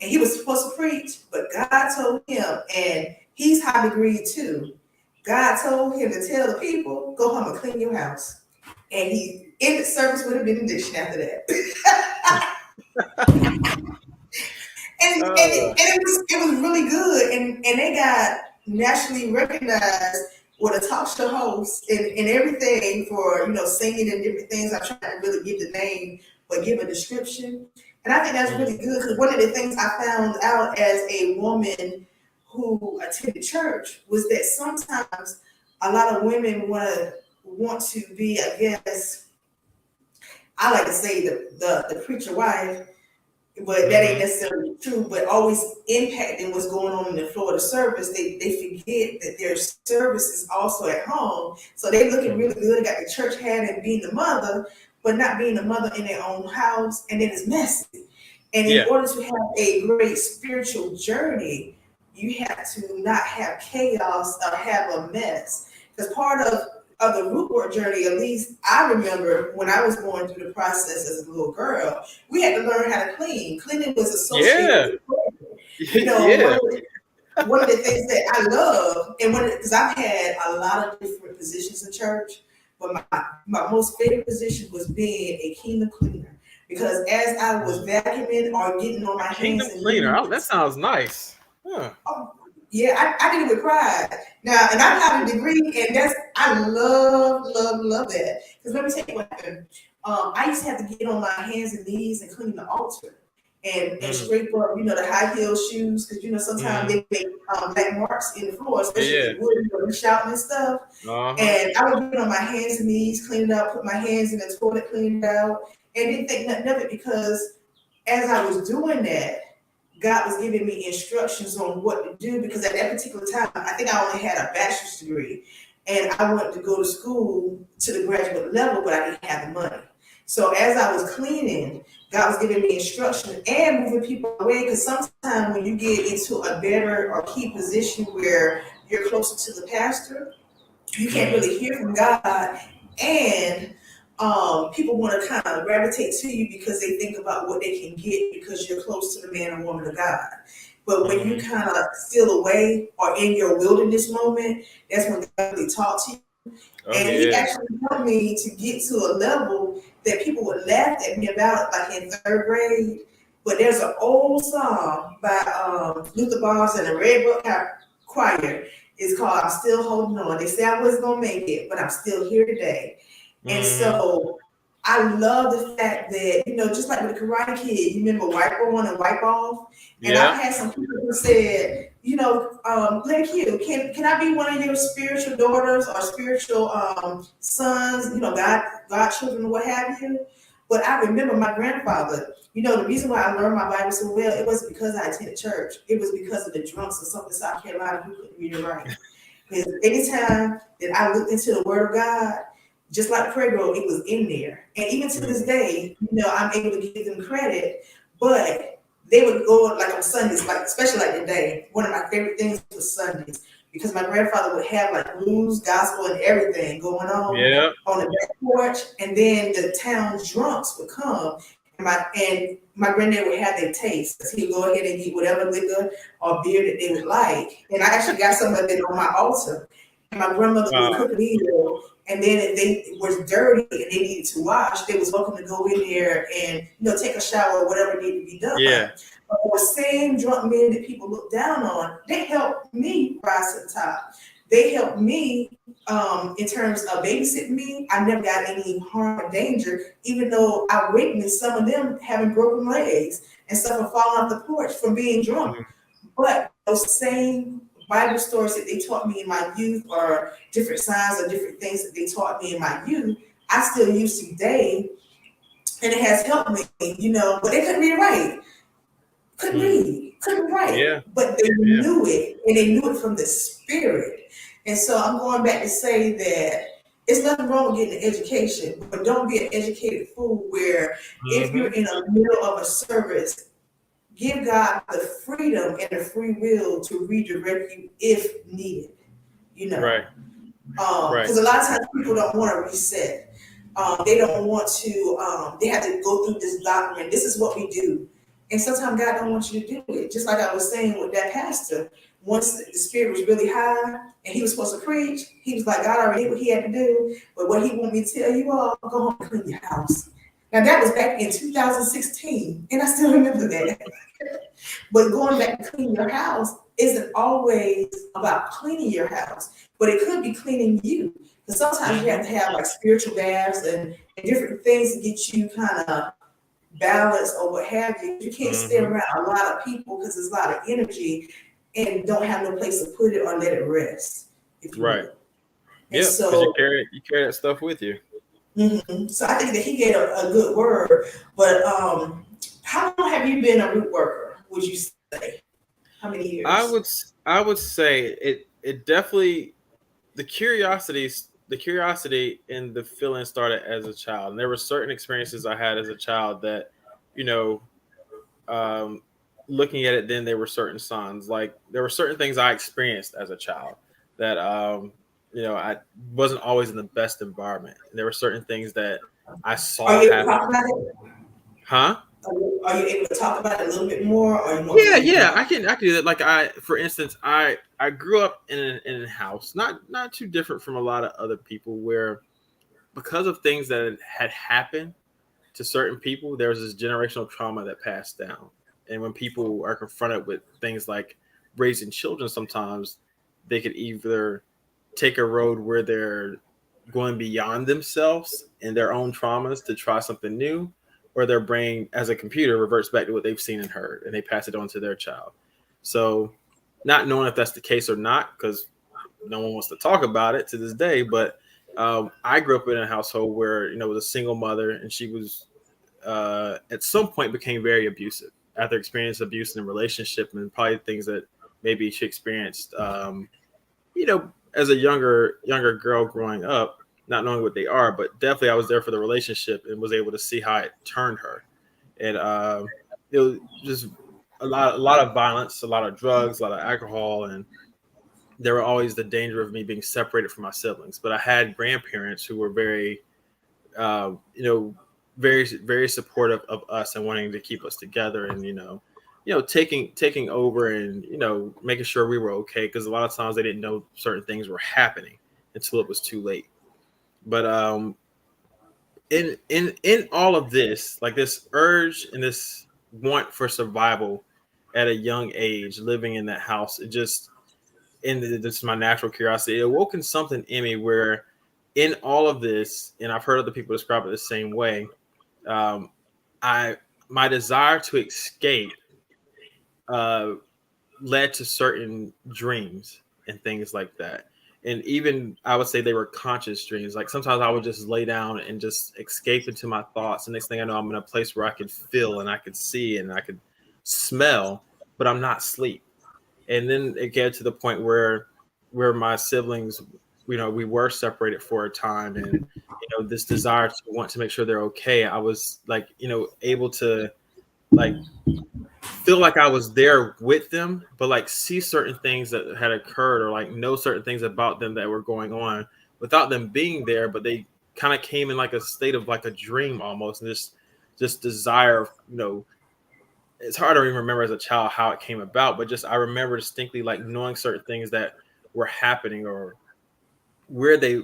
And he was supposed to preach, but God told him, and he's high degree too, God told him to tell the people, go home and clean your house. And he ended service with a benediction after that. It was really good. And they got nationally recognized with a talk show host and everything for, singing and different things. I'm trying to really give the name, but give a description. And I think that's really good, because one of the things I found out as a woman who attended church was that sometimes a lot of women want to be, I guess, I like to say the preacher wife, but that ain't necessarily true, but always impacting what's going on in the flow of the service. They forget that their service is also at home. So they looking really good, got the church hat and being the mother, but not being the mother in their own house, and then it's messy. And in order to have a great spiritual journey, you have to not have chaos or have a mess. Because part of the Rootwork Journey, at least I remember when I was going through the process as a little girl, we had to learn how to clean. Cleaning was associated with prayer. One of the things that I love, and because I've had a lot of different positions in church, but my most favorite position was being a kingdom cleaner. Because as I was vacuuming or getting on my hands and cleaner, that sounds nice. Huh. Yeah, I did it with pride. Now, and I have a degree, and I love that. Because let me tell you what happened. I used to have to get on my hands and knees and clean the altar and scrape up, the high heel shoes, because sometimes they make black marks in the floor, especially the wood, and shouting and stuff. And I would get on my hands and knees, clean it up, put my hands in the toilet, clean it out, and didn't think nothing of it, because as I was doing that, God was giving me instructions on what to do, because at that particular time, I think I only had a bachelor's degree, and I wanted to go to school to the graduate level, but I didn't have the money. So as I was cleaning, God was giving me instructions and moving people away, because sometimes when you get into a better or key position where you're closer to the pastor, you can't really hear from God, and people want to kind of gravitate to you because they think about what they can get because you're close to the man or woman of God. But when you kind of steal away or in your wilderness moment, that's when God really talks to you. He actually helped me to get to a level that people would laugh at me about, like in third grade. But there's an old song by Luther Barnes and the Red Book Choir. It's called "I'm Still Holding On." They say I wasn't gonna make it, but I'm still here today. And so I love the fact that, just like with the Karate Kid, you remember wipe on and wipe off? And I've had some people who said, Glenn Q, can I be one of your spiritual daughters or spiritual sons, God children or what have you? But I remember my grandfather, the reason why I learned my Bible so well, it wasn't because I attended church. It was because of the drunks in something South Carolina who couldn't read and write. Because anytime that I looked into the Word of God, just like the prayer roll, it was in there. And even to this day, I'm able to give them credit, but they would go like on Sundays, like especially like today. One of my favorite things was Sundays, because my grandfather would have like blues, gospel, and everything going on the back porch, and then the town's drunks would come my granddad would have their taste. He'd go ahead and get whatever liquor or beer that they would like. And I actually got some of it on my altar. And my grandmother would cook a meal, and then if they was dirty and they needed to wash, they was welcome to go in there and take a shower or whatever needed to be done. Yeah. But the same drunk men that people look down on, they helped me rise to the top. They helped me in terms of babysitting me. I never got any harm or danger, even though I witnessed some of them having broken legs and stuff and falling off the porch from being drunk. But those same Bible stories that they taught me in my youth, or different signs or different things that they taught me in my youth, I still use today, and it has helped me, but they couldn't read and write. Couldn't read, couldn't write, but they knew it, and they knew it from the spirit. And so I'm going back to say that it's nothing wrong with getting an education, but don't be an educated fool where if you're in the middle of a service, give God the freedom and the free will to redirect you if needed, Right. Because a lot of times people don't want to reset. They don't want to, they have to go through this doctrine. This is what we do. And sometimes God don't want you to do it. Just like I was saying with that pastor, once the spirit was really high and he was supposed to preach, he was like, God already did what he had to do. But what he wanted me to tell you all, go home and clean your house. Now that was back in 2016, and I still remember that. But going back to clean your house isn't always about cleaning your house, but it could be cleaning you. Because sometimes you have to have like spiritual baths and different things to get you kind of balance or what have you. You can't stay around a lot of people because there's a lot of energy and don't have no place to put it or let it rest. Right. Yeah. So you carry that stuff with you. So I think that he gave a good word. But how long have you been a root worker? Would you say? How many years? I would say it definitely, the curiosity and the feeling started as a child. And there were certain experiences I had as a child that, looking at it then, there were certain signs. Like there were certain things I experienced as a child that, I wasn't always in the best environment. And there were certain things that I saw happen. Are you able to happen. talk about it? Huh? Are you able to talk about it a little bit more? Or I can do that. Like for instance, I grew up in a house, not too different from a lot of other people, where because of things that had happened to certain people, there was this generational trauma that passed down. And when people are confronted with things like raising children, sometimes they could either take a road where they're going beyond themselves and their own traumas to try something new, or their brain as a computer reverts back to what they've seen and heard and they pass it on to their child. So not knowing if that's the case or not, because no one wants to talk about it to this day, but I grew up in a household where, it was a single mother, and she was at some point became very abusive after experiencing abuse in a relationship, and probably things that maybe she experienced, as a younger girl growing up, not knowing what they are, but definitely I was there for the relationship and was able to see how it turned her. And it was just a lot of violence, a lot of drugs, a lot of alcohol, and there were always the danger of me being separated from my siblings. But I had grandparents who were very, very, very supportive of us and wanting to keep us together, and taking over and making sure we were okay, because a lot of times they didn't know certain things were happening until it was too late. But in all of this, like this urge and this want for survival at a young age, living in that house, it just, this is my natural curiosity, it awoken something in me where in all of this, and I've heard other people describe it the same way, my desire to escape led to certain dreams and things like that. And even I would say they were conscious dreams. Like sometimes I would just lay down and just escape into my thoughts. And next thing I know, I'm in a place where I could feel and I could see and I could smell, but I'm not asleep. And then it get to the point where my siblings, we were separated for a time, and this desire to want to make sure they're okay. I was like, able to like feel like I was there with them, but like see certain things that had occurred, or like know certain things about them that were going on without them being there, but they kind of came in like a state of like a dream almost, and just just desire, it's hard to even remember as a child how it came about, but just I remember distinctly like knowing certain things that were happening or where they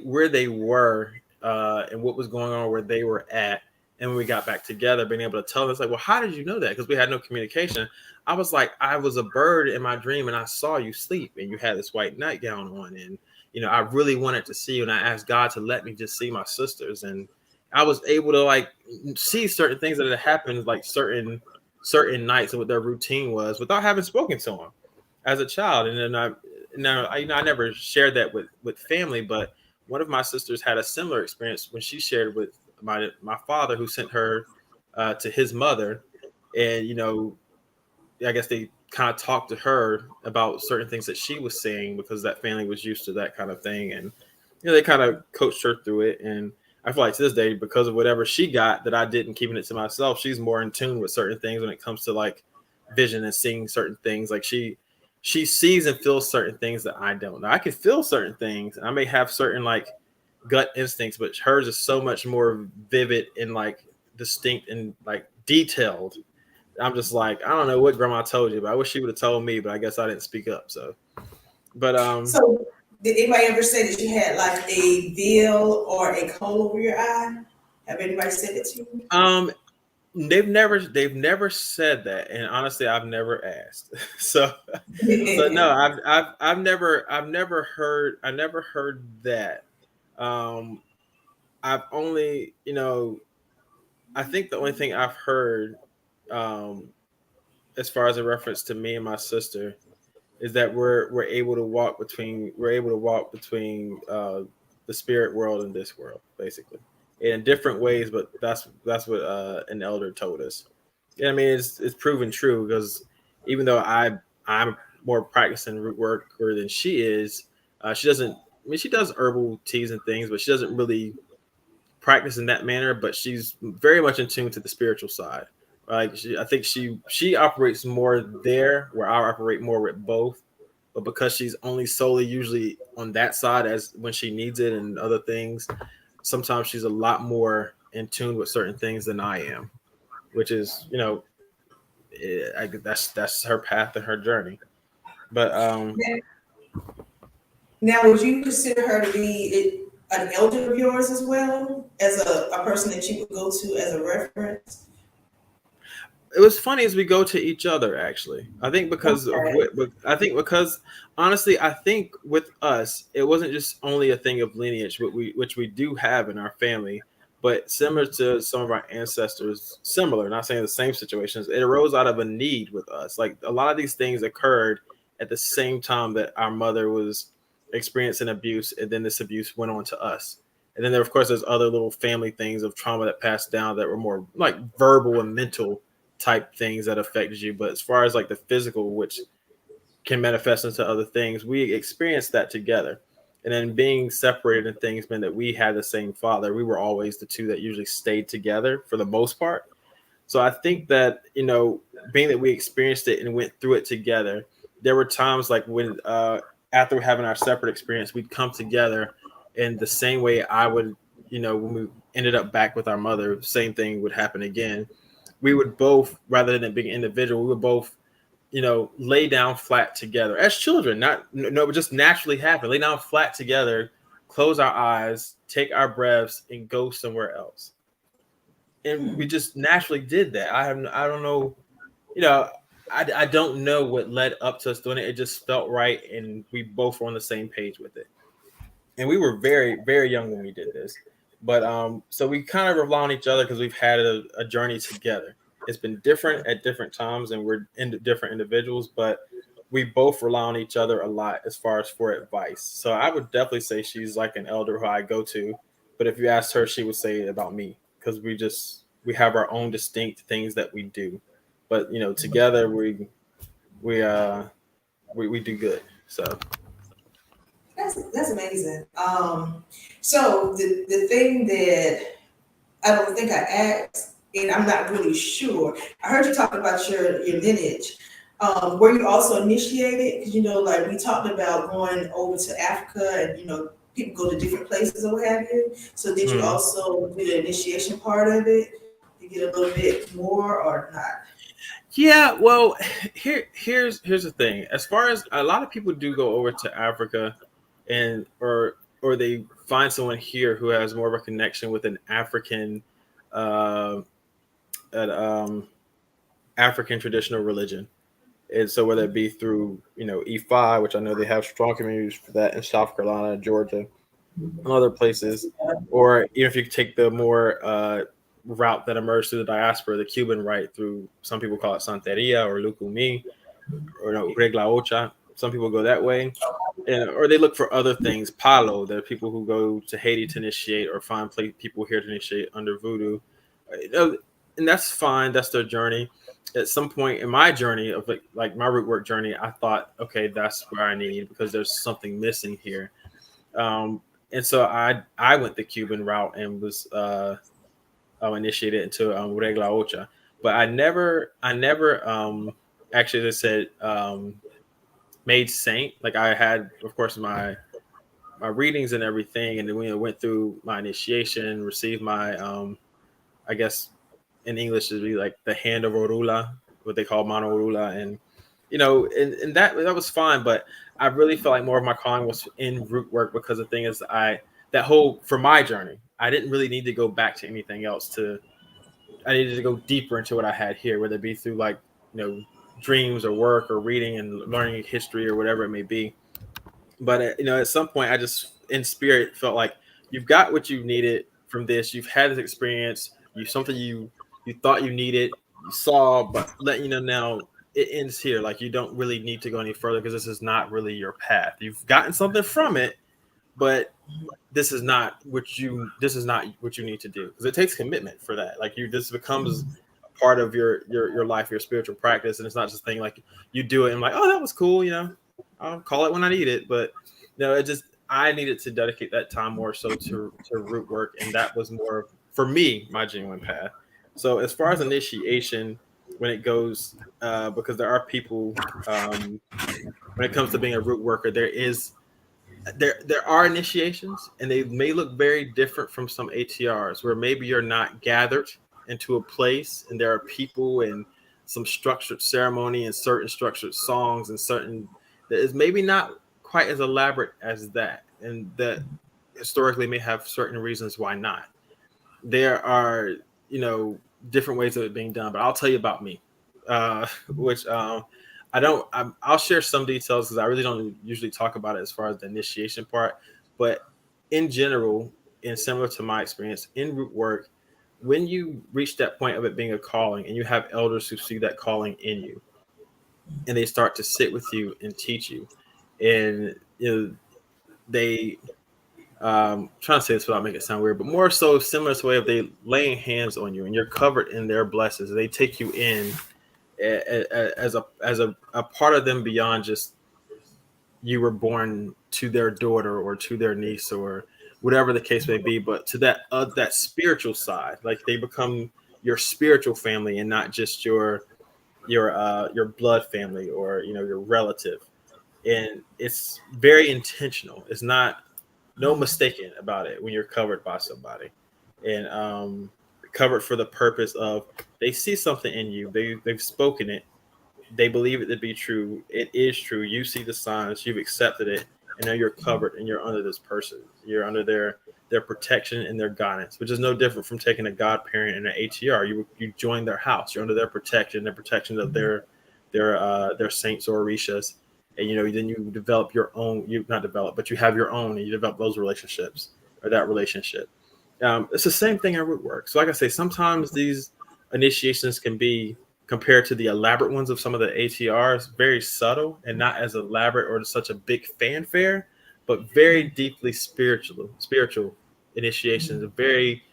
were and what was going on where they were at. And when we got back together, being able to tell them, it's like, well, how did you know that? Because we had no communication. I was like, I was a bird in my dream and I saw you sleep and you had this white nightgown on. And, I really wanted to see you. And I asked God to let me just see my sisters. And I was able to like see certain things that had happened, like certain nights and what their routine was without having spoken to them as a child. And then I never shared that with family, but one of my sisters had a similar experience when she shared with my father, who sent her to his mother, and I guess they kind of talked to her about certain things that she was saying because that family was used to that kind of thing, and they kind of coached her through it. And I feel like to this day, because of whatever she got that I didn't, keeping it to myself, she's more in tune with certain things when it comes to like vision and seeing certain things. Like she sees and feels certain things that I don't know. I can feel certain things. I may have certain like gut instincts, but hers is so much more vivid and like distinct and like detailed. I'm just like, I don't know what grandma told you, but I wish she would have told me, but I guess I didn't speak up. So did anybody ever say that you had like a veil or a cone over your eye? Have anybody said it to you? They've never said that, and honestly, I've never asked. So no, I've never heard that. I've only, I think the only thing I've heard, as far as a reference to me and my sister, is that we're able to walk between the spirit world and this world, basically, in different ways. But that's what an elder told us. Yeah, I mean, it's proven true because even though I'm more practicing root worker than she is, she doesn't. I mean, she does herbal teas and things, but she doesn't really practice in that manner. But she's very much in tune to the spiritual side. Like I think she operates more there, where I operate more with both. But because she's only solely usually on that side as when she needs it and other things, sometimes she's a lot more in tune with certain things than I am, which is, that's her path and her journey. But now, would you consider her to be an elder of yours as well, as a person that you would go to as a reference? it was funny as we go to each other, actually. I think because honestly, I think with us, it wasn't just only a thing of lineage, which we do have in our family, but similar to some of our ancestors, not saying the same situations, it arose out of a need with us. Like a lot of these things occurred at the same time that our mother was experiencing abuse, and then this abuse went on to us. And then of course, there's other little family things of trauma that passed down that were more like verbal and mental type things that affected you. But as far as like the physical, which can manifest into other things, we experienced that together. And then being separated and things meant that we had the same father. We were always the two that usually stayed together for the most part. So I think that, being that we experienced it and went through it together, there were times like when after having our separate experience, we'd come together in the same way I would, when we ended up back with our mother, same thing would happen again. We would both, rather than being individual, we would both, lay down flat together as children, it just naturally happen. Lay down flat together, close our eyes, take our breaths, and go somewhere else. And we just naturally did that. I don't know, I don't know what led up to us doing it. It just felt right, and we both were on the same page with it. And we were very, very young when we did this. But so we kind of rely on each other because we've had a journey together. It's been different at different times, and we're different individuals, but we both rely on each other a lot as far as for advice. So I would definitely say she's like an elder who I go to. But if you asked her, she would say it about me because we have our own distinct things that we do. But together we do good. So That's amazing. So the thing that I don't think I asked, and I'm not really sure. I heard you talk about your lineage. Were you also initiated? Because like we talked about going over to Africa, and people go to different places or what have you. So did you also do the initiation part of it? you get a little bit more or not? Yeah, well, here's the thing. As far as a lot of people do go over to Africa, and or they find someone here who has more of a connection with an uh, an African traditional religion. And so whether it be through E5, which I know they have strong communities for that in South Carolina, Georgia, and other places, or even if you take the more route that emerged through the diaspora, the Cuban right through some people call it Santeria or Lucumi or no, Regla Ocha. Some people go that way, and or they look for other things. Palo, there are people who go to Haiti to initiate or find people here to initiate under voodoo. And that's fine. That's their journey. At some point in my journey of like my root work journey, I thought, okay, that's where I need because there's something missing here. And so I went the Cuban route and was initiated into Regla Ocha, but I never actually, as I said, made saint. Like I had, of course, my readings and everything, and then we went through my initiation, received my I guess in English would be like the hand of Orula, what they call Mano Orula, and and that was fine. But I really felt like more of my calling was in root work because the thing is, that whole for my journey, I didn't really need to go back to anything else. I needed to go deeper into what I had here, whether it be through like dreams or work or reading and learning history or whatever it may be. But at some point, I just in spirit felt like you've got what you needed from this. You've had this experience. You thought you needed. You saw, but let you know now it ends here. Like you don't really need to go any further because this is not really your path. You've gotten something from it, but this is not what you need to do because it takes commitment for that. Like this becomes a part of your life, your spiritual practice, and it's not just a thing like you do it and like, oh, that was cool, I'll call it when I need it. But no, it just I needed to dedicate that time more so to root work, and that was more for me my genuine path. So as far as initiation, when it goes, because there are people, when it comes to being a root worker, there are initiations, and they may look very different from some ATRs, where maybe you're not gathered into a place, and there are people and some structured ceremony and certain structured songs and certain that is maybe not quite as elaborate as that, and that historically may have certain reasons why not. There are different ways of it being done, but I'll tell you about me, which I'll share some details because I really don't usually talk about it as far as the initiation part. But in general, and similar to my experience in root work, when you reach that point of it being a calling and you have elders who see that calling in you and they start to sit with you and teach you, and they trying to say this without making it sound weird, but more so similar to the way of they laying hands on you and you're covered in their blessings. They take you in as a part of them beyond just you were born to their daughter or to their niece or whatever the case may be, but to that spiritual side. Like they become your spiritual family and not just your blood family or your relative. And it's very intentional. It's not no mistaking about it when you're covered by somebody, and covered for the purpose of they see something in you. They've spoken it. They believe it to be true. It is true. You see the signs. You've accepted it, and now you're covered, and you're under this person. You're under their protection and their guidance, which is no different from taking a godparent and an ATR. You join their house. You're under their protection of their saints or orishas, and then you develop your own. You not develop, but you have your own, and you develop those relationships or that relationship. It's the same thing in root work. So, like I say, sometimes these initiations can be compared to the elaborate ones of some of the ATRs, very subtle and not as elaborate or such a big fanfare, but very deeply spiritual initiations. Very,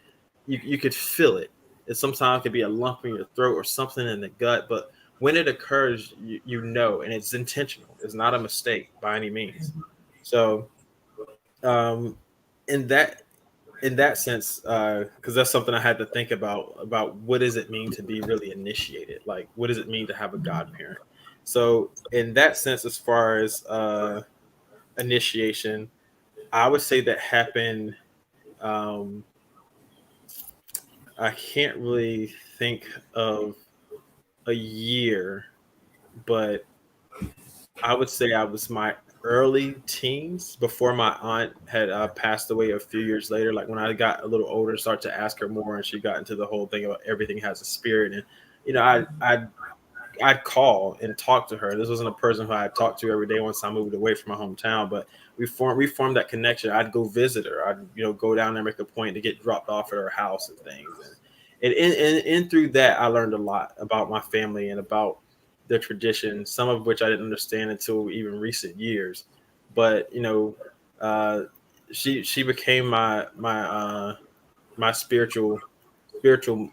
you could feel it. It sometimes could be a lump in your throat or something in the gut, but when it occurs, and it's intentional. It's not a mistake by any means. So, um, in that sense, because that's something I had to think about what does it mean to be really initiated? Like, what does it mean to have a godparent? So, in that sense, as far as initiation, I would say that happened. Um, I can't really think of a year, but I would say I was my early teens before my aunt had passed away a few years later. Like when I got a little older, start to ask her more, and she got into the whole thing about everything has a spirit. And you know, I'd call and talk to her. This wasn't a person who I talked to every day once I moved away from my hometown, but we formed that connection. I'd go visit her. I'd go down there, make a point to get dropped off at her house and things. And through that, I learned a lot about my family and about their traditions, some of which I didn't understand until even recent years. But uh, she became my spiritual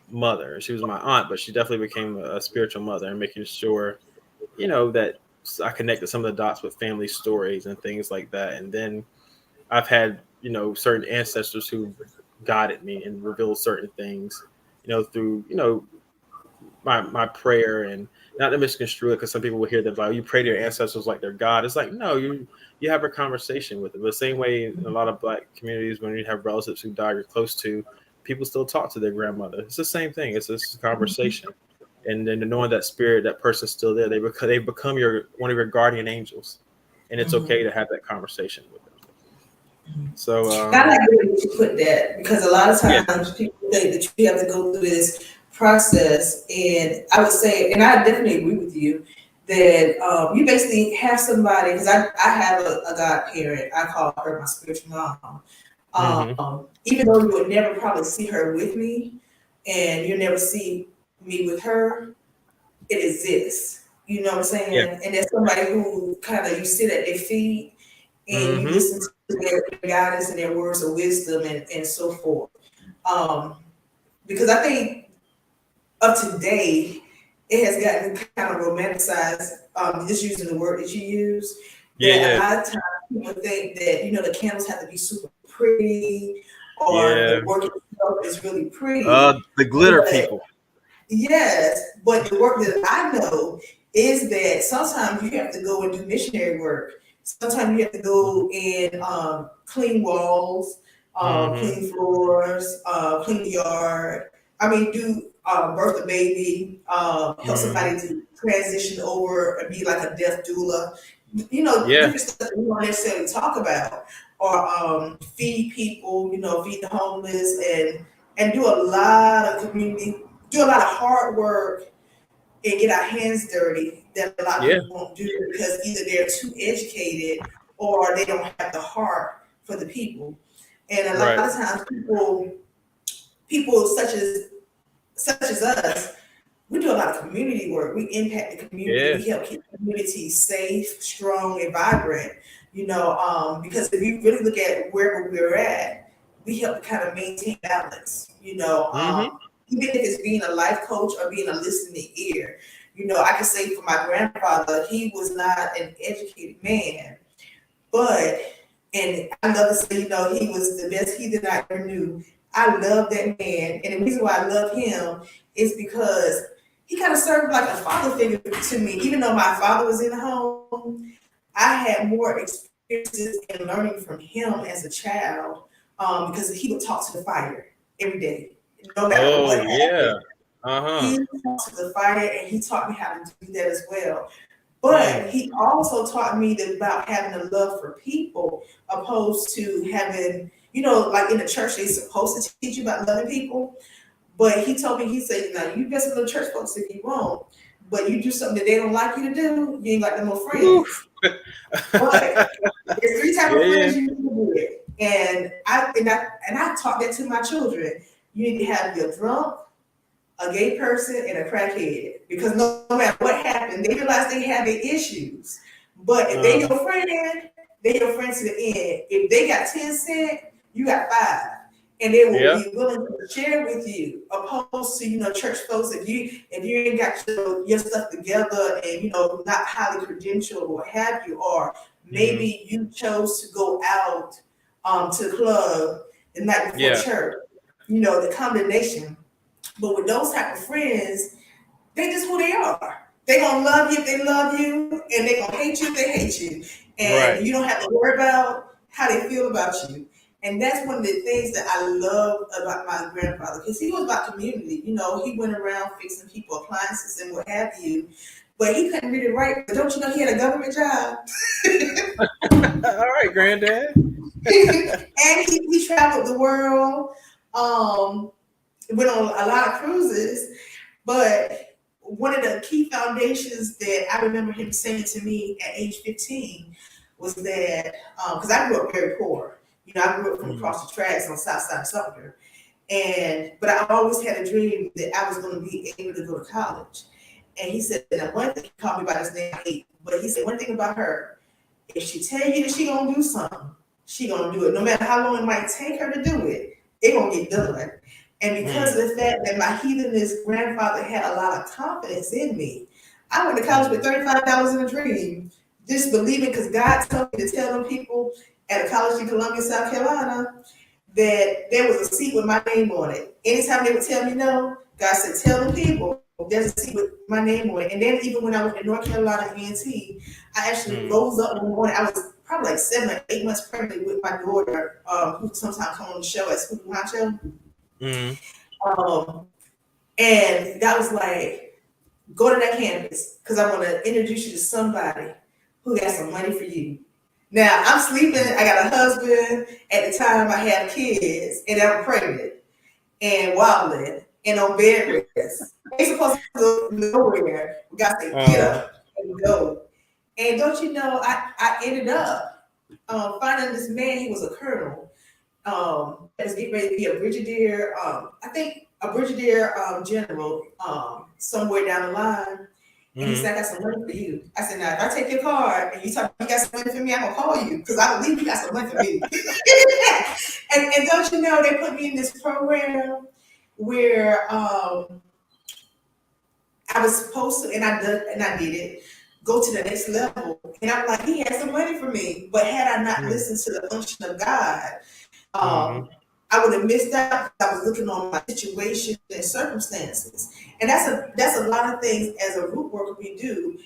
mother. She was my aunt, but she definitely became a spiritual mother, and making sure that I connected some of the dots with family stories and things like that. And then I've had certain ancestors who guided me and revealed certain things through my prayer. And not to misconstrue it, because some people will hear that, like, you pray to your ancestors like they're God. It's like, no, you have a conversation with them. The same way in a lot of Black communities, when you have relatives who die you're close to, people still talk to their grandmother. It's the same thing. It's just a conversation. And then knowing that spirit, that person's still there, they become one of your guardian angels, and it's okay to have that conversation with them. So I like the way you put that, because a lot of yeah. times people think that you have to go through this process, and I would say, and I definitely agree with you, that you basically have somebody, because I have a godparent. I call her my spiritual mom. Mm-hmm. Even though you would never probably see her with me, and you'll never see me with her, it exists. You know what I'm Yeah. saying? And there's somebody who kind of, you sit at their feet and you Mm-hmm. listen to their guidance and their words of wisdom and so forth. Um, because I think up to date, it has gotten kind of romanticized, just using the word that you use, that a Yeah. lot of times people think that, the candles have to be super pretty, or Yeah. the work itself is really pretty. The glitter But people. yes, but the work that I know is that sometimes you have to go and do missionary work. Sometimes you have to go and clean walls, Mm-hmm. clean floors, clean the yard. I mean, do birth a baby, help Mm-hmm. somebody to transition over and be like a death doula. Yeah. Different stuff that we don't necessarily talk about, or feed people. Feed the homeless, and do a lot of community, do a lot of hard work, and get our hands dirty that a lot of Yeah. people won't do, because either they're too educated or they don't have the heart for the people. And a lot Right. of times people such as us, we do a lot of community work. We impact the community. Yeah. We help keep the community safe, strong, and vibrant. Because if you really look at where we're at, we help to kind of maintain balance. Mm-hmm. Even if it's being a life coach or being a listening ear. I can say for my grandfather, he was not an educated man, but, and I love to say, he was the best heathen I ever knew. I love that man. And the reason why I love him is because he kind of served like a father figure to me. Even though my father was in the home, I had more experiences in learning from him as a child, because he would talk to the fire every day, no matter Oh what yeah. happened. Uh-huh. He talked to the fire, and he taught me how to do that as well. Hmm. But he also taught me about having a love for people, opposed to having, like in the church, they're supposed to teach you about loving people. But he told me, he said, now you best love church folks if you want, but you do something that they don't like you to do, you ain't got no more friends. Oof. But there's three types of Yeah. friends you need to with. And I taught that to my children. You need to have your drunk, a gay person, and a crackhead. Because no matter what happened, they realize they have their issues. But if they Uh, your friend, they your friend to the end. If they got 10 cents, you got 5. And they will yeah. be willing to share with you, opposed to, church folks, if you ain't got your stuff together, and not highly credentialed or what have you, or Hmm. maybe you chose to go out to the club the night before Yeah. church, the condemnation. But with those type of friends, they just who they are. They gonna love you if they love you, and they gonna hate you if they hate you. Right. And you don't have to worry about how they feel about you. And that's one of the things that I love about my grandfather, because he was about community. You know, he went around fixing people appliances and what have you, but he couldn't read and write. But don't you know he had a government job? All right, granddad. And he traveled the world, went on a lot of cruises. But one of the key foundations that I remember him saying to me at age 15 was that, because I grew up very poor. You know, I grew up from across the tracks on South Side of Sumter. But I always had a dream that I was going to be able to go to college. And he said, now one thing, he called me by his name, but he said, one thing about her, if she tell you that she going to do something, she going to do it. No matter how long it might take her to do it, it going to get done. And because of the fact that my heathenist grandfather had a lot of confidence in me, I went to college with $35 in a dream, just believing, because God told me to tell them people at a college in Columbia, South Carolina, that there was a seat with my name on it. Anytime they would tell me no, God said, tell them people there's a seat with my name on it. And then even when I went to North Carolina A&T, I actually rose up in the morning. I was probably like 7 or 8 months pregnant with my daughter, who sometimes come on the show as Spooky Honcho. And that was like, go to that campus, because I want to introduce you to somebody who got some money for you. Now, I'm sleeping, I got a husband, at the time I had kids, and I'm pregnant, and wobbling, and on bed rest. Ain't supposed to go nowhere. We got to get up and go. And don't you know, I ended up finding this man. He was a colonel, that was getting ready to be a brigadier, I think a brigadier general, somewhere down the line. And he said, I got some money for you. I said, now, if I take your card and you talk, you got some money for me, I'm going to call you, because I believe you got some money for me. and don't you know, they put me in this program where I was supposed to, and I did it, go to the next level. And I'm like, he had some money for me. But had I not listened to the unction of God, I would have missed out, because I was looking on my situation and circumstances. And that's a lot of things as a root worker we do.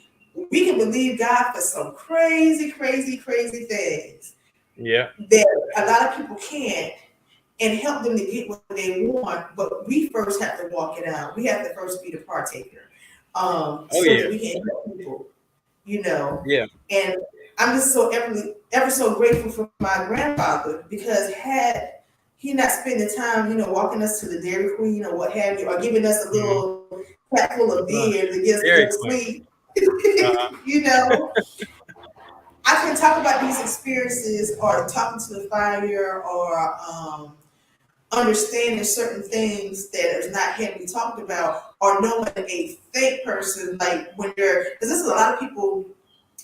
We can believe God for some crazy, crazy, crazy things. Yeah. That a lot of people can't, and help them to get what they want. But we first have to walk it out. We have to first be the partaker. That we can help people, you know. Yeah. And I'm just so ever so grateful for my grandfather, because had he not spending time, you know, walking us to the Dairy Queen or what have you, or giving us a little pack full of beer to get us to go to sleep, you know, I can talk about these experiences, or talking to the fire, or understanding certain things that is not heavily talked about, or knowing a fake person, like when they're, because this is a lot of people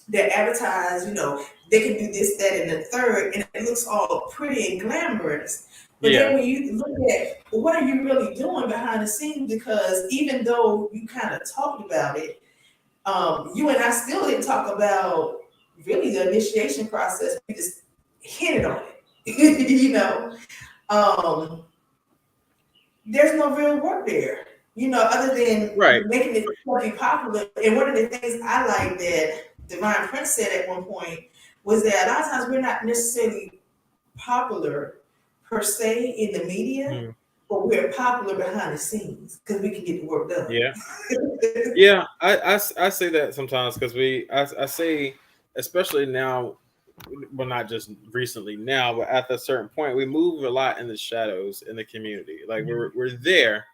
that advertise, you know, they can do this, that, and the third, and it looks all pretty and glamorous. But then when you look at, well, what are you really doing behind the scenes? Because even though you kind of talked about it, you and I still didn't talk about really the initiation process. We just hit it on it, you know. There's no real work there, you know, other than making it be popular. And one of the things I like that Divine Prince said at one point was that a lot of times we're not necessarily popular per se in the media, but we're popular behind the scenes because we can get the work done. Yeah. I say that sometimes, because I say, especially now, well, not just recently now, but at a certain point, we move a lot in the shadows in the community. Like we're there,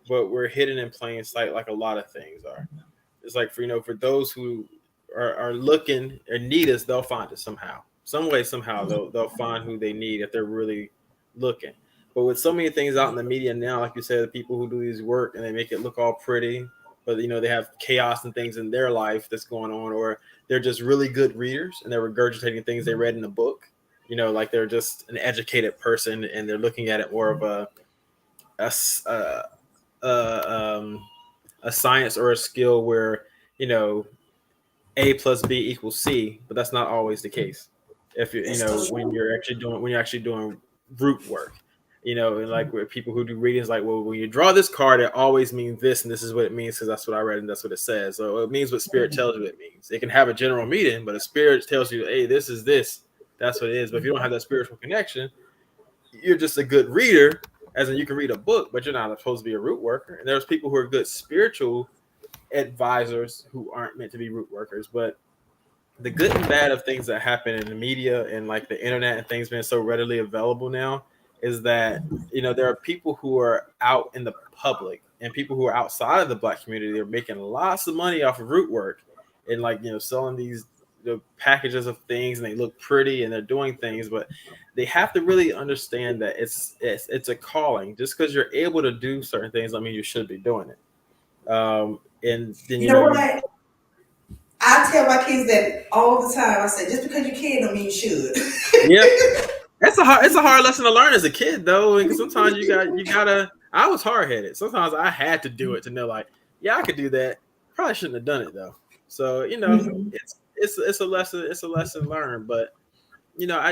but we're hidden in plain sight, like a lot of things are. It's like, for those who are looking or need us, they'll find us somehow, some way, somehow. They'll find who they need if they're really looking. But with so many things out in the media now, like you said, the people who do these work and they make it look all pretty, but they have chaos and things in their life that's going on, or they're just really good readers and they're regurgitating things they read in the book. Like they're just an educated person and they're looking at it more of a science or a skill where A plus B equals C, but that's not always the case. If when you're actually doing root work, and like with people who do readings, like, well, when you draw this card, it always means this, and this is what it means because that's what I read and that's what it says. So it means what spirit tells you it means. It can have a general meaning, but a spirit tells you, hey, this is this. That's what it is. But if you don't have that spiritual connection, you're just a good reader, as in you can read a book, but you're not supposed to be a root worker. And there's people who are good spiritual advisors who aren't meant to be root workers. But the good and bad of things that happen in the media and like the internet and things being so readily available now is that, you know, there are people who are out in the public and people who are outside of the Black community are making lots of money off of root work and, like, you know, selling these, you know, packages of things, and they look pretty and they're doing things, but they have to really understand that it's a calling. Just because you're able to do certain things, I mean, you should be doing it. And then, You know what? I tell my kids that all the time. I say, just because you can don't mean you should. Yeah, it's a hard lesson to learn as a kid, though, because sometimes you gotta. I was hard headed. Sometimes I had to do it to know, like, yeah, I could do that. Probably shouldn't have done it though. So, you know, it's a lesson learned. But, you know,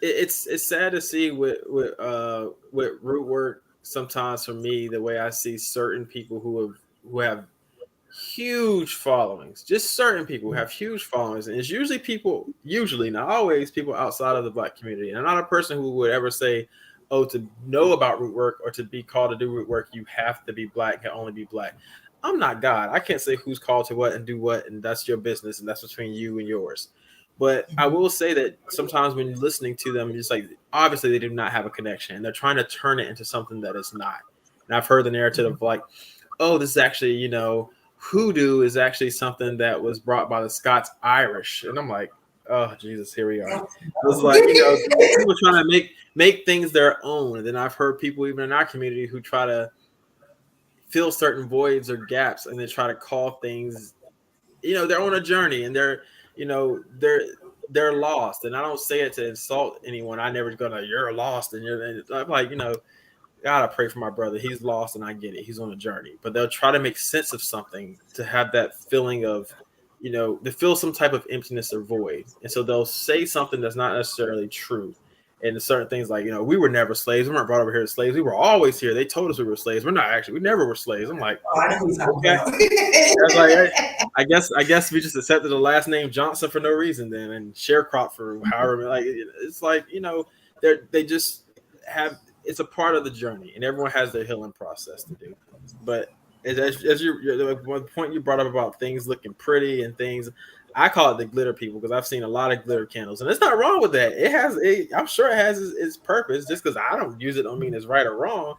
it's sad to see with root work sometimes. For me, the way I see certain people who have huge followings, just certain people who have huge followings, and it's usually not always, people outside of the Black community. And I'm not a person who would ever say, oh, to know about root work or to be called to do root work, you have to be Black, can only be Black. I'm not God. I can't say who's called to what and do what, and that's your business, and that's between you and yours. But I will say that sometimes when you're listening to them, just like, obviously they do not have a connection, and they're trying to turn it into something that is not. And I've heard the narrative of, like, oh, this is actually, you know, hoodoo is actually something that was brought by the Scots Irish. And I'm like, oh, Jesus, here we are. It's like, you know, people trying to make things their own. And then I've heard people even in our community who try to fill certain voids or gaps, and they try to call things, you know, they're on a journey, and they're, you know, they're lost. And I don't say it to insult anyone. I never go to, you're lost, and I'm like, you know, God, I pray for my brother. He's lost, and I get it. He's on a journey. But they'll try to make sense of something to have that feeling of, you know, they feel some type of emptiness or void. And so they'll say something that's not necessarily true. And certain things like, you know, we were never slaves. We weren't brought over here as slaves. We were always here. They told us we were slaves. We're not actually. We never were slaves. I'm like, Oh, I know who you're talking okay. about. Like, I guess we just accepted the last name Johnson for no reason then, and sharecrop for however. Like, it's like, you know, they just have. It's a part of the journey, and everyone has their healing process to do. But as one point you brought up about things looking pretty and things, I call it the glitter people, because I've seen a lot of glitter candles, and there's not wrong with that. I'm sure it has its purpose. Just because I don't use it don't mean it's right or wrong.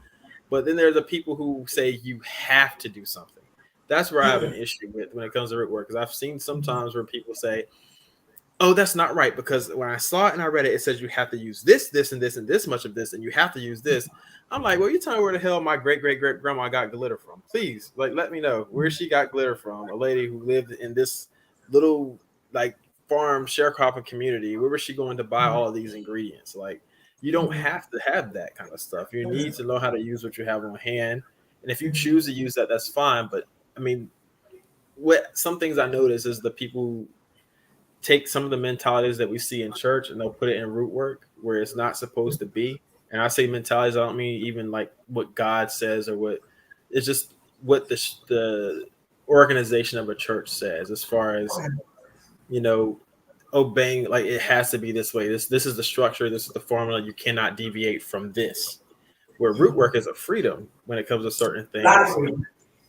But then there's the people who say you have to do something. That's where I have an issue with when it comes to root work, because I've seen sometimes where people say, oh, that's not right, because when I saw it and I read it, it says you have to use this, this, and this, and this much of this, and you have to use this. I'm like, well, you tell me where the hell my great-great-great-grandma got glitter from. Please, like, let me know where she got glitter from. A lady who lived in this little, like, farm sharecropping community. Where was she going to buy all of these ingredients? Like, you don't have to have that kind of stuff. You need to know how to use what you have on hand. And if you choose to use that, that's fine. But, I mean, some things I notice is the people take some of the mentalities that we see in church and they'll put it in root work where it's not supposed to be. And I say mentalities, I don't mean even like what God says or what, it's just what the organization of a church says, as far as, you know, obeying, like, it has to be this way. This is the structure. This is the formula. You cannot deviate from this. Where root work is a freedom when it comes to certain things.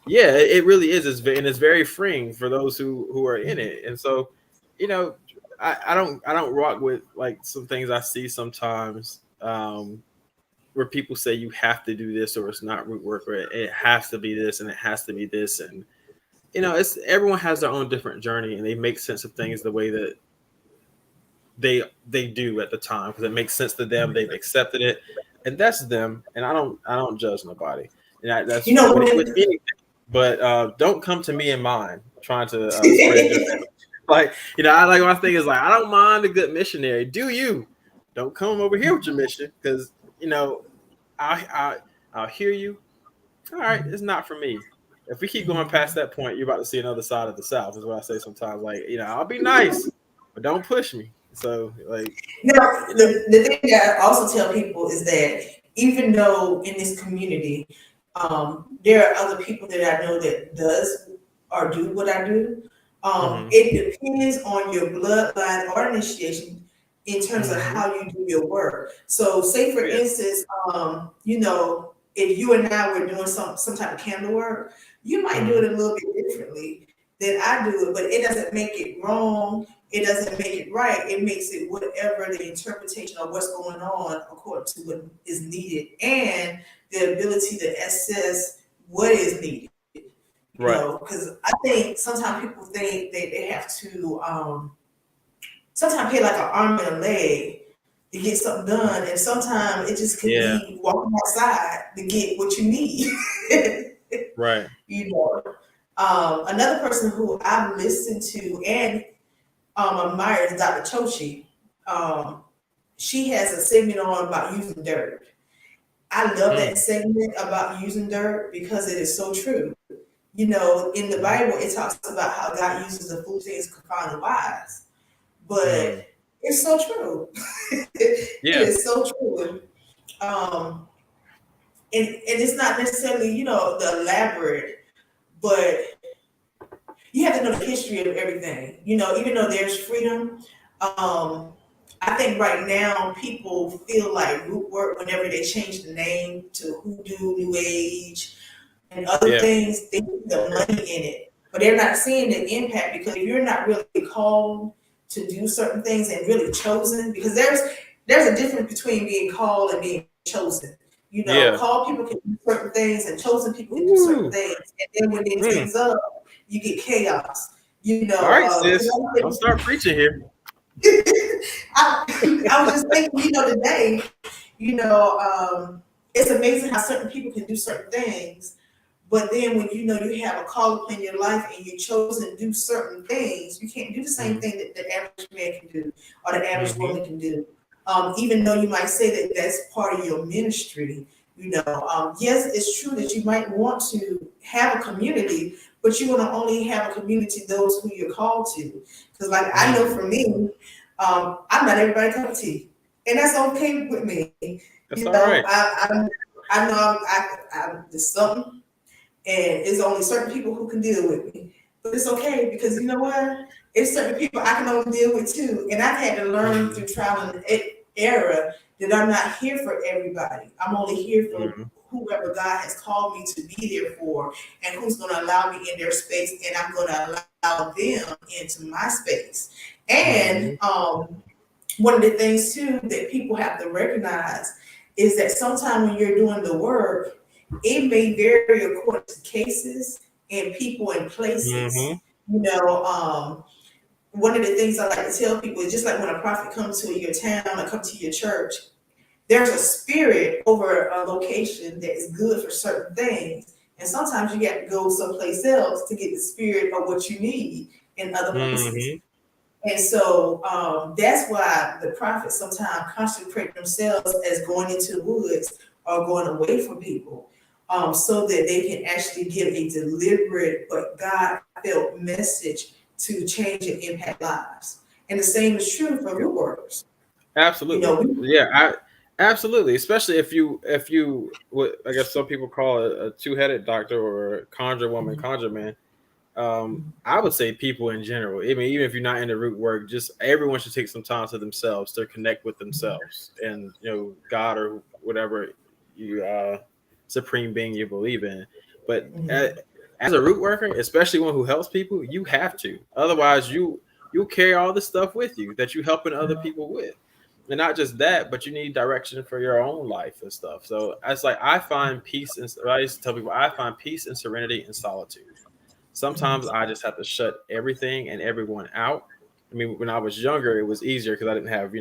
Yeah, it really is. It's very freeing for those who are in it. And so, you know, I don't rock with, like, some things I see sometimes where people say you have to do this or it's not root work, or it has to be this and it has to be this. And, you know, everyone has their own different journey, and they make sense of things the way that they do at the time, because it makes sense to them. They've accepted it, and that's them. And I don't judge nobody. And that's, you know, with anything. But don't come to me and mine trying to spread your like, you know, I like, my thing is like, I don't mind a good missionary. Do you? Don't come over here with your mission, because, you know, I'll hear you. All right, it's not for me. If we keep going past that point, you're about to see another side of the South, is what I say sometimes. Like, you know, I'll be nice, but don't push me. So, like, you know, the thing that I also tell people is that even though in this community, there are other people that I know that does or do what I do. It depends on your bloodline or initiation. in terms of how you do your work. So say for instance, if you and I were doing some type of candle work, you might do it a little bit differently than I do it, but it doesn't make it wrong. It doesn't make it right. It makes it whatever the interpretation of what's going on according to what is needed and the ability to assess what is needed. You know, because I think sometimes people think that they have to sometimes pay like an arm and a leg to get something done, and sometimes it just could be walking outside to get what you need. Right. You know, another person who I've listened to and admire is Dr. Chochi. She has a segment on about using dirt. I love that segment about using dirt because it is so true. You know, in the Bible, it talks about how God uses the foolish things to confound the wise. But it's so true. It is so true. And it's not necessarily, the elaborate, but you have to know the history of everything. You know, even though there's freedom, I think right now people feel like root work, whenever they change the name to hoodoo, new age, and other things, they put the money in it. But they're not seeing the impact, because if you're not really called to do certain things and really chosen, because there's a difference between being called and being chosen. You know, called people can do certain things and chosen people can do certain things. And then when it ends up, you get chaos. You know, all right, sis, I'll start preaching here. I was just thinking, today, it's amazing how certain people can do certain things. But then when you have a call upon your life and you're chosen to do certain things, you can't do the same thing that the average man can do or the average woman can do. Even though you might say that that's part of your ministry, yes, it's true that you might want to have a community, but you want to only have a community those who you're called to. Because, like, I know for me, I'm not everybody's cup of tea, and that's okay with me. That's all right. I know I'm just something. And it's only certain people who can deal with me. But it's okay, because you know what? It's certain people I can only deal with too. And I've had to learn through trial and error that I'm not here for everybody. I'm only here for whoever God has called me to be there for, and who's going to allow me in their space, and I'm going to allow them into my space. And one of the things too that people have to recognize is that sometimes when you're doing the work, it may vary according to cases and people and places. One of the things I like to tell people is, just like when a prophet comes to your town or come to your church, there's a spirit over a location that is good for certain things. And sometimes you got to go someplace else to get the spirit of what you need in other places. And so that's why the prophets sometimes consecrate themselves as going into the woods or going away from people, so that they can actually give a deliberate but God-felt message to change and impact lives. And the same is true for root workers. Absolutely. Absolutely. Especially if you what I guess some people call a two-headed doctor or a conjure woman, conjure man. I would say people in general. I mean, even if you're not into root work, just everyone should take some time to themselves to connect with themselves and God or whatever you supreme being you believe in. But as a root worker, especially one who helps people, you have to. Otherwise, you'll carry all the stuff with you that you're helping other people with. And not just that, but you need direction for your own life and stuff. So it's like I find peace, and I used to tell people I find peace and serenity in solitude. Sometimes I just have to shut everything and everyone out. I mean, when I was younger, it was easier because I didn't have,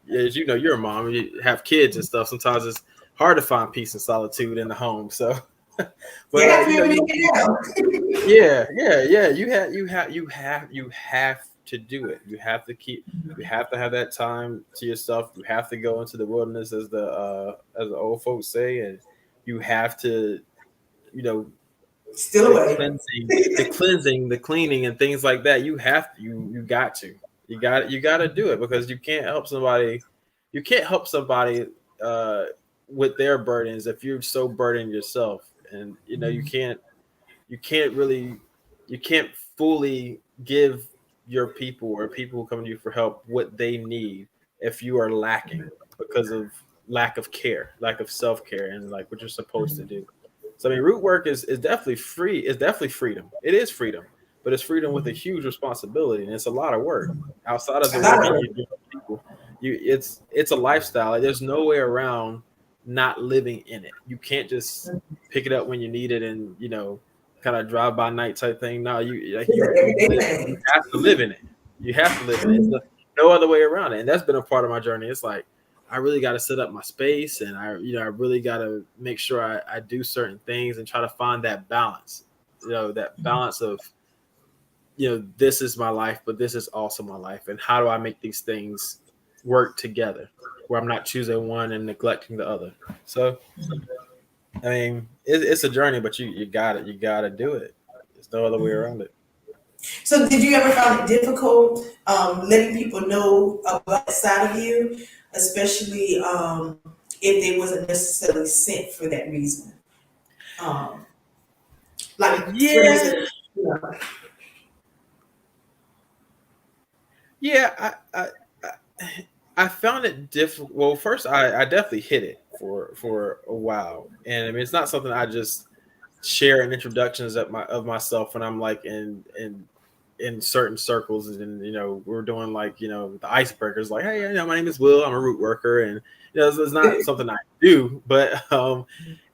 as you know, you're a mom, you have kids and stuff. Sometimes it's hard to find peace and solitude in the home. So, but you have to do it. You have to have that time to yourself. You have to go into the wilderness, as the old folks say, and you have to, still away. The cleansing, the cleaning, and things like that. You got to do it, because you can't help somebody. You can't help somebody with their burdens if you're so burdened yourself, and you can't fully give your people or people who come to you for help what they need if you are lacking because of lack of care, lack of self-care, and like what you're supposed to do. So I mean, root work is definitely free. It's definitely freedom. It is freedom, but it's freedom with a huge responsibility, and it's a lot of work. Outside of A the lot work of that work. you do with people, it's a lifestyle. Like, there's no way around not living in it. You can't just pick it up when you need it and kind of drive by night type thing. No, you like It's an everyday you thing. have to live in it. You have to live in it. It's no other way around it. And that's been a part of my journey. It's like I really got to set up my space, and I really got to make sure I do certain things and try to find that balance. That balance of this is my life, but this is also my life, and how do I make these things work together, where I'm not choosing one and neglecting the other. So, I mean, it's a journey, but you got it. You got to do it. There's no other way around it. So did you ever find it difficult letting people know about that side of you, especially if they wasn't necessarily sent for that reason? Um, like for Yeah, instance, yeah. I found it difficult. Well, first, I definitely hit it for a while, and I mean, it's not something I just share in introductions of myself when I'm like in certain circles, and we're doing like the icebreakers, like, hey, my name is Will, I'm a root worker, and it's not something I do, but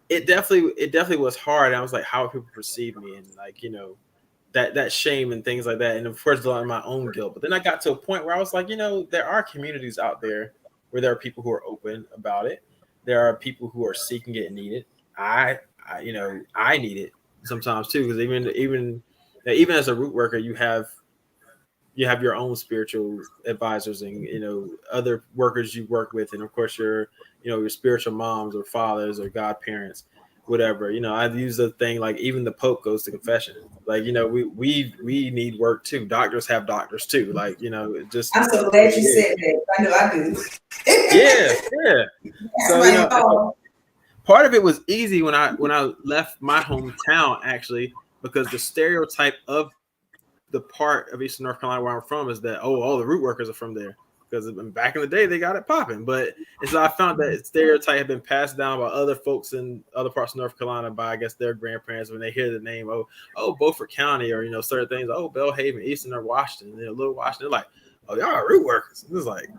it definitely was hard. I was like, how would people perceive me, and like that shame and things like that, and of course my own guilt. But then I got to a point where I was like, there are communities out there where there are people who are open about it. There are people who are seeking it and need it. I need it sometimes too, because even as a root worker, you have your own spiritual advisors and other workers you work with, and of course your spiritual moms or fathers or godparents, whatever. I've used the thing like even the Pope goes to confession. Like we need work too. Doctors have doctors too. Like it just I'm so what glad it you is. said that. I know I do. Yeah, yeah. That's So my fault. part of it was easy when I left my hometown, actually, because the stereotype of the part of Eastern North Carolina where I'm from is that all the root workers are from there, because back in the day they got it popping. But and so I found that stereotype had been passed down by other folks in other parts of North Carolina by, I guess, their grandparents. When they hear the name, Beaufort County, or certain things, Belhaven, Eastern, or Washington, Little Washington, they're like, oh, y'all are root workers. And it's like,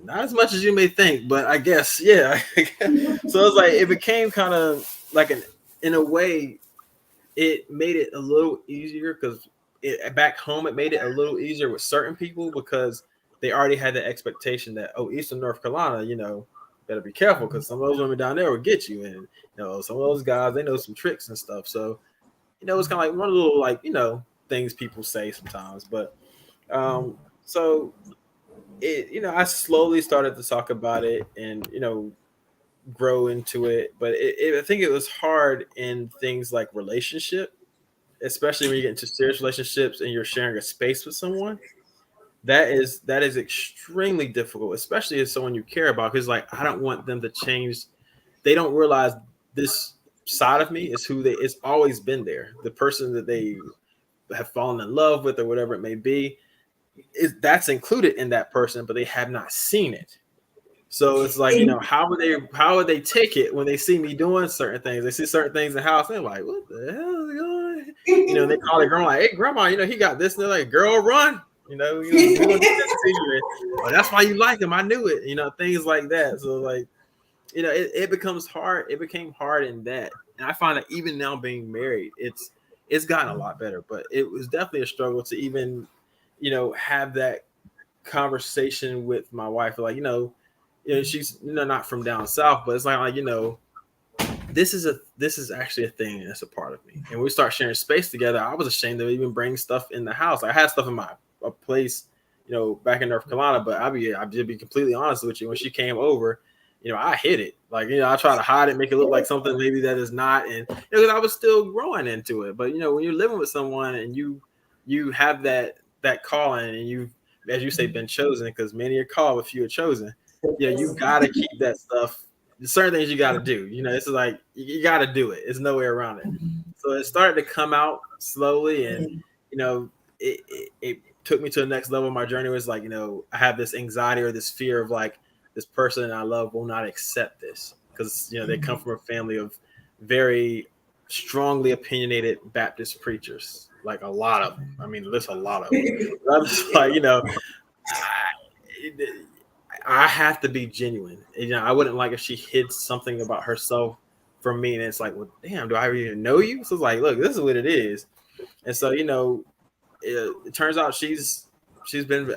not as much as you may think, but I guess, yeah. So it's like it became kind of like in a way, it made it a little easier, because back home it made it a little easier with certain people, because they already had the expectation that Eastern North Carolina, better be careful, because some of those women down there will get you, and some of those guys, they know some tricks and stuff. So it's kind of like one of the little, like, things people say sometimes. But so it I slowly started to talk about it and grow into it, but I think it was hard in things like relationship, especially when you get into serious relationships and you're sharing a space with someone. That is extremely difficult, especially as someone you care about, because like I don't want them to change. They don't realize this side of me is who it's always been there. The person that they have fallen in love with, or whatever it may be, that's included in that person, but they have not seen it. So it's like, how would they take it when they see me doing certain things? They see certain things in the house, and they're like, what the hell is going on? And they call their grandma, like, hey grandma, he got this, and they're like, girl, run. We're gonna do this to you. And, that's why you like him. I knew it. Things like that. So like, it becomes hard. It became hard in that. And I find that even now being married, it's gotten a lot better, but it was definitely a struggle to even, have that conversation with my wife. Like, she's not from down south, but it's like this is actually a thing that's a part of me. And when we start sharing space together, I was ashamed to even bring stuff in the house. I had stuff in a place, back in North Carolina, but I'd be completely honest with you. When she came over, I hid it. Like, I try to hide it, make it look like something maybe that is not. And because I was still growing into it. But when you're living with someone and you have that calling, and you, as you say, been chosen, because many are called, but few are chosen. You gotta keep that stuff. There's certain things you gotta do. It's like you gotta do it. There's no way around it. So it started to come out slowly, and it took me to the next level of my journey was like, I have this anxiety or this fear of like this person I love will not accept this because, they come from a family of very strongly opinionated Baptist preachers, like a lot of them. I mean, there's a lot of them. I'm just like, I have to be genuine. I wouldn't like if she hid something about herself from me, and it's like, well, damn, do I even know you? So it's like, look, this is what it is. And so, it turns out she's been,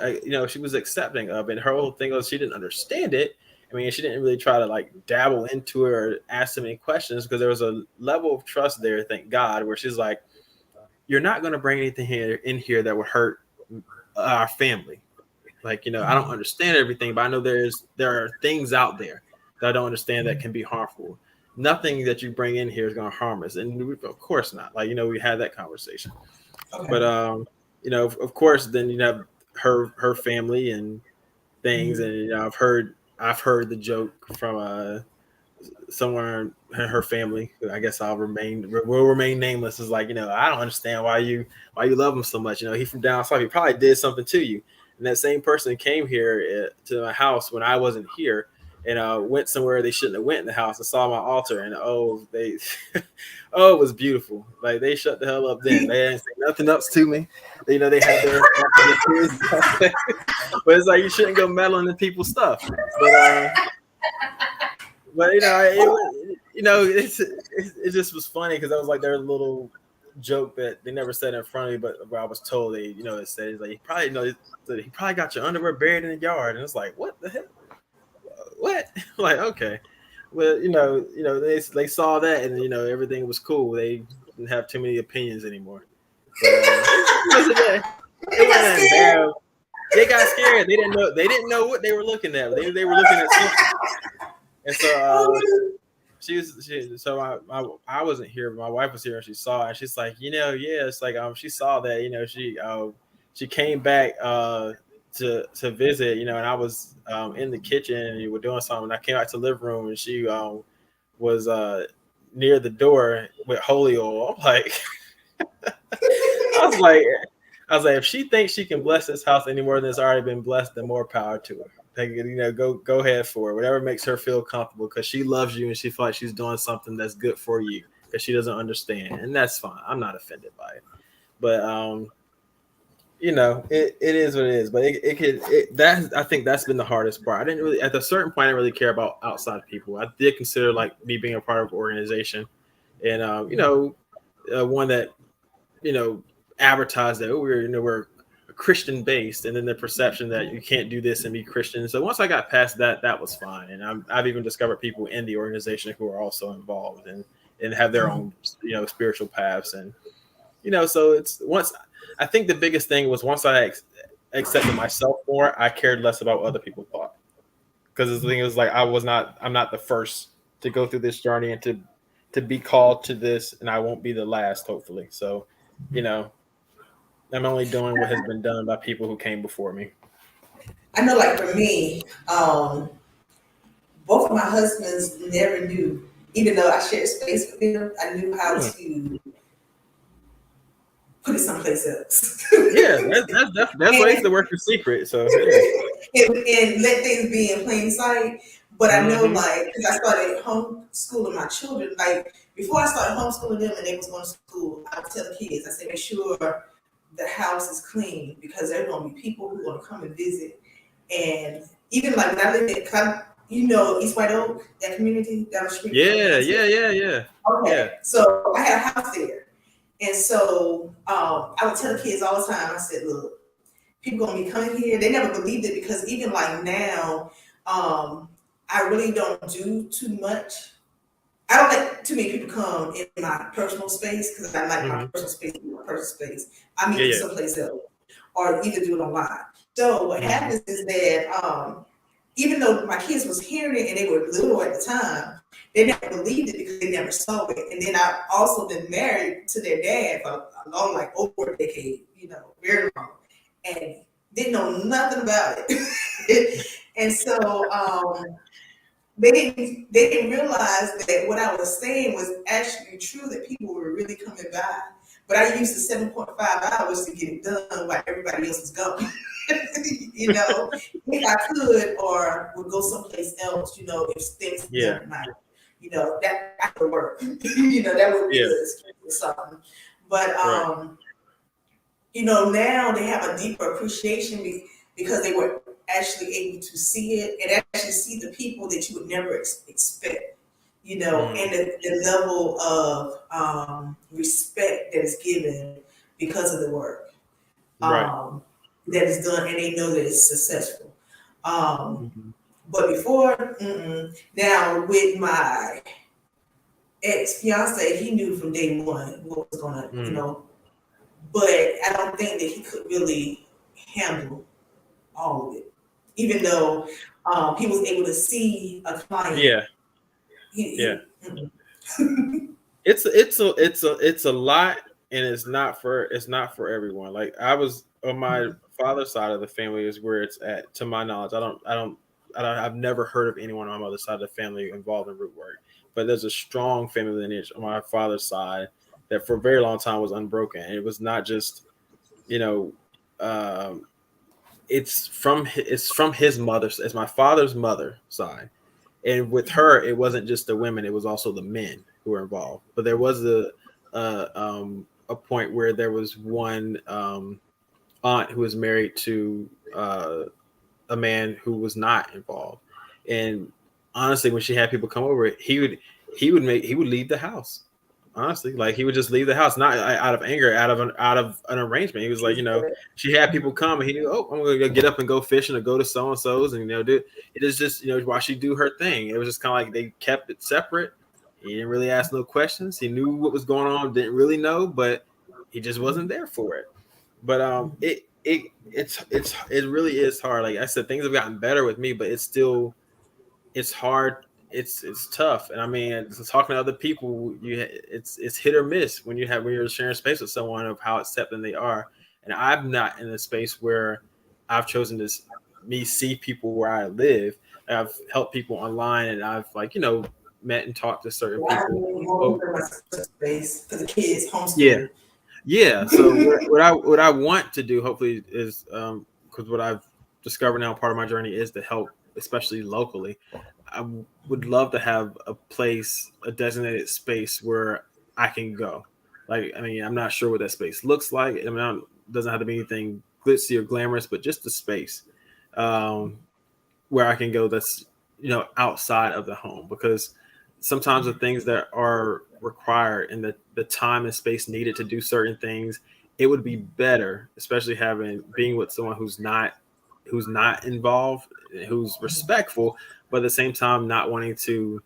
she was accepting of it. Her whole thing was she didn't understand it. I mean, she didn't really try to like dabble into it or ask them any questions because there was a level of trust there, thank God, where she's like, you're not going to bring anything in here that would hurt our family. Like, I don't understand everything, but I know there are things out there that I don't understand that can be harmful. Nothing that you bring in here is going to harm us. And of course not. Like, we had that conversation. Okay. But, of course, then you have her family and things. And, I've heard the joke from somewhere in her family. I guess will remain nameless. Is like, I don't understand why you love him so much. He from down south. He probably did something to you. And that same person came here to my house when I wasn't here, and went somewhere they shouldn't have went in the house and saw my altar. And it was beautiful. Like they shut the hell up then. They didn't say nothing else to me. They had their but it's like you shouldn't go meddling in people's stuff. But it just was funny because I was like their little joke that they never said in front of me, but where I was told it said it's like he probably got your underwear buried in the yard, and it's like what the heck? What? Like okay, well they saw that and everything was cool. They didn't have too many opinions anymore. But, it wasn't bad. They got scared. They didn't know what they were looking at. They were looking at something. And so I wasn't here, but my wife was here and she saw it. And she's like, it's like she saw that, she came back to visit, and I was in the kitchen and we were doing something. And I came out to the living room and she was near the door with holy oil. I'm like, I was like, if she thinks she can bless this house any more than it's already been blessed, then more power to her. Go ahead for it. Whatever makes her feel comfortable because she loves you and she feels like she's doing something that's good for you because she doesn't understand. And that's fine. I'm not offended by it. But, it is what it is. But I think that's been the hardest part. I didn't really, at a certain point, I didn't really care about outside people. I did consider like me being a part of an organization and, one that, advertised that we're Christian based, and then the perception that you can't do this and be Christian. So once I got past that was fine. And I've even discovered people in the organization who are also involved and have their own, spiritual paths. And, so it's I think the biggest thing was once I accepted myself more, I cared less about what other people thought. Because the thing was like, I'm not the first to go through this journey and to be called to this, and I won't be the last, hopefully. So, I'm only doing what has been done by people who came before me. I know, like for me, both of my husbands never knew, even though I shared space with them, I knew how to put it someplace else. Yeah, that's why it's the work for secret. So yeah. and let things be in plain sight. But I know, like, because I started homeschooling my children, like before I started homeschooling them and they was going to school, I would tell the kids, I said, make sure the house is clean because there are going to be people who are going to come and visit. And even like when I lived in, East White Oak, that community down the street. Yeah. Okay, yeah. So I had a house there. And so I would tell the kids all the time, I said, look, people going to be coming here. They never believed it because even like now, I really don't do too much. I don't let too many people come in my personal space because I like my personal space to be my personal space. I meet someplace else or either do it online. So what happens is that even though my kids was hearing it and they were little at the time, they never believed it because they never saw it. And then I've also been married to their dad for a long, like over a decade, very long, and didn't know nothing about it. And so they didn't realize that what I was saying was actually true, that people were really coming by. But I used the 7.5 hours to get it done while everybody else was gone. You know, if I could, or would go someplace else, you know, if things Yeah. didn't matter. You know, that would work. You know, that would be Yeah. good excuse or something. But Right. you know, now they have a deeper appreciation because they were actually able to see it and actually see the people that you would never expect, you know, and the level of respect that is given because of the work Right. that is done, and they know that it's successful. Mhm. But before, now with my ex fiance, he knew from day one what was gonna, you Mm. know, but I don't think that he could really handle all of it. Even though he was able to see a client, Yeah. Yeah. mm-mm. It's a lot, and it's not for everyone. Like I was on my father's side of the family is where it's at. To my knowledge, I've never heard of anyone on my mother's side of the family involved in root work. But there's a strong family lineage on my father's side that for a very long time was unbroken. And it was not just, you know, um, it's from his mother's, it's my father's mother side. And with her, it wasn't just the women; it was also the men who were involved. But there was a point where there was one aunt who was married to a man who was not involved. And honestly, when she had people come over, he would leave the house. Honestly, like he would just leave the house, not out of anger, out of an arrangement. He was like, she had people come, and he knew, oh, I'm gonna go get up and go fishing or go to so and so's, and do it is just while she do her thing. It was just kind of like they kept it separate. He didn't really ask no questions. He knew what was going on, didn't really know, but he just wasn't there for it. But it really is hard. Like I said, things have gotten better with me, but it's hard. It's tough. And I mean, talking to other people, it's hit or miss when you're sharing space with someone of how accepting they are. And I'm not in a space where I've chosen to see people where I live. I've helped people online, and I've met and talked to certain I people. really want to my space for the kids Yeah. homeschool. Yeah. So what I want to do hopefully is because what I've discovered now part of my journey is to help, especially locally. I would love to have a place, a designated space where I can go. Like, I mean, I'm not sure what that space looks like. I mean, it doesn't have to be anything glitzy or glamorous, but just a space where I can go that's outside of the home, because sometimes the things that are required and the time and space needed to do certain things, it would be better, especially being with someone who's not involved, who's respectful, but at the same time not wanting to,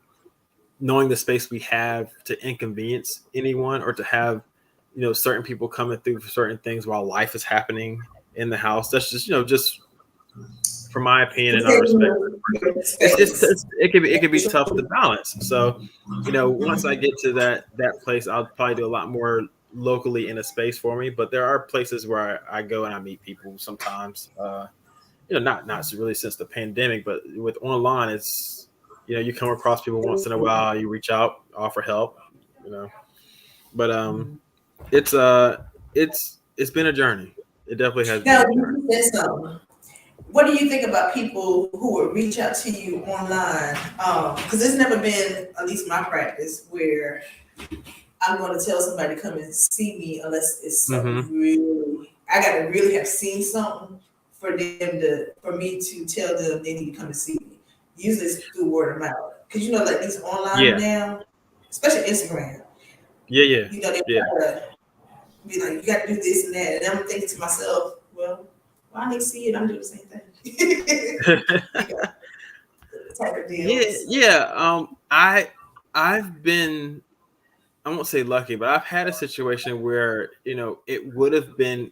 knowing the space we have, to inconvenience anyone or to have certain people coming through for certain things while life is happening in the house. That's just just from my opinion and our respect. Space. It could be tough to balance. So, once I get to that place, I'll probably do a lot more locally in a space for me. But there are places where I go and I meet people sometimes. Not really since the pandemic, but with online, it's you come across people once in a while. You reach out, offer help. But it's been a journey. It definitely has been Now, a journey. you said something. What do you think about people who would reach out to you online? Because it's never been, at least my practice, where I'm going to tell somebody to come and see me unless it's something really, I got to really have seen something for me to tell them they need to come and see me. Usually it's through word of mouth. Because like these online Yeah. now, especially Instagram, Yeah. they Yeah. be like, you got to do this and that. And I'm thinking to myself, well, why they see it? I'm doing the same thing. Type of deal. Yeah. I've been, I won't say lucky, but I've had a situation where it would have been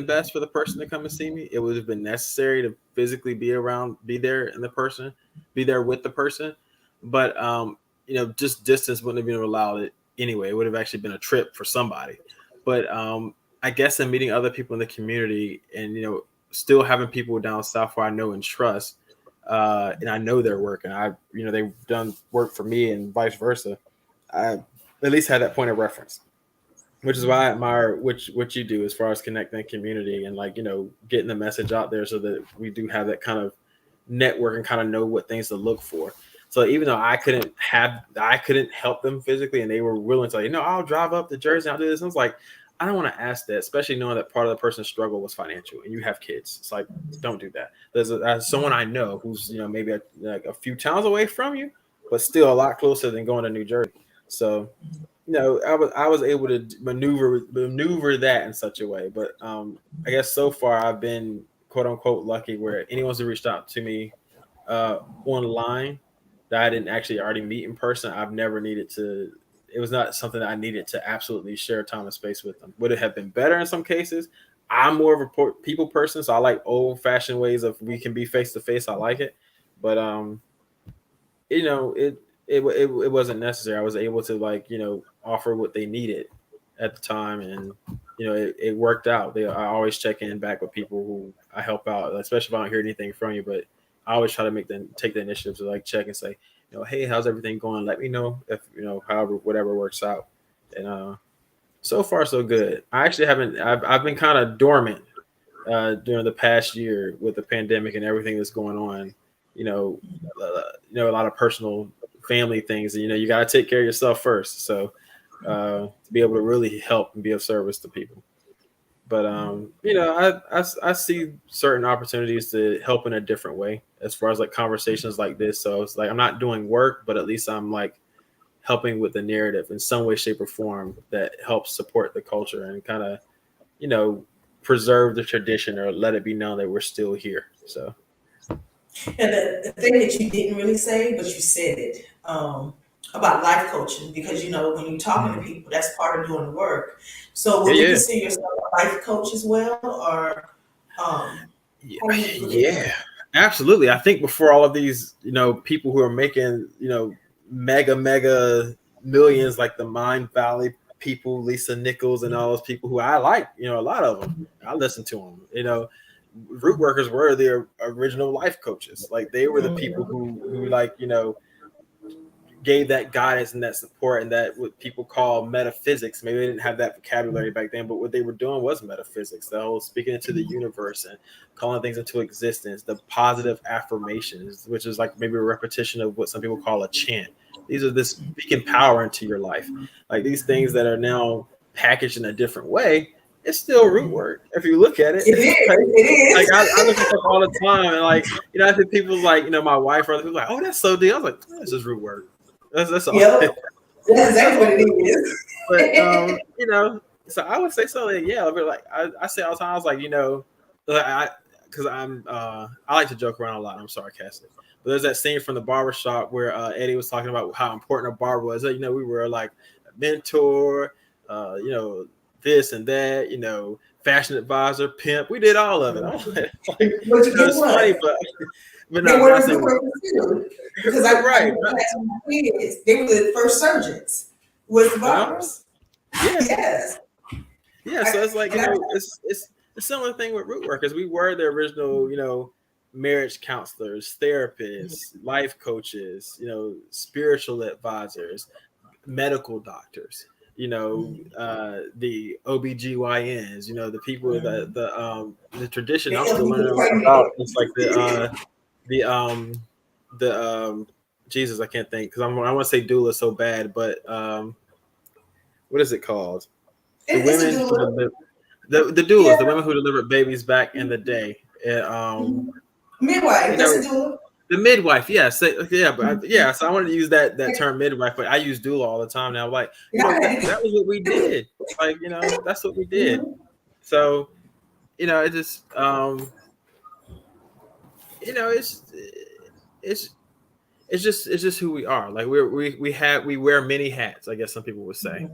best for the person to come and see me. It would have been necessary to physically be there be there with the person. But just distance wouldn't have been allowed it anyway. It would have actually been a trip for somebody. But I guess in meeting other people in the community and still having people down south where I know and trust, and I know their work, and they've done work for me and vice versa. I at least had that point of reference. which is why I admire what you do as far as connecting community and like, getting the message out there so that we do have that kind of network and kind of know what things to look for. So even though I couldn't help them physically and they were willing to, like, I'll drive up to Jersey, I'll do this. I was like, I don't want to ask that, especially knowing that part of the person's struggle was financial and you have kids. It's like, don't do that. There's someone I know who's, maybe a few towns away from you, but still a lot closer than going to New Jersey. So, I was able to maneuver that in such a way. But I guess so far I've been quote unquote lucky where anyone's who reached out to me online that I didn't actually already meet in person, I've never needed to. It was not something that I needed to absolutely share time and space with them. Would it have been better in some cases? I'm more of a people person, so I like old fashioned ways of we can be face to face. I like it, but it wasn't necessary. I was able to offer what they needed at the time, and it worked out. I always check in back with people who I help out, especially if I don't hear anything from you. But I always try to take the initiative to check and say, hey, how's everything going? Let me know if however whatever works out. And so far so good. I actually haven't. I've been kind of dormant during the past year with the pandemic and everything that's going on. A lot of personal family things. You got to take care of yourself first. So to be able to really help and be of service to people. But I see certain opportunities to help in a different way as far as conversations like this. So it's I'm not doing work, but at least I'm helping with the narrative in some way, shape, or form that helps support the culture and kind of preserve the tradition or let it be known that we're still here. So. And the thing that you didn't really say, but you said it, about life coaching, because when you're talking to people, that's part of doing the work. So would you consider yourself a life coach as well, or yeah, absolutely. I think before all of these people who are making mega millions, like the Mind Valley people, Lisa Nichols, and all those people who I like, a lot of them, I listen to them. Root workers were the original life coaches. They were the people who gave that guidance and that support and that what people call metaphysics. Maybe they didn't have that vocabulary back then, but what they were doing was metaphysics. The whole speaking into the universe and calling things into existence, the positive affirmations, which is maybe a repetition of what some people call a chant. These are this speaking power into your life. These things that are now packaged in a different way. It's still root work if you look at it. It is. I look at stuff all the time, and I think people's my wife or other people oh, that's so deep. I was this is root work. That's all. Yep. That's exactly what it is. But so I would say something. Yeah, but I say all the time. I was because I like to joke around a lot. I'm sarcastic. But there's that scene from the barbershop where Eddie was talking about how important a barber was. We were a mentor, this and that, fashion advisor, pimp. We did all of it. It's funny, but they no, were the because right. They were the first surgeons with the barbers. Yeah. Yes. Yeah. So it's it's a similar thing with root workers. We were the original, marriage counselors, therapists, life coaches, spiritual advisors, medical doctors. The OBGYNs, the people the tradition I'm still learning about. It's the Jesus, I can't think because I want to say doula so bad, but what is it called? The women the doulas, the women who delivered babies back in the day. Midwife, that's a doula. The midwife, yes, yeah. So I wanted to use that term midwife, but I use doula all the time now. That was what we did. That's what we did. So, it just, it's just who we are. We wear many hats. I guess some people would say.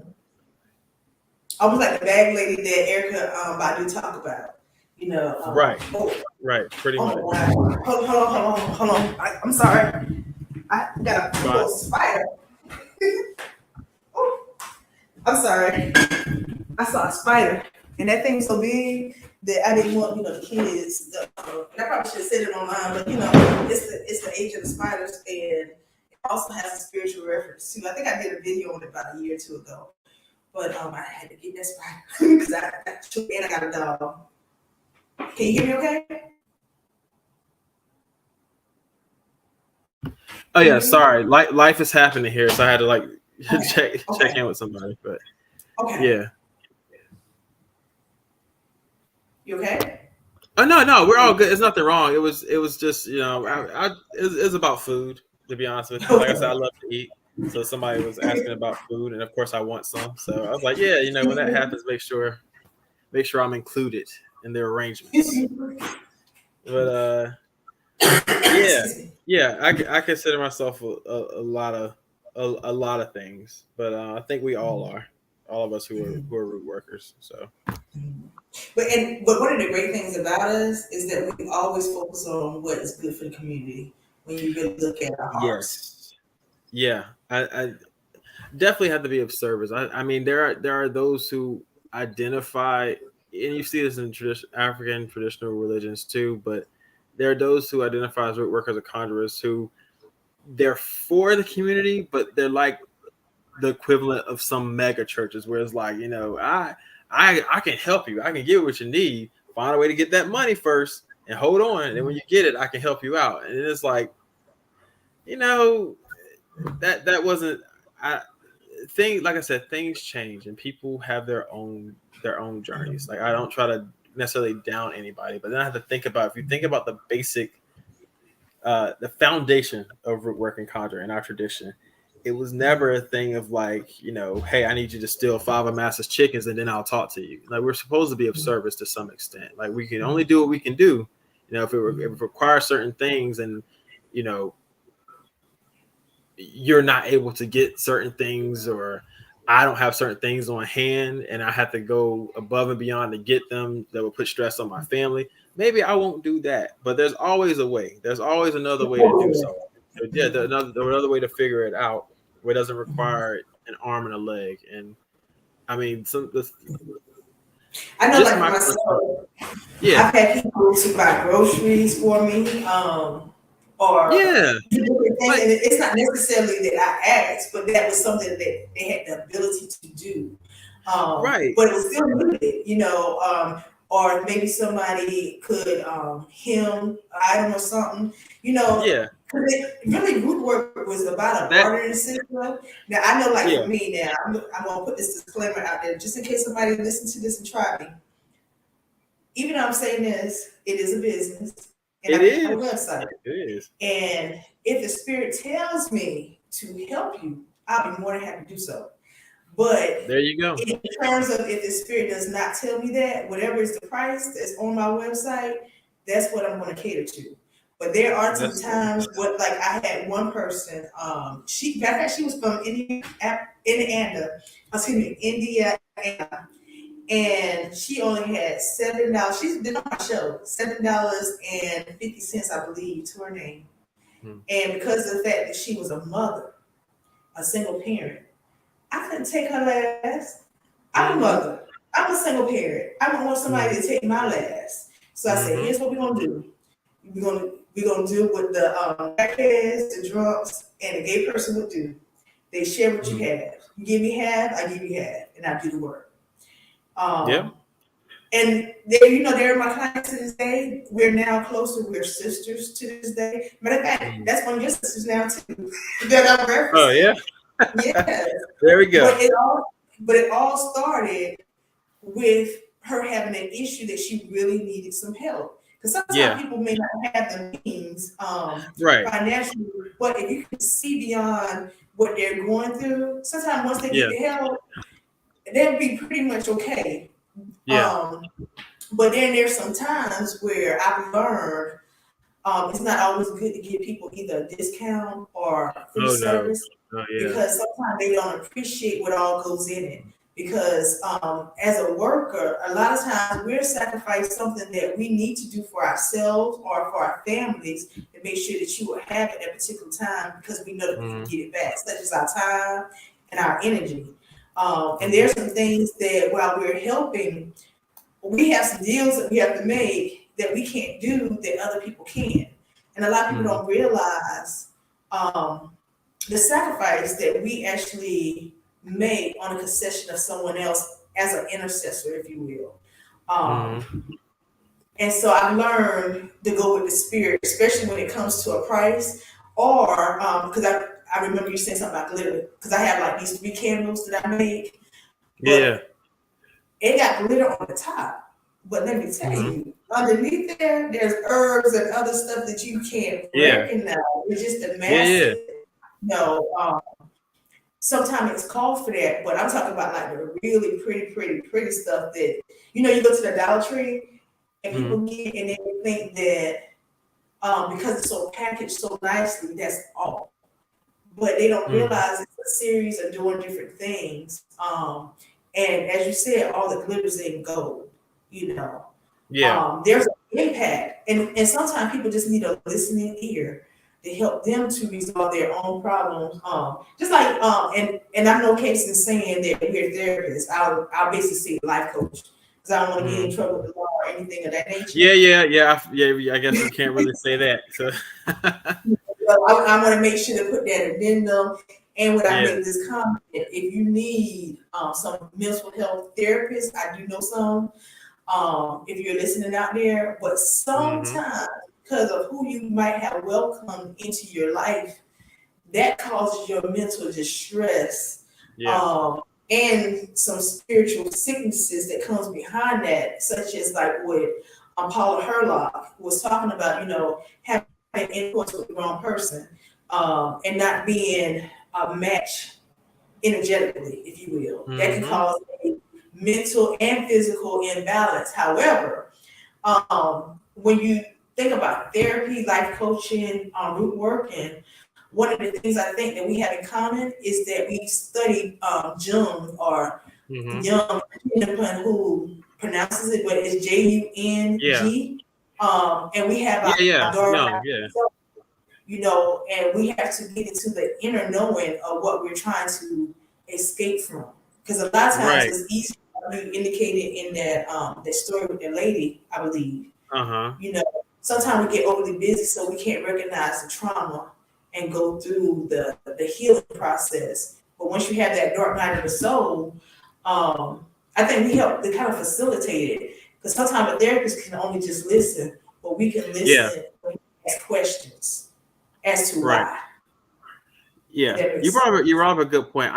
Almost like the bag lady that Erica Badu talk about. Right, pretty much. Hold on. I'm sorry. I got a little spider. I'm sorry. I saw a spider, and that thing's so big that I didn't want the kids. And I probably should have said it online, but it's the age of the spiders, and it also has a spiritual reference too. I think I did a video on it about a year or two ago. But I had to get that spot because I got a dog. Can you hear me okay? Oh yeah, sorry. Life is happening here, so I had to like Okay. check in with somebody. But Okay. yeah. You okay? Oh no, we're all good. It's nothing wrong. It was just it's about food. To be honest with you, like I said, I love to eat. So somebody was asking about food, and of course I want some. So I was like, yeah, when that happens, make sure I'm included in their arrangements. But yeah, I consider myself a lot of things, but I think we all are, all of us who are root workers. So, But one of the great things about us is that we always focus on what is good for the community. When you really look at our hearts. Yeah, I definitely have to be of service. I mean, there are those who identify, and you see this in African traditional religions too, but there are those who identify as root workers or conjurers who they're for the community, but they're like the equivalent of some mega churches where it's like, I can help you. I can give what you need. Find a way to get that money first and hold on. And then when you get it, I can help you out. And it's like, that wasn't like I said, things change and people have their own journeys. Like I don't try to necessarily down anybody, but then I have to think about, if you think about the basic the foundation of root work and conjure in our tradition, it was never a thing of like, hey, I need you to steal 5 of Master's chickens and then I'll talk to you. Like we're supposed to be of service to some extent. Like we can only do what we can do. If it requires certain things and, you're not able to get certain things, or I don't have certain things on hand and I have to go above and beyond to get them that will put stress on my family, maybe I won't do that. But there's always a way. There's always another way to do so. Yeah, another way to figure it out where it doesn't require an arm and a leg. And I mean, I know, like for myself, I've had people to buy groceries for me, or different things, and it's not necessarily that I asked, but that was something that they had the ability to do. Right. But it was still limited, or maybe somebody could hem an item or something, Because really, root work was about a bartering system. Now I know, like for me, now I'm gonna put this disclaimer out there just in case somebody listens to this and try me. Even though I'm saying this, it is a business. And I have a website. It is. And if the spirit tells me to help you, I'll be more than happy to do so. But there you go. In terms of if the spirit does not tell me that, whatever is the price that's on my website, that's what I'm going to cater to. But there are some times like I had one person, she was from India, and she only had $7. She's been on my show, $7.50, I believe, to her name. And because of the fact that she was a mother, a single parent, I couldn't take her last. I'm a mother. I'm a single parent. I don't want somebody to take my last. So I said, here's what we're gonna do. We're gonna do what the crackheads, the drunks, and the gay person would do. They share what you have. You give me half, I give you half, and I do the work. And they're my clients to this day. We're now closer. We're sisters to this day. Matter of fact, that's one of your sisters now too. That I'm referencing. Oh yeah. Yeah. There we go. But it all started with her having an issue that she really needed some help. Because sometimes people may not have the means financially, but if you can see beyond what they're going through, sometimes once they get the help, they'll be pretty much okay. But then there's some times where I've learned it's not always good to give people either a discount or free service because sometimes they don't appreciate what all goes in it. Because as a worker, a lot of times we're sacrificing something that we need to do for ourselves or for our families to make sure that you will have it at a particular time because we know that we can get it back, such as our time and our energy. And there's some things that while we're helping, we have some deals that we have to make that we can't do that other people can. And a lot of people don't realize the sacrifice that we actually make on a concession of someone else as an intercessor, if you will. And so I learned to go with the spirit, especially when it comes to a price, or because I remember you saying something about glitter, because I have like these 3 candles that I make, Yeah. but it got glitter on the top. But let me tell you, underneath there's herbs and other stuff that you can't recognize. It's just a massive, sometimes it's called for that, but I'm talking about like the really pretty stuff that, you go to the Dollar Tree and people get and they think that because it's so packaged so nicely, that's all. But they don't realize it's a series of doing different things. And as you said, all the glitters in gold, there's an impact. And sometimes people just need a listening ear to help them to resolve their own problems. Just like, and I'm no case in saying that we're therapists. I'll basically say life coach, because I don't want to get in trouble with the law or anything of that nature. Yeah. I guess you can't really say that. So. I want to make sure to put that addendum. And when I make this comment, if you need some mental health therapists, I do know some. If you're listening out there, but sometimes because of who you might have welcomed into your life, that causes your mental distress, and some spiritual sicknesses that comes behind that, such as like what Paula Herlock was talking about, having influence with the wrong person, and not being a match energetically, if you will. That can cause a mental and physical imbalance. However, when you think about therapy, life coaching, root working, one of the things I think that we have in common is that we studied Jung, or Young, depending upon who pronounces it, but it's Jung. And we have our dark, and we have to get into the inner knowing of what we're trying to escape from. Because a lot of times it's easy, you indicated in that story with the lady, I believe. Sometimes we get overly busy, so we can't recognize the trauma and go through the healing process. But once you have that dark night of the soul, I think we help to kind of facilitate it. Because sometimes a therapist can only just listen, but we can listen and ask questions as to why. Yeah, you brought up a good point.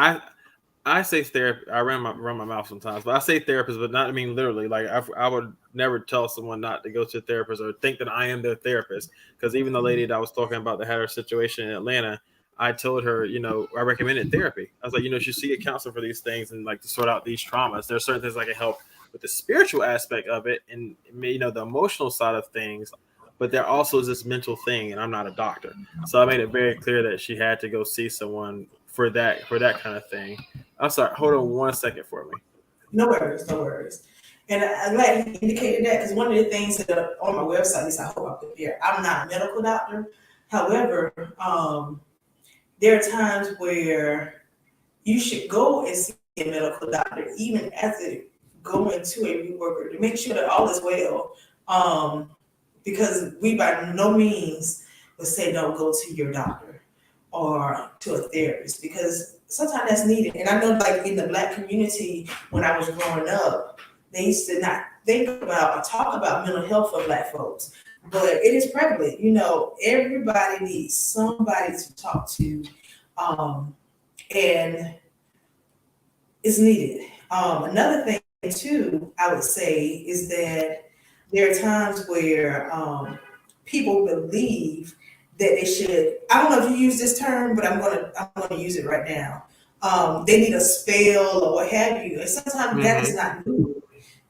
I say therapy. I run my mouth sometimes, but I say therapist, but not, I mean literally. Like I would never tell someone not to go to a therapist or think that I am their therapist. Because even the lady that I was talking about that had her situation in Atlanta, I told her, I recommended therapy. I was like, you should see a counselor for these things and like to sort out these traumas. There's certain things that can help with the spiritual aspect of it and the emotional side of things. But there also is this mental thing, and I'm not a doctor, so I made it very clear that she had to go see someone for that kind of thing. I'm sorry. Hold on 1 second for me. No worries. And I'm glad you indicated that, because one of the things that are on my website, at least I hope I put there, I'm not a medical doctor. However, there are times where you should go and see a medical doctor, even after going to a root worker, to make sure that all is well. Because we by no means would say don't go to your doctor or to a therapist, because sometimes that's needed. And I know, like in the Black community, when I was growing up, they used to not think about or talk about mental health for Black folks, but it is prevalent. Everybody needs somebody to talk to, and it's needed. Another thing too, I would say, is that there are times where people believe that they should. I don't know if you use this term, but I'm gonna use it right now. They need a spell or what have you, and sometimes that is not new.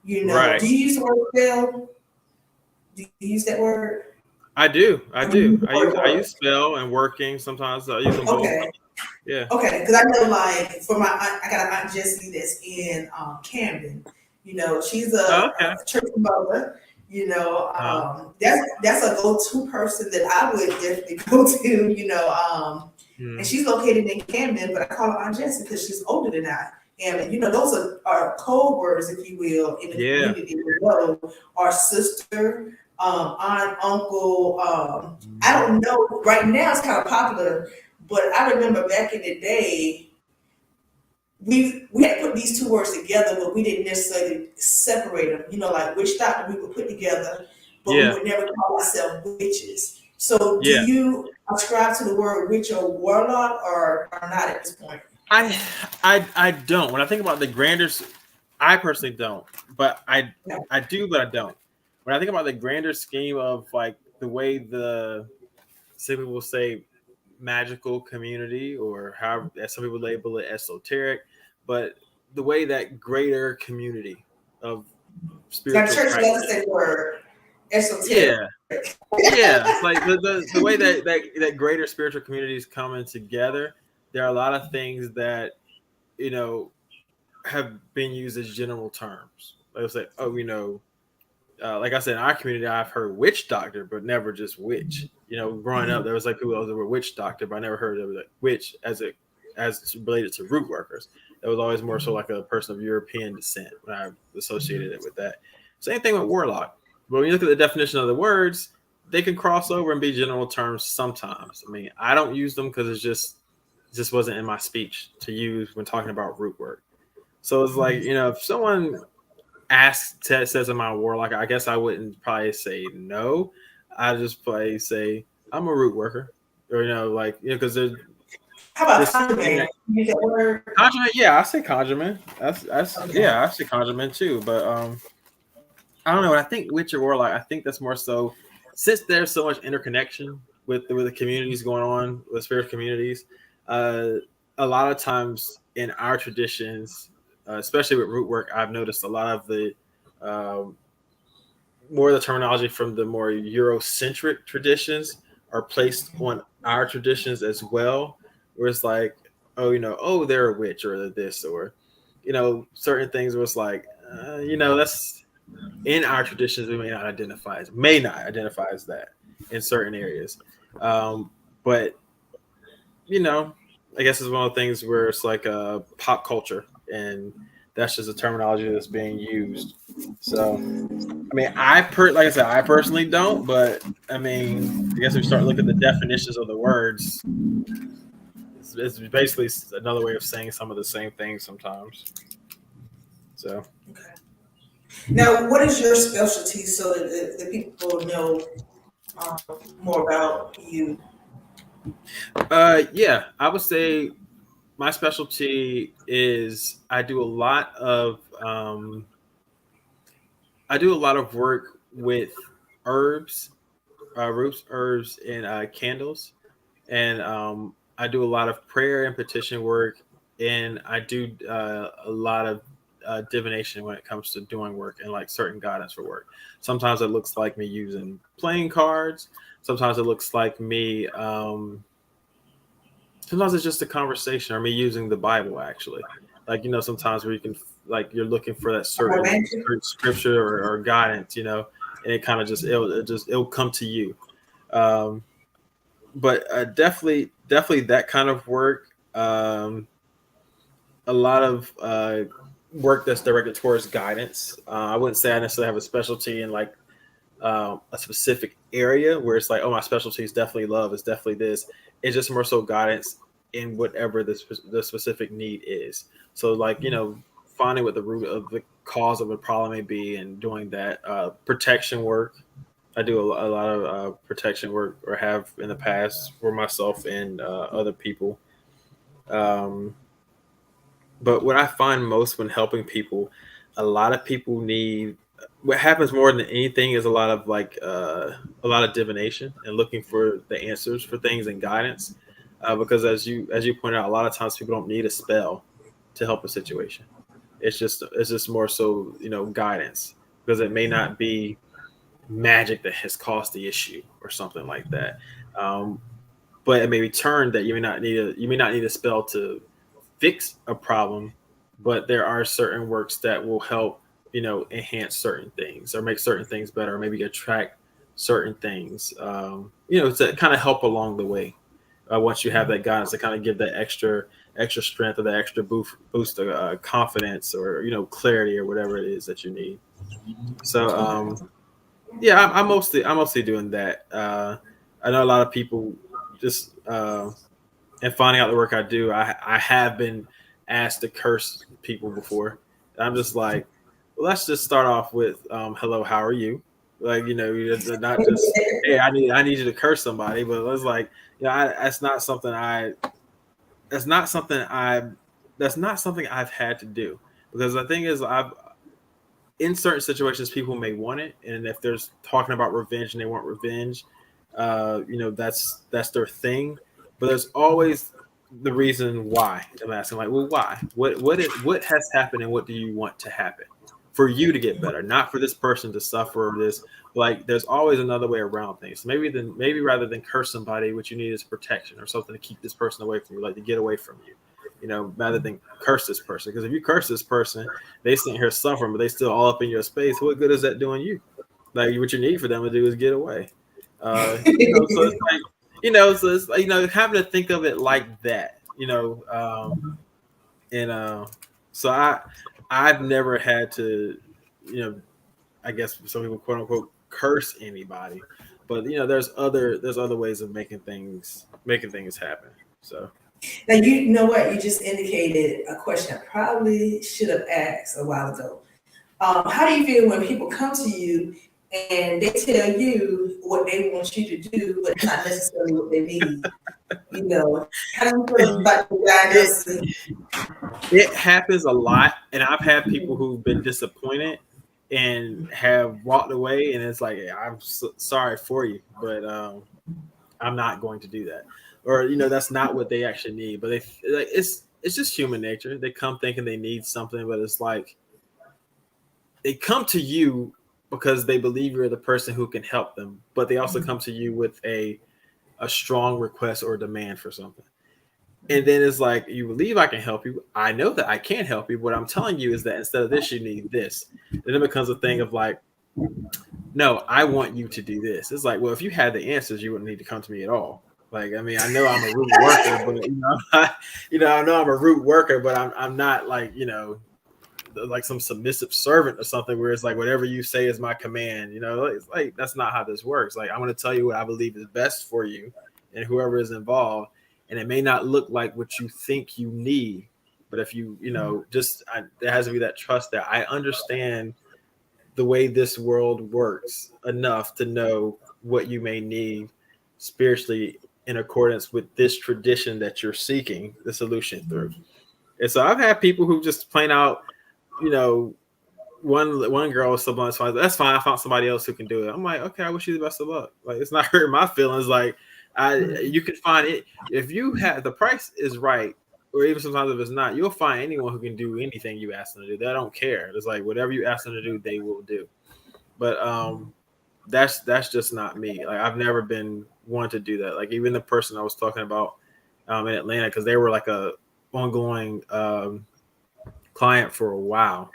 Right. Do you use the word spell? Do you use that word? I do. I use spell and working. Sometimes I use them both. Yeah. Okay, because I know, like, for my aunt, I got an Aunt Jessie that's in Camden. She's a church mother. That's a go-to person that I would definitely go to. And she's located in Camden, but I call her Aunt Jessie because she's older than I am. And those are code words, if you will, in the community. Our sister, aunt, uncle. I don't know. Right now, it's kind of popular, but I remember back in the day, we had put these two words together, but we didn't necessarily separate them. You know, like witch doctor, we would put together, but we Yeah, would never call ourselves witches. So, do yeah. you ascribe to the word witch or warlock, or not at this point? I don't. When I think about the grander, I personally don't, but No. I do, but I don't. When I think about the grander scheme of like the way the some people say magical community, or how as some people label it esoteric, but the way that greater community of Now, spiritual church loves to practice. say the word esoteric. Yeah, yeah. It's like the way that greater spiritual communities coming together. There are a lot of things that you know have been used as general terms. Like I say, oh, like I said, in our community, I've heard witch doctor, but never just witch. Growing up, there was like people that were witch doctor, but I never heard of like witch as related to root workers. That was always more so like a person of European descent when I associated it with that. Same thing with warlock. But when you look at the definition of the words, they can cross over and be general terms sometimes. I mean, I don't use them because it just wasn't in my speech to use when talking about root work. So it's like, if someone says I'm a warlock, I guess I wouldn't probably say no. I just probably say I'm a root worker, or because there's How about this thing conjurman? that Use that word. conjurement. Yeah, I say conjurement. That's Okay. yeah, I say conjurement too. But I don't know. When I think witch or warlock, I think that's more so since there's so much interconnection with the communities going on with spirit communities. Uh, a lot of times in our traditions, especially with root work, I've noticed a lot of the um, more of the terminology from the more Eurocentric traditions are placed on our traditions as well. Where it's like, oh, they're a witch or they're this, or certain things where it's like, that's in our traditions we may not identify as that in certain areas. But I guess it's one of the things where it's like a pop culture, and that's just a terminology that's being used. So I mean, like I said, I personally don't, but I mean, I guess if we start looking at the definitions of the words, it's basically another way of saying some of the same things sometimes. So, Okay. Now, what is your specialty so that the people know um, more about you? yeah, I would say my specialty is I do a lot of work with herbs, roots, herbs, and candles, and I do a lot of prayer and petition work, and I do a lot of divination when it comes to doing work and like certain guidance for work. Sometimes it looks like me using playing cards. Sometimes it looks like me. Sometimes it's just a conversation or me using the Bible actually. Like sometimes where you can like you're looking for that certain scripture or guidance, and it kind of it'll come to you. Um, but definitely that kind of work. A lot of work that's directed towards guidance. I wouldn't say I necessarily have a specialty in like a specific area where it's like, oh, my specialty is definitely love. It's definitely this. It's just more so guidance in whatever the specific need is. So like finding what the root of the cause of a problem may be and doing that protection work. I do a lot of protection work, or have in the past for myself and other people. Um, but what I find most when helping people, a lot of people need. What happens more than anything is a lot of a lot of divination and looking for the answers for things and guidance. Because as you pointed out, a lot of times people don't need a spell to help a situation. It's just more so guidance, because it may not be magic that has caused the issue or something like that. Um, but it may be turned that you may not need a spell to fix a problem, but there are certain works that will help enhance certain things or make certain things better, or maybe attract certain things, to kind of help along the way. Once you have that guidance to kind of give that extra strength or that extra boost of confidence, or clarity, or whatever it is that you need. So yeah, I'm mostly doing that. I know a lot of people just and finding out the work I do, I have been asked to curse people before. And I'm just like, well, let's just start off with hello, how are you? Like, not just, hey, I need you to curse somebody, but it's like, that's not something that's not something I that's not something I've had to do, because the thing is, I've in certain situations people may want it, and if there's talking about revenge and they want revenge, that's their thing. But there's always the reason why. I'm asking, like, well, why? What has happened, and what do you want to happen for you to get better, not for this person to suffer this. Like, there's always another way around things. So maybe rather than curse somebody, what you need is protection or something to keep this person away from you, like to get away from you. Rather than curse this person. Because if you curse this person, they sitting here suffering, but they still all up in your space. What good is that doing you? Like, what you need for them to do is get away. So it's like, so it's like, having to think of it like that, so I've never had to, I guess some people quote unquote curse anybody, but there's other ways of making things happen. So. Now, you know what? You just indicated a question I probably should have asked a while ago. How do you feel when people come to you and they tell you what they want you to do, but it's not necessarily what they need? How do you feel about the It happens a lot, and I've had people who've been disappointed and have walked away, and it's like, hey, I'm sorry for you, but I'm not going to do that. Or that's not what they actually need, but it's just human nature. They come thinking they need something, but it's like they come to you because they believe you're the person who can help them, but they also come to you with a strong request or demand for something. And then it's like, you believe I can help you. I know that I can help you. What I'm telling you is that instead of this, you need this. And then it becomes a thing of like, no, I want you to do this. It's like, well, if you had the answers, you wouldn't need to come to me at all. Like, I mean, I know I'm a root worker, but I know I'm a root worker, but I'm not like, like some submissive servant or something where it's like whatever you say is my command. It's like that's not how this works. Like, I'm going to tell you what I believe is best for you and whoever is involved, and it may not look like what you think you need, but if you there has to be that trust that I understand the way this world works enough to know what you may need spiritually in accordance with this tradition that you're seeking the solution through. And so I've had people who just plain out, one girl was so blunt, that's fine. I found somebody else who can do it. I'm like, okay, I wish you the best of luck. Like, it's not hurting my feelings. Like, you can find it if you have the price is right, or even sometimes if it's not, you'll find anyone who can do anything you ask them to do. They don't care. It's like whatever you ask them to do, they will do. But that's just not me. Like, I've never been one to do that. Like, even the person I was talking about in Atlanta, because they were like a ongoing client for a while,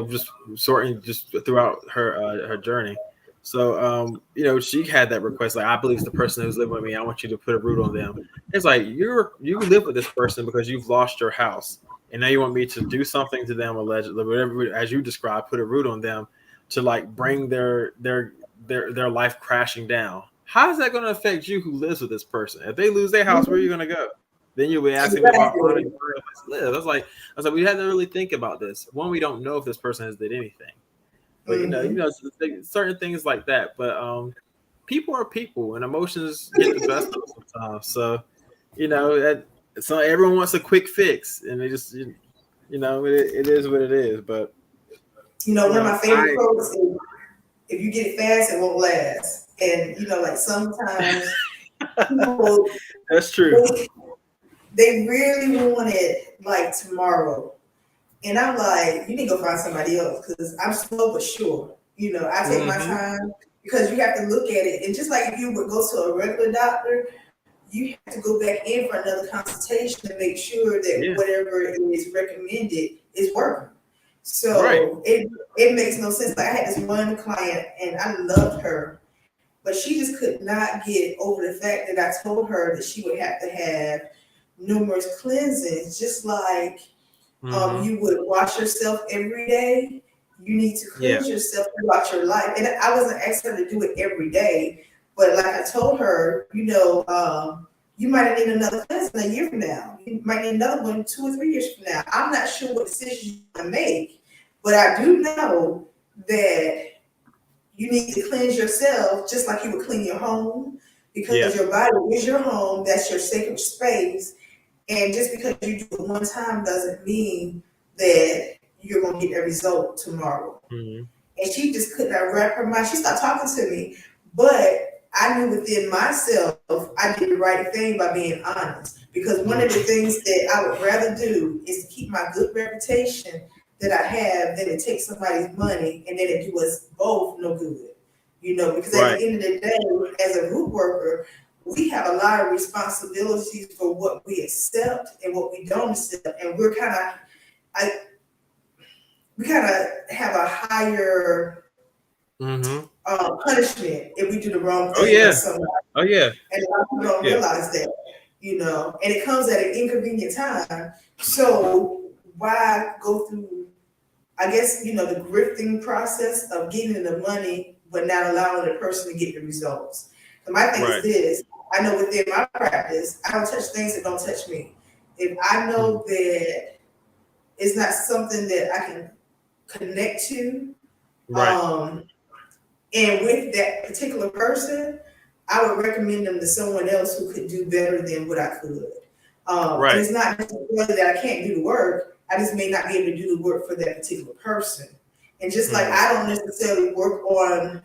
just sorting just throughout her journey. So she had that request, like, I believe the person who's living with me, I want you to put a root on them. It's like, you live with this person because you've lost your house, and now you want me to do something to them, allegedly, whatever, as you described, put a root on them to like bring their life crashing down. How is that going to affect you who lives with this person? If they lose their house, where are you going to go? Then you'll be asking me about finding where else to live. I was like, we had to really think about this. One, we don't know if this person has did anything, but certain things like that. But people are people, and emotions get the best of us sometimes. So so everyone wants a quick fix, and they just it is what it is. But one of my favorite quotes is, if you get it fast, it won't last. And like sometimes people, that's true. They really want it like tomorrow. And I'm like, you need to go find somebody else, because I'm slow but sure. I take my time, because you have to look at it. And just like if you would go to a regular doctor, you have to go back in for another consultation to make sure that whatever is recommended is working. So it makes no sense. Like, I had this one client and I loved her, but she just could not get over the fact that I told her that she would have to have numerous cleansings, just like you would wash yourself every day. You need to cleanse yourself throughout your life. And I wasn't asking her to do it every day, but like I told her, you You might need another cousin a year from now. You might need another one 2 or 3 years from now. I'm not sure what decisions you're going to make, but I do know that you need to cleanse yourself just like you would clean your home, because your body is your home. That's your sacred space. And just because you do it one time doesn't mean that you're going to get a result tomorrow. Mm-hmm. And she just could not wrap her mind. She stopped talking to me, but I knew within myself I did the right thing by being honest. Because one of the things that I would rather do is to keep my good reputation that I have than to take somebody's money and then it do us both no good. You know, because at the end of the day, as a root worker, we have a lot of responsibilities for what we accept and what we don't accept. And we're kind of, we kind of have a higher punishment if we do the wrong thing. Oh yeah. And a lot of people don't realize that, you know, and it comes at an inconvenient time. So why go through, I guess, you know, the grifting process of getting the money but not allowing the person to get the results? So my thing is this: I know within my practice, I don't touch things that don't touch me. If I know that it's not something that I can connect to, and with that particular person, I would recommend them to someone else who could do better than what I could. And it's not necessarily that I can't do the work. I just may not be able to do the work for that particular person. And just like I don't necessarily work on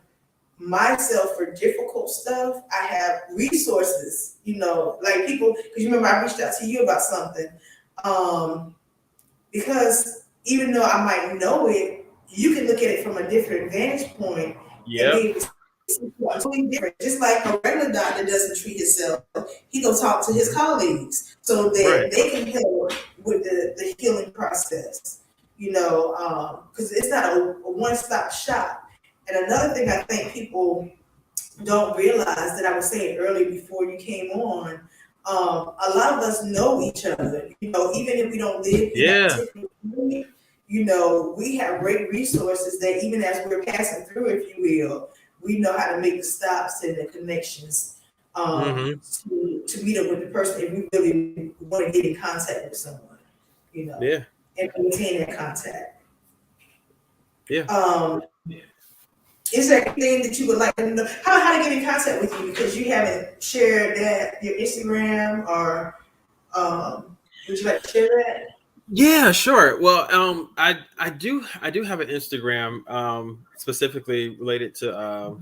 myself for difficult stuff, I have resources, you know, like people, because you remember I reached out to you about something. Because even though I might know it, you can look at it from a different vantage point. And totally different. Just like a regular doctor doesn't treat himself, he go talk to his colleagues so that they can help with the healing process. You know, because it's not a one-stop shop. And another thing I think people don't realize that I was saying earlier before you came on, a lot of us know each other. You know, even if we don't live in that particular community, you know, we have great resources that even as we're passing through, if you will, we know how to make the stops and the connections to meet up with the person if we really want to get in contact with someone, you know, and maintain that contact. Is there anything that you would like to know? How to get in contact with you? Because you haven't shared that, your Instagram, or would you like to share that? Yeah, sure. Well, I do have an Instagram specifically related to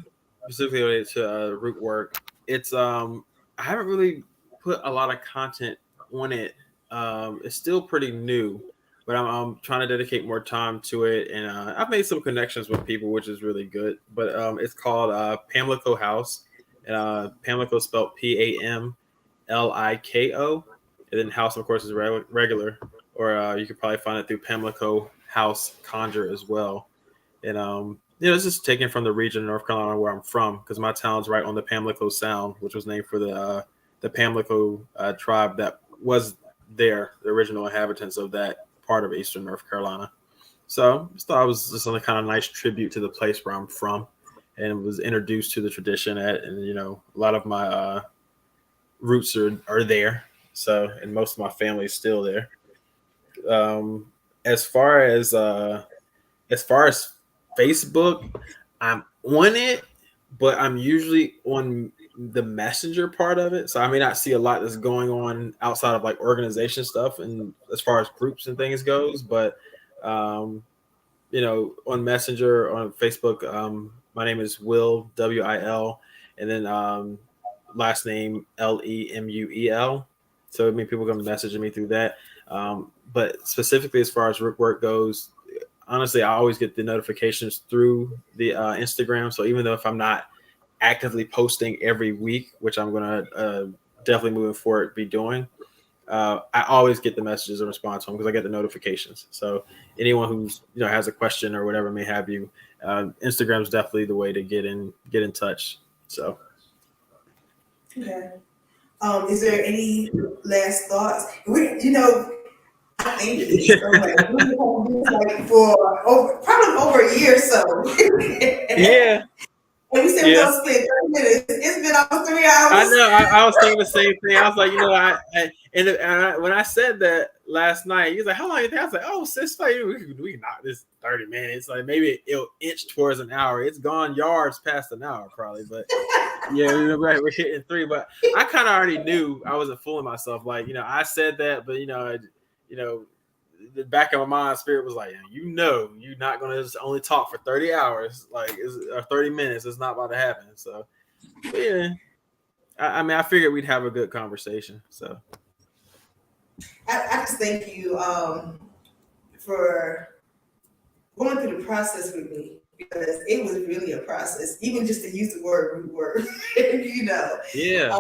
root work. It's I haven't really put a lot of content on it. It's still pretty new, but I'm trying to dedicate more time to it, and I've made some connections with people, which is really good. But it's called Pamlico House, and Pamlico spelled Pamliko, and then House, of course, is regular. Or you could probably find it through Pamlico House Conjure as well. And you know, it's just taken from the region of North Carolina where I'm from, because my town's right on the Pamlico Sound, which was named for the Pamlico tribe that was there, the original inhabitants of that part of Eastern North Carolina. So I just thought it was just a kind of nice tribute to the place where I'm from, and was introduced to the tradition and you know, a lot of my roots are there. So, and most of my family is still there. As far as Facebook, I'm on it, but I'm usually on the messenger part of it. So I may not see a lot that's going on outside of like organization stuff and as far as groups and things goes. But you know, on Messenger, on Facebook, my name is Will, Will, and then last name Lemuel. So I mean, people come messaging me through that. But specifically as far as Rootwork goes, honestly, I always get the notifications through the Instagram. So even though if I'm not actively posting every week, which I'm going to definitely moving forward be doing, I always get the messages and response on because I get the notifications. So anyone who's, you know, has a question or whatever may have you, Instagram is definitely the way to get in touch. So. Okay. Is there any last thoughts? You know, I think it's so like for probably over a year or so. Yeah. And we said we're Yeah. gonna spend 30 minutes. It's been almost 3 I hours. know. I was thinking the same thing. I was like, when I said that last night, he was like, "How long?" You think? I was like, "Oh, sis, like, we can knock this 30 minutes. Like maybe it'll inch towards an hour. It's gone yards past an hour, probably, but." Yeah, right. We're hitting 3, but I kind of already knew I wasn't fooling myself. Like, I said that, but the back of my mind, spirit was like, you're not gonna just only talk for 30 hours, or 30 minutes. It's not about to happen. So, but yeah, I mean, I figured we'd have a good conversation. So, I just thank you for going through the process with me, because it was really a process, even just to use the word root work, yeah,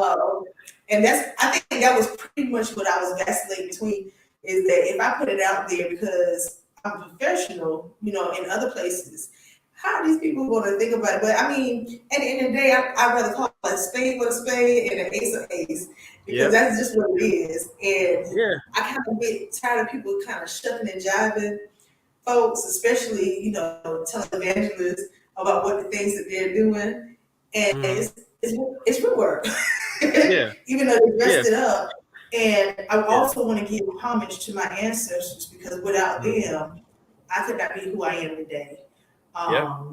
and I think that was pretty much what I was vacillating between, is that if I put it out there because I'm a professional, in other places, how are these people going to think about it? But I mean, at the end of the day, I'd rather call a spade with a spade and an ace of ace, because that's just what it is. And yeah, I kind of get tired of people kind of shucking and jiving folks, especially, televangelists, about what the things that they're doing. And it's real work. yeah, Even though they yeah, dressed it up. And I yeah, also want to give homage to my ancestors, because without them, I could not be who I am today. yeah,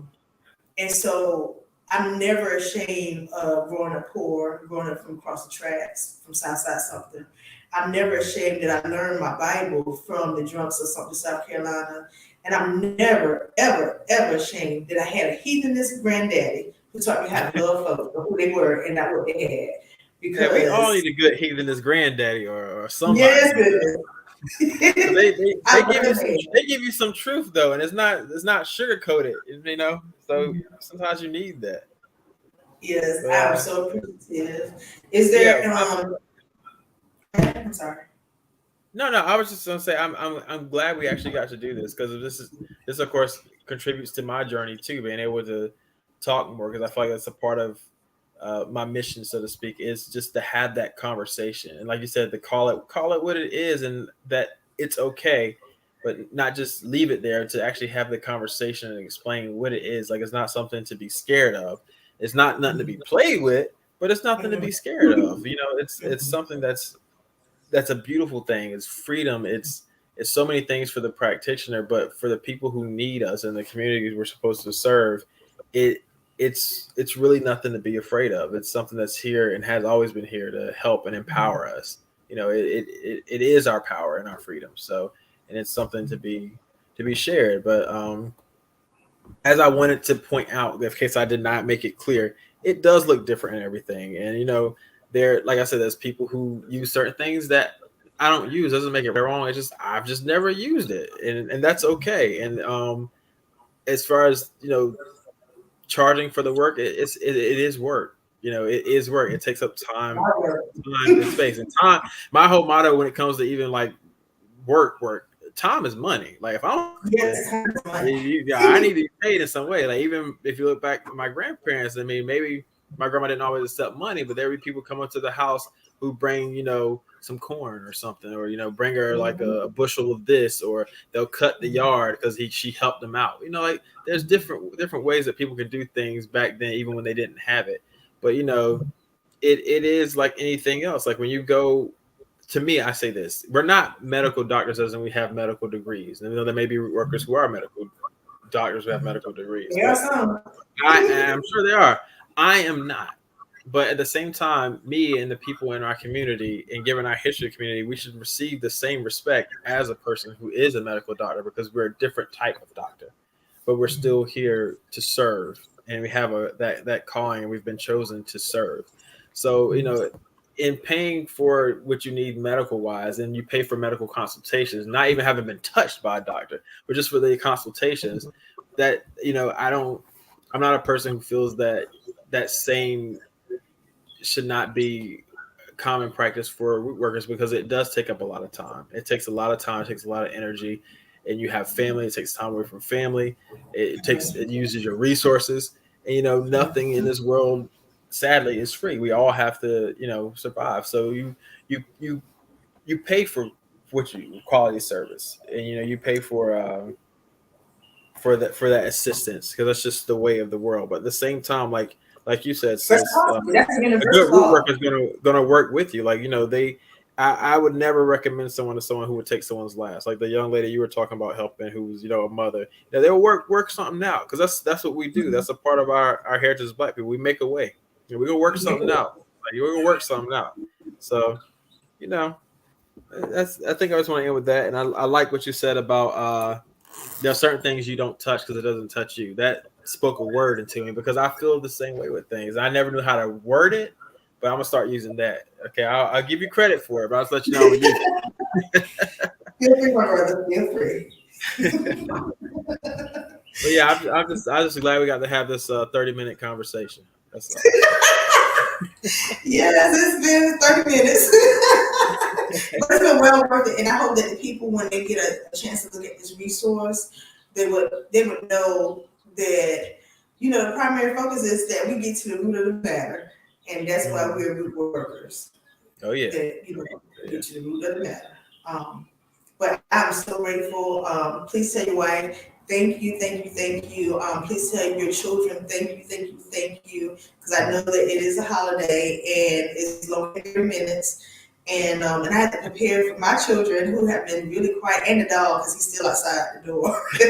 And so I'm never ashamed of growing up poor, growing up from across the tracks, from Southside something. I'm never ashamed that I learned my Bible from the drunks of something, South Carolina. And I'm never, ever, ever ashamed that I had a heathenist granddaddy who taught me how to love folks for who they were and not what they had. yeah. We all Because, need a good heathenist granddaddy or somebody. yes, goodness. They give you some truth though, and it's not sugar coated, So sometimes you need that. Yes, But, I'm so appreciative. Is there? yeah, I'm sorry. no. I was just gonna say I'm glad we actually got to do this, because this of course contributes to my journey too, being able to talk more, because I feel like that's a part of my mission, so to speak, is just to have that conversation, and like you said, to call it what it is, and that it's okay, but not just leave it there, to actually have the conversation and explain what it is. Like, it's not something to be scared of. It's not nothing to be played with, but it's nothing to be scared of. It's something that's a beautiful thing. It's freedom. It's so many things for the practitioner, but for the people who need us and the communities we're supposed to serve, it's really nothing to be afraid of. It's something that's here and has always been here to help and empower us. It is our power and our freedom. So, and it's something to be shared. But as I wanted to point out, in case I did not make it clear, it does look different and everything. And there, like I said, there's people who use certain things that I don't use. Doesn't make it wrong. It's just I've just never used it, and that's okay. And as far as charging for the work, it is work. It is work. It takes up time and space and time. My whole motto when it comes to even like work, time is money. Like, if I don't, I need to be paid in some way. Like, even if you look back at my grandparents, I mean, maybe my grandma didn't always accept money, but there would be people come up to the house who bring, some corn or something, or, bring her like a bushel of this, or they'll cut the yard because she helped them out. Like, there's different ways that people can do things back then, even when they didn't have it. But, it is like anything else. Like, when you go, to me, I say this: we're not medical doctors, as in we have medical degrees. And there may be workers who are medical doctors who have medical degrees. Yeah, I am sure they are. I am not. But at the same time, me and the people in our community, and given our history of community, we should receive the same respect as a person who is a medical doctor, because we're a different type of doctor, but we're still here to serve, and we have that calling, and we've been chosen to serve. So, in paying for what you need medical wise, and you pay for medical consultations, not even having been touched by a doctor, but just for the consultations, that I'm not a person who feels that same should not be common practice for root workers, because it does take up a lot of time. It takes a lot of time, it takes a lot of energy, and you have family. It takes time away from family. It uses your resources, and nothing in this world, sadly, is free. We all have to survive. So you pay for what you quality service, and you pay for for that assistance, because that's just the way of the world. But at the same time, like you said, sis, Reciprocity, that's a a universal good root law. worker is gonna work with you. Like, you know, I would never recommend someone to someone who would take someone's last. Like the young lady you were talking about helping, who's, you know, a mother. Yeah, they'll work something out, because that's what we do. That's a part of our heritage as Black people. We make a way. You know, we're gonna work something out. Like, we're gonna work something out. So, you know, I think I just want to end with that. And I like what you said about there are certain things you don't touch because it doesn't touch you. That spoke a word into me, because I feel the same way with things. I never knew how to word it, but I'm gonna start using that. Okay, I'll give you credit for it, but I'll just let you know I'm gonna use it. Feel free, my brother. Feel free. But yeah, I'm just glad we got to have this 30-minute conversation. That's all. Yes, it's been 30 minutes. But it's been well worth it. And I hope that the people, when they get a chance to look at this resource, they would know that, you know, the primary focus is that we get to the root of the matter. And that's why we're root workers. Oh yeah. That, you know, get to the root of the matter. But I'm so grateful. Please tell your wife, thank you. Please tell your children, thank you. Because I know that it is a holiday and it's long 30 minutes. And I had to prepare for my children, who have been really quiet, and the dog, because he's still outside the door. So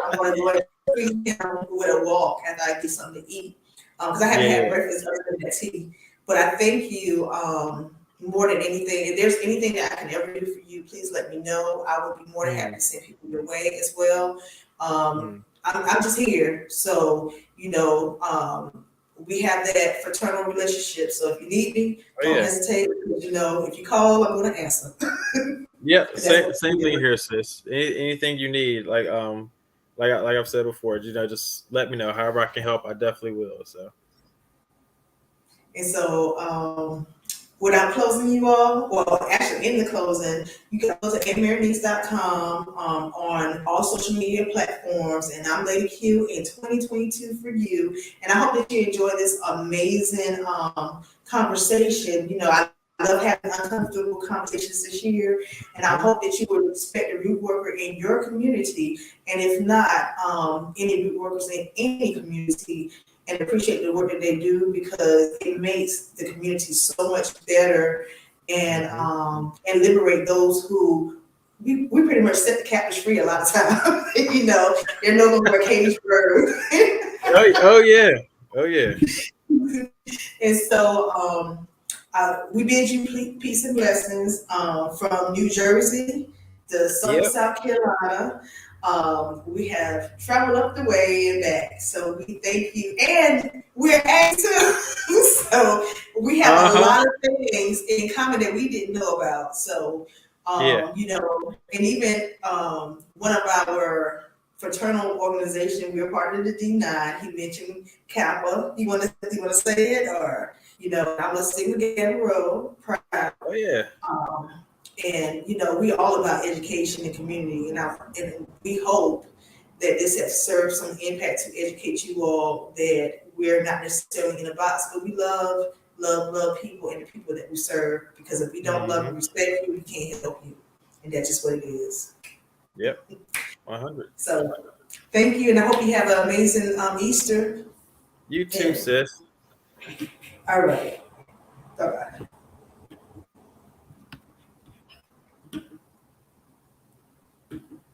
I'm going to go and treat him with a walk after I get something to eat. Because I haven't had breakfast other than tea. But I thank you more than anything. If there's anything that I can ever do for you, please let me know. I would be more than happy to send people your way as well. I'm just here. So, you know, we have that fraternal relationship. So if you need me, don't hesitate. You know, if you call, I'm going to answer. Yeah, same thing here, sis. Anything you need, like I've said before, you know, just let me know. However I can help, I definitely will. So. And so, without closing you all, well, actually in the closing, you can go to amarynice.com on all social media platforms. And I'm Lady Q in 2022 for you. And I hope that you enjoy this amazing conversation. You know, I love having uncomfortable conversations this year. And I hope that you will respect a root worker in your community. And if not, any root workers in any community, and appreciate the work that they do, because it makes the community so much better, and liberate those who we pretty much set the captives free a lot of times. You know, they're no longer a caged bird. Oh yeah. And so we bid you peace and blessings from New Jersey to South Carolina. We have traveled up the way and back, so we thank you, and we're active. So we have a lot of things in common that we didn't know about. So you know, and even one of our fraternal organization, we're part of the D9. He mentioned Kappa. You want to say it, or you know, I'm a Sigma Gamma Rho proud. Oh yeah. And you know, we're all about education and community, and we hope that this has served some impact to educate you all that we're not necessarily in a box, but we love people and the people that we serve. Because if we don't love and respect you, we can't help you, and that's just what it is. Yep, 100. So, thank you, and I hope you have an amazing Easter. You too, sis. All right. Bye bye.